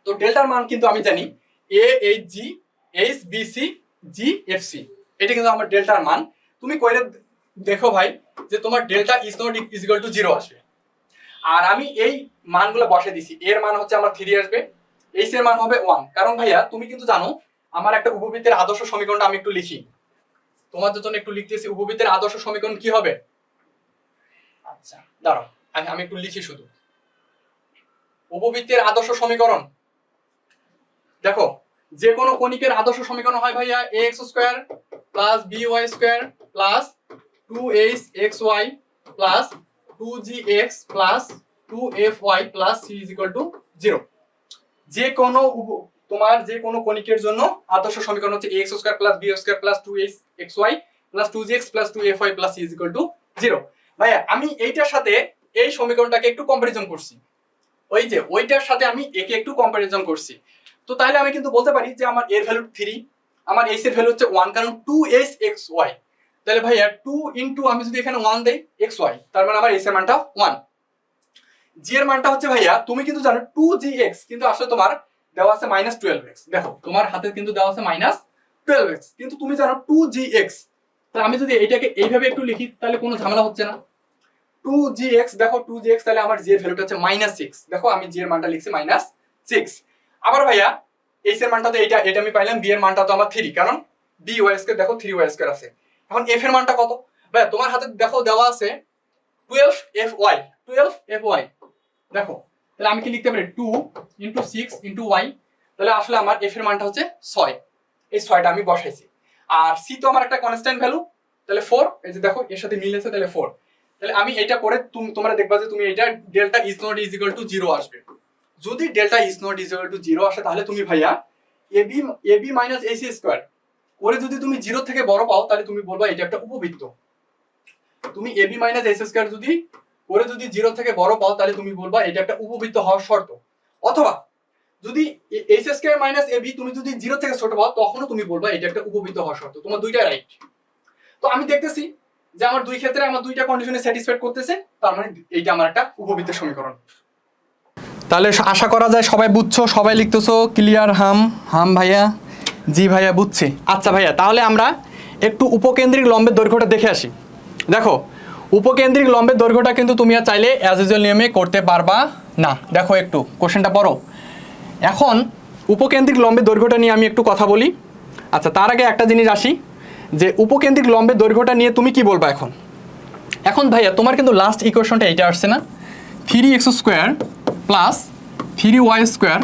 তো ডেল্টার মান কিন্তু আমি জানি A H G H B C G F C, এটা কিন্তু আমার ডেল্টার মান। তুমি কইরে দেখো ভাই যে তোমার delta is not equal to 0 আসবে। আর আমি এই মানগুলো বসে দিছি, এর মান হচ্ছে আমার 3 আসবে, এইচ এর মান হবে 1। কারণ ভাইয়া তুমি কিন্তু জানো আমার একটা উপবৃত্তের আদর্শ সমীকরণটা আমি একটু লিখি তোমাদের জন্য, একটু লিখতেছি। উপবৃত্তের আদর্শ সমীকরণ কি হবে? আচ্ছা দাঁড়াও আমি একটু লিখি শুধু। উপবৃত্তের আদর্শ সমীকরণ দেখো, যে কোনো কণিকের আদর্শ সমীকরণ হয় ভাইয়া ax square plus by square plus 2hxy plus 2gx plus 2fy plus c is equal two 0। যে কোনো তোমার যে কোনো কণিকের জন্য আদর্শ সমীকরণ হচ্ছে ax square plus by square plus 2hxy plus 2gx plus 2fy plus c is equal two 0। ভাইয়া আমি এইটার সাথে এই সমীকরণটাকে একটু কম্পারিজন করছি, ওই যে ওইটার সাথে আমি একে একটু কম্পারিজন করছি। তো তাহলে আমি কিন্তু বলতে পারি যে আমার এর ভ্যালু 3, আমার এইচ এর ভ্যালু হচ্ছে 1, কারণ 2hxy। তাহলে ভাইয়া 2 ইনটু আমি যদি এখানে 1 দেই xy, তার মানে আমার এইচ এর মানটা 1। জি এর মানটা হচ্ছে ভাইয়া তুমি কিন্তু জানো 2gx, কিন্তু আসলে তোমার দেওয়া আছে -12x। দেখো তোমার হাতে কিন্তু দেওয়া আছে -12x, কিন্তু তুমি জানো 2gx। তাহলে আমি যদি এটাকে এইভাবে একটু লিখি তাহলে কোনো ঝামেলা হচ্ছে না। 2gx, দেখো 2gx, তাহলে আমার জি এর ভ্যালুটা হচ্ছে -6। দেখো আমি জি এর মানটা লিখছি -6। আবার ভাইয়া এইচ এর মানটা তো এটা আমি পাইলাম, বি এর মানটা তো আমার 3, কারণ বি ওয়াই স্কয়ার, দেখো 3y² আছে। এখন এফ এর মানটা কত? ভাইয়া তোমার হাতে দেখো দেওয়া আছে 12fy। দেখো তাহলে আমি কি লিখতে পারি 2 ইনটু 6 ইনটু y, তাহলে আসলে আমার এফ এর মানটা হচ্ছে 6। এই 6টা আমি বসাইছি। আর সি তো আমার একটা কনস্ট্যান্ট ভ্যালু, তাহলে 4। এই যে দেখো এর সাথে মিল আছে, তাহলে 4। তাহলে আমি এটা করে তোমরা দেখবা যে তুমি এটা delta is not is equal two 0 আসবে। যদি delta is not is equal two 0 আসে তাহলে তুমি ভাইয়া এবি মাইনাস এসি স্কয়ার করে যদি তুমি 0 থেকে বড় পাও তাহলে তুমি বলবা এটা একটা উপবৃত্ত। তুমি এবি মাইনাস এসি স্কয়ার যদি করে যদি 0 থেকে বড় পাও তাহলে তুমি বলবা এটা একটা উপবৃত্ত হওয়ার শর্ত। অথবা যদি এইচ স্কয়ার মাইনাস এবি তুমি যদি 0 থেকে ছোট পাও তখনও তুমি বলবা এটা একটা উপবৃত্ত হওয়ার শর্ত। তোমার দুইটা রাইট। তো আমি দেখতেছি যে আমার দুই ক্ষেত্রে আমার দুইটা কন্ডিশনে স্যাটিসফাইড করতেছে, তার মানে এইটা আমার একটা উপবৃত্তের সমীকরণ। তাহলে আশা করা যায় সবাই বুঝছো, সবাই লিখতেছো ক্লিয়ার? হাম ভাইয়া, জি ভাইয়া বুঝছি। আচ্ছা ভাইয়া তাহলে আমরা একটু উপকেন্দ্রিক লম্বের দৈর্ঘ্যটা দেখে আসি। দেখো উপকেন্দ্রিক লম্বের দৈর্ঘ্যটা কিন্তু তুমি আর চাইলে অ্যাজ ইউজুয়াল নিয়মে করতে পারবা না। দেখো একটু কোশ্চেনটা পড়ো। এখন উপকেন্দ্রিক লম্বের দৈর্ঘ্যটা নিয়ে আমি একটু কথা বলি। আচ্ছা তার আগে একটা জিনিস আসি যে উপকেন্দ্রিক লম্বের দৈর্ঘ্যটা নিয়ে তুমি কি বলবা এখন? এখন ভাইয়া তোমার কিন্তু লাস্ট ইকুয়েশনটা এইটা আসছে না, 3x square plus 3y square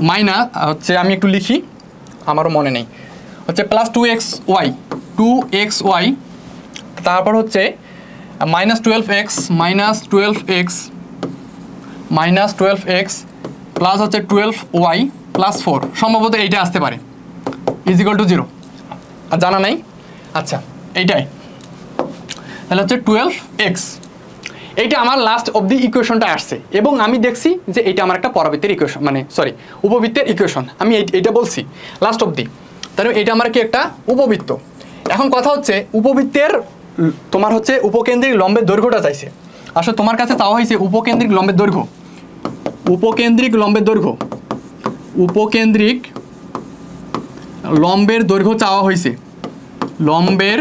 minus হচ্ছে, আমি একটু লিখি আমারও মনে নেই, হচ্ছে প্লাস 2xy তারপর হচ্ছে -12x প্লাস হচ্ছে 12y প্লাস 4, সম্ভবত এইটা আসতে পারে ইজ ইকুয়াল টু 0। আর জানা নাই? আচ্ছা এইটাই, তাহলে হচ্ছে 12x। এইটা আমার লাস্ট অবধি ইকুয়েশনটা আসছে এবং আমি দেখছি যে এটা আমার একটা পরাবৃত্তের ইকুয়েশন, মানে সরি উপবৃত্তের ইকুয়েশন। আমি এইটা বলছি লাস্ট অবধি, তাহলে এটা আমার কি একটা উপবৃত্ত। এখন কথা হচ্ছে উপবৃত্তের তোমার হচ্ছে উপকেন্দ্রিক লম্বের দৈর্ঘ্যটা চাইছে। আসলে তোমার কাছে চাওয়া হয়েছে উপকেন্দ্রিক লম্বের দৈর্ঘ্য, উপকেন্দ্রিক লম্বের দৈর্ঘ্য চাওয়া হয়েছে, লম্বের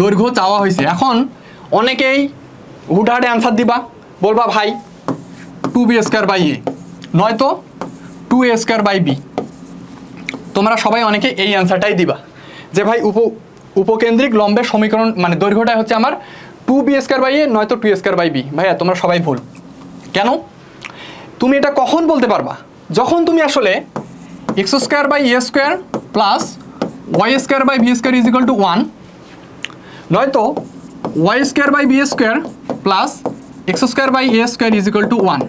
দৈর্ঘ্য চাওয়া হয়েছে। এখন অনেকেই হুটহাটে অ্যান্সার দিবা, বলবা ভাই 2b²/a নয়তো 2a²/b। তোমরা সবাই অনেকে এই অ্যান্সারটাই দিবা যে ভাই উপকেন্দ্রিক লম্বের সমীকরণ মানে দৈর্ঘ্যটা হচ্ছে আমার 2b²/a নয়তো 2a²/b। ভাইয়া তোমরা সবাই ভুল। কেন? তুমি এটা কখন বলতে পারবা? যখন তুমি আসলে x²/a² plus y²/b² is equal to 1, নয়তো y²/b² plus x²/a² is equal to 1।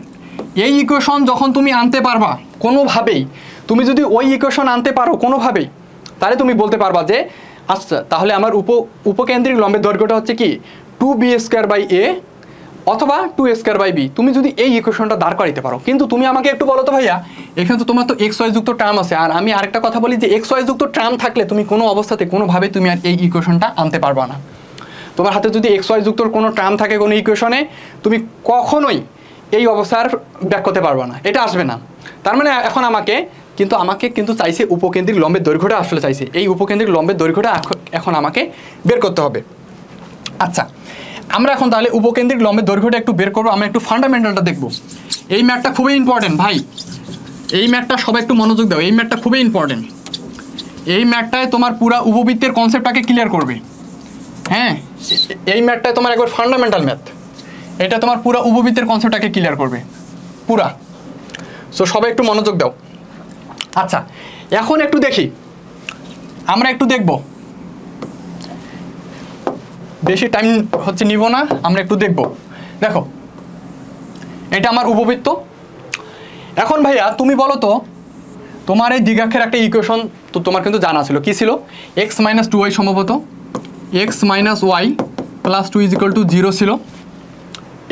এই ইকুয়েশন যখন তুমি আনতে পারবা কোনোভাবেই, তুমি যদি ওই ইকুয়েশন আনতে পারো কোনোভাবেই, তাহলে তুমি বলতে পারবা যে আচ্ছা তাহলে আমার উপকেন্দ্রিক লম্বের দৈর্ঘ্যটা হচ্ছে কি 2b²/a অথবা 2a²/b। তুমি যদি এই ইকুয়েশনটা দাঁড় করাইতে পারো। কিন্তু তুমি আমাকে একটু বলো তো ভাইয়া, এখানে তো তোমার তো xy যুক্ত টার্ম আছে, আর আমি আরেকটা কথা বলি যে xy যুক্ত টার্ম থাকলে তুমি কোনো অবস্থাতে কোনোভাবে তুমি আর এই ইকুয়েশনটা আনতে পারবা না। তোমার হাতে যদি xy যুক্ত কোনো টার্ম থাকে কোনো ইকুয়েশনে, তুমি কখনোই এই অবস্থার ব্যাক করতে পারবো না, এটা আসবে না। তার মানে এখন আমাকে কিন্তু চাইছে উপকেন্দ্রিক লম্বের দৈর্ঘ্যটা আসলে চাইছে, এই উপকেন্দ্রিক লম্বের দৈর্ঘ্যটা এখন আমাকে বের করতে হবে। আচ্ছা, আমরা এখন তাহলে উপকেন্দ্রিক লম্বের দৈর্ঘ্যটা একটু বের করবো, আমরা একটু ফান্ডামেন্টালটা দেখবো। এই ম্যাথটা খুবই ইম্পর্টেন্ট ভাই, এই ম্যাথটা সবাই একটু মনোযোগ দাও, এই ম্যাথটা খুবই ইম্পর্টেন্ট। এই ম্যাথটায় তোমার পুরা উপবৃত্তের কনসেপ্টটাকে ক্লিয়ার করবে। হ্যাঁ, এই ম্যাথটায় তোমার একবার ফান্ডামেন্টাল ম্যাথ, এটা তোমার পুরা উপবৃত্তের কনসেপ্টটাকে ক্লিয়ার করবে পুরা। সো সবাই একটু মনোযোগ দাও। আচ্ছা, এখন একটু দেখি, আমরা একটু দেখব, বেশি টাইম হচ্ছে নিব না, আমরা একটু দেখব। দেখো, এটা আমার উপবৃত্ত। এখন ভাইয়া তুমি বলো তো, তোমার এই দ্বিঘাক্ষের একটা ইকুয়েশন তো তোমার কিন্তু জানা ছিল, কি ছিল? এক্স মাইনাস 2y সম্ভবত, এক্স মাইনাস ওয়াই প্লাস 2 = 0 ছিল,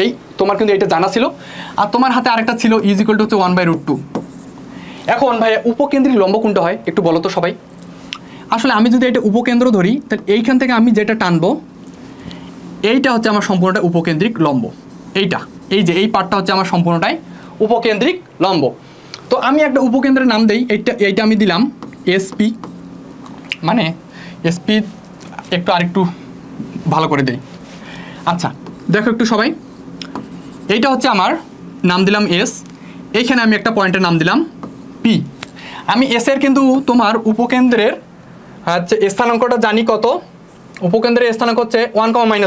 এই তোমার কিন্তু এটা জানা ছিল। আর তোমার হাতে আরেকটা ছিল হচ্ছে 1/√2। এখন ভাইয়া উপকেন্দ্রিক লম্ব কোনটা হয় একটু বলো তো সবাই। আসলে আমি যদি এটা উপকেন্দ্র ধরি, তাহলে এইখান থেকে আমি যেটা টানবো এইটা হচ্ছে আমার সম্পূর্ণটা উপকেন্দ্রিক লম্ব। এইটা, এই যে এই পার্টটা হচ্ছে আমার সম্পূর্ণটাই উপকেন্দ্রিক লম্ব। তো আমি একটা উপকেন্দ্রের নাম দেই, এইটা আমি দিলাম এসপি, মানে এসপি একটু আরেকটু ভালো করে দেই। আচ্ছা দেখো একটু সবাই, এইটা হচ্ছে আমার নাম দিলাম এস, এইখানে আমি একটা পয়েন্টের নাম দিলাম পি। আমি এস এর কিন্তু তোমার উপকেন্দ্রের হচ্ছে স্থানাঙ্কটা জানি কত, উপকেন্দ্রের স্থানাঙ্ক হচ্ছে 1, -1,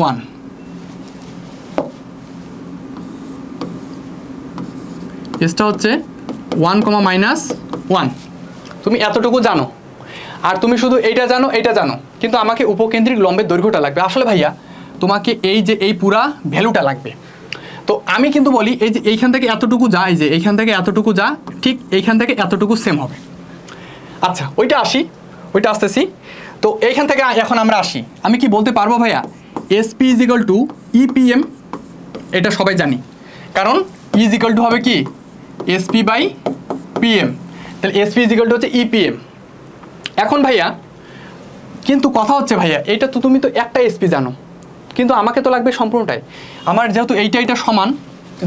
1, এসটা হচ্ছে 1, -1। তুমি এতটুকু জানো, আর তুমি শুধু এইটা জানো, কিন্তু আমাকে উপকেন্দ্রিক লম্বের দৈর্ঘ্যটা লাগবে। আসলে ভাইয়া তোমাকে এই যে এই পুরা ভ্যালুটা লাগবে। তো আমি কিন্তু বলি এই যে এইখান থেকে এতটুকু যা, এই যে এইখান থেকে এতটুকু যা, ঠিক এইখান থেকে এতটুকু সেম হবে। আচ্ছা ওইটা আসতেছি। তো এইখান থেকে এখন আমরা আসি, আমি কি বলতে পারবো ভাইয়া এসপি = ইপিএম, এটা সবাই জানি, কারণ ই = হবে কি SP/PM, তাহলে এসপি = হচ্ছে ইপিএম। এখন ভাইয়া কিন্তু কথা হচ্ছে ভাইয়া, এটা তো তুমি তো একটা এসপি জানো, কিন্তু আমাকে তো লাগবে সম্পূর্ণটাই। আমার যেহেতু এইটা সমান,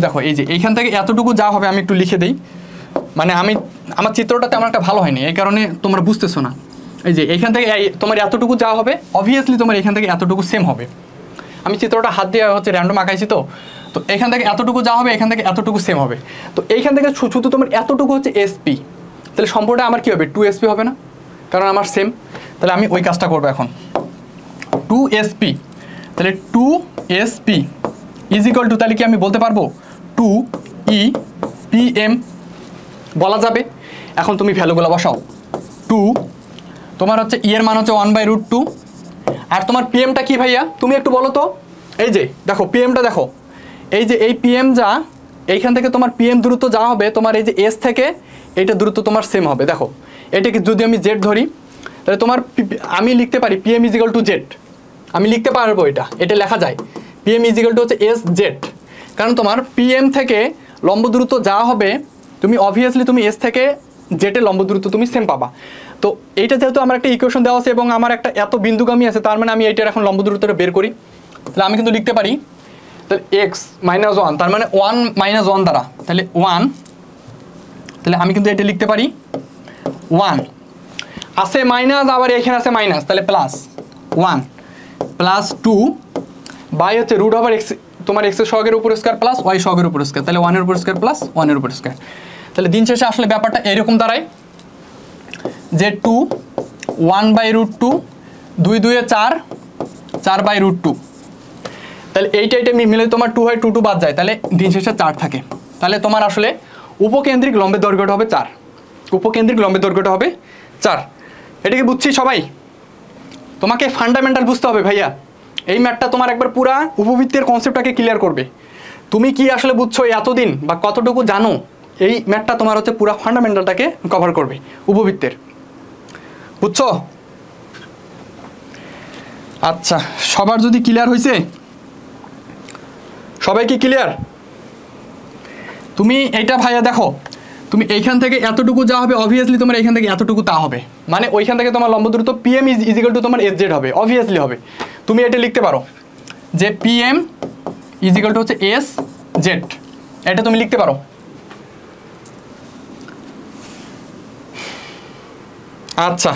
দেখো এই যে এইখান থেকে এতটুকু যা হবে, আমি একটু লিখে দিই, মানে আমার চিত্রটা তেমন একটা ভালো হয়নি, এই কারণে তোমরা বুঝতেছো না। এই যে এইখান থেকে তোমার এতটুকু যা হবে, অবভিয়াসলি তোমার এখান থেকে এতটুকু সেম হবে। আমি চিত্রটা হাত দিয়ে হচ্ছে র্যান্ডম আঁকাইছি, তো এখান থেকে এতটুকু যা হবে, এখান থেকে এতটুকু সেম হবে। তো এইখান থেকে শুধু তোমার এতটুকু হচ্ছে এসপি, তাহলে সম্পূর্ণটা আমার কী হবে 2SP হবে না, কারণ আমার সেম। তাহলে আমি ওই কাজটা করবো এখন, 2SP, তাহলে 2SP = তাহলে কি আমি বলতে পারবো 2EPM বলা যাবে। এখন তুমি ভ্যালুগুলো বসাও, 2 তোমার হচ্ছে ই এর মান হচ্ছে 1/√2, আর তোমার পিএমটা কি ভাইয়া তুমি একটু বলো তো। এই যে দেখো পিএমটা দেখো, এই যে এই পিএম যা, এইখান থেকে তোমার পিএম দূরত্ব যা হবে, তোমার এই যে এস থেকে এইটা দূরত্ব তোমার সেম হবে। দেখো এটাকে যদি আমি জেড ধরি, তাহলে তোমার আমি লিখতে পারি PM = জেড, আমি লিখতে পারবো, এটা লেখা যায় PM = হচ্ছে SZ, কারণ তোমার PM থেকে লম্ব দূরত্ব যা হবে, তুমি অবভিয়াসলি তুমি এস থেকে জেটের লম্ব দূরত্ব তুমি সেম পাবা। তো এইটা যেহেতু আমার একটা ইকুয়েশন দেওয়া আছে এবং আমার একটা এত বিন্দুগামী আছে, তার মানে আমি এইটার এখন লম্ব দূরত্বটা বের করি। তাহলে আমি কিন্তু লিখতে পারি, তাহলে x-1, তার মানে 1 - 1 দ্বারা, তাহলে 1, তাহলে আমি কিন্তু এটা লিখতে পারি 1 আছে মাইনাস, আবার এখানে আছে মাইনাস, তাহলে +1 +2 বাই হচ্ছে √x, তোমার x এর সহগের উপর স্কয়ার প্লাস y সহগের উপর স্কয়ার, তাহলে 1 এর উপর স্কয়ার প্লাস 1 এর উপর স্কয়ার। তাহলে দিন শেষে আসলে ব্যাপারটা এরকম দাঁড়ায় যে 2 1/√2, 2 2 এ 4, 4/√2, তাহলে এইটা মিলে তোমার 2 হয়, 2 2 বাদ যায়, তাহলে দিন শেষে 4 থাকে। তাহলে তোমার আসলে উপকেন্দ্রিক লম্বের দৈর্ঘ্যটা হবে 4, উপকেন্দ্রিক লম্বের দৈর্ঘ্যটা হবে 4। এটাকে বুঝছি সবাই? তোমাকে ফান্ডামেন্টাল বুঝতে হবে ভাইয়া, এই ম্যাথটা তোমার একবার পুরা উপবৃত্তের কনসেপ্টটাকে ক্লিয়ার করবে। তুমি কি আসলে বুঝছো এতদিন বা কতটুকু জানো, এই ম্যাথটা তোমার হচ্ছে পুরা ফান্ডামেন্টালটাকে কভার করবে উপবৃত্তের, বুঝছো? আচ্ছা সবার যদি ক্লিয়ার হয়েছে, সবাই কি ক্লিয়ার? তুমি এইটা ভাইয়া দেখো, তুমি এইখান থেকে এতটুকু যা হবে, অবভিয়াসলি তোমার এইখান থেকে এতটুকু তা হবে, মানে ওইখান থেকে তোমার লম্ব দূরত্ব PM = তোমার SZ হবে, অবভিয়াসলি হবে। তুমি এটা লিখতে পারো যে PM ইজ ইকুয়াল টু হচ্ছে এস জেড, এটা তুমি লিখতে পারো। আচ্ছা,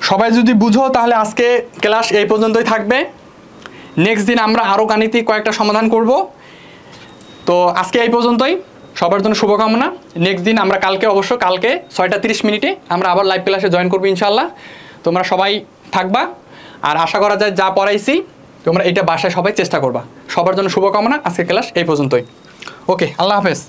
সবাই যদি বুঝো তাহলে আজকে ক্লাস এই পর্যন্তই থাকবে। নেক্সট দিন আমরা আরও গাণিতিক কয়েকটা সমাধান করব। তো আজকে এই পর্যন্তই, সবার জন্য শুভকামনা। নেক্সট দিন আমরা কালকে 6টা 30 মিনিটে আমরা আবার লাইভ ক্লাসে জয়েন করবো ইনশাআল্লাহ। তোমরা সবাই থাকবা, আর আশা করা যায় যা পড়াইছি তোমরা এটা বাসায় সবাই চেষ্টা করবা। সবার জন্য শুভকামনা। আজকে ক্লাস এই পর্যন্তই। ওকে, আল্লাহ হাফেজ।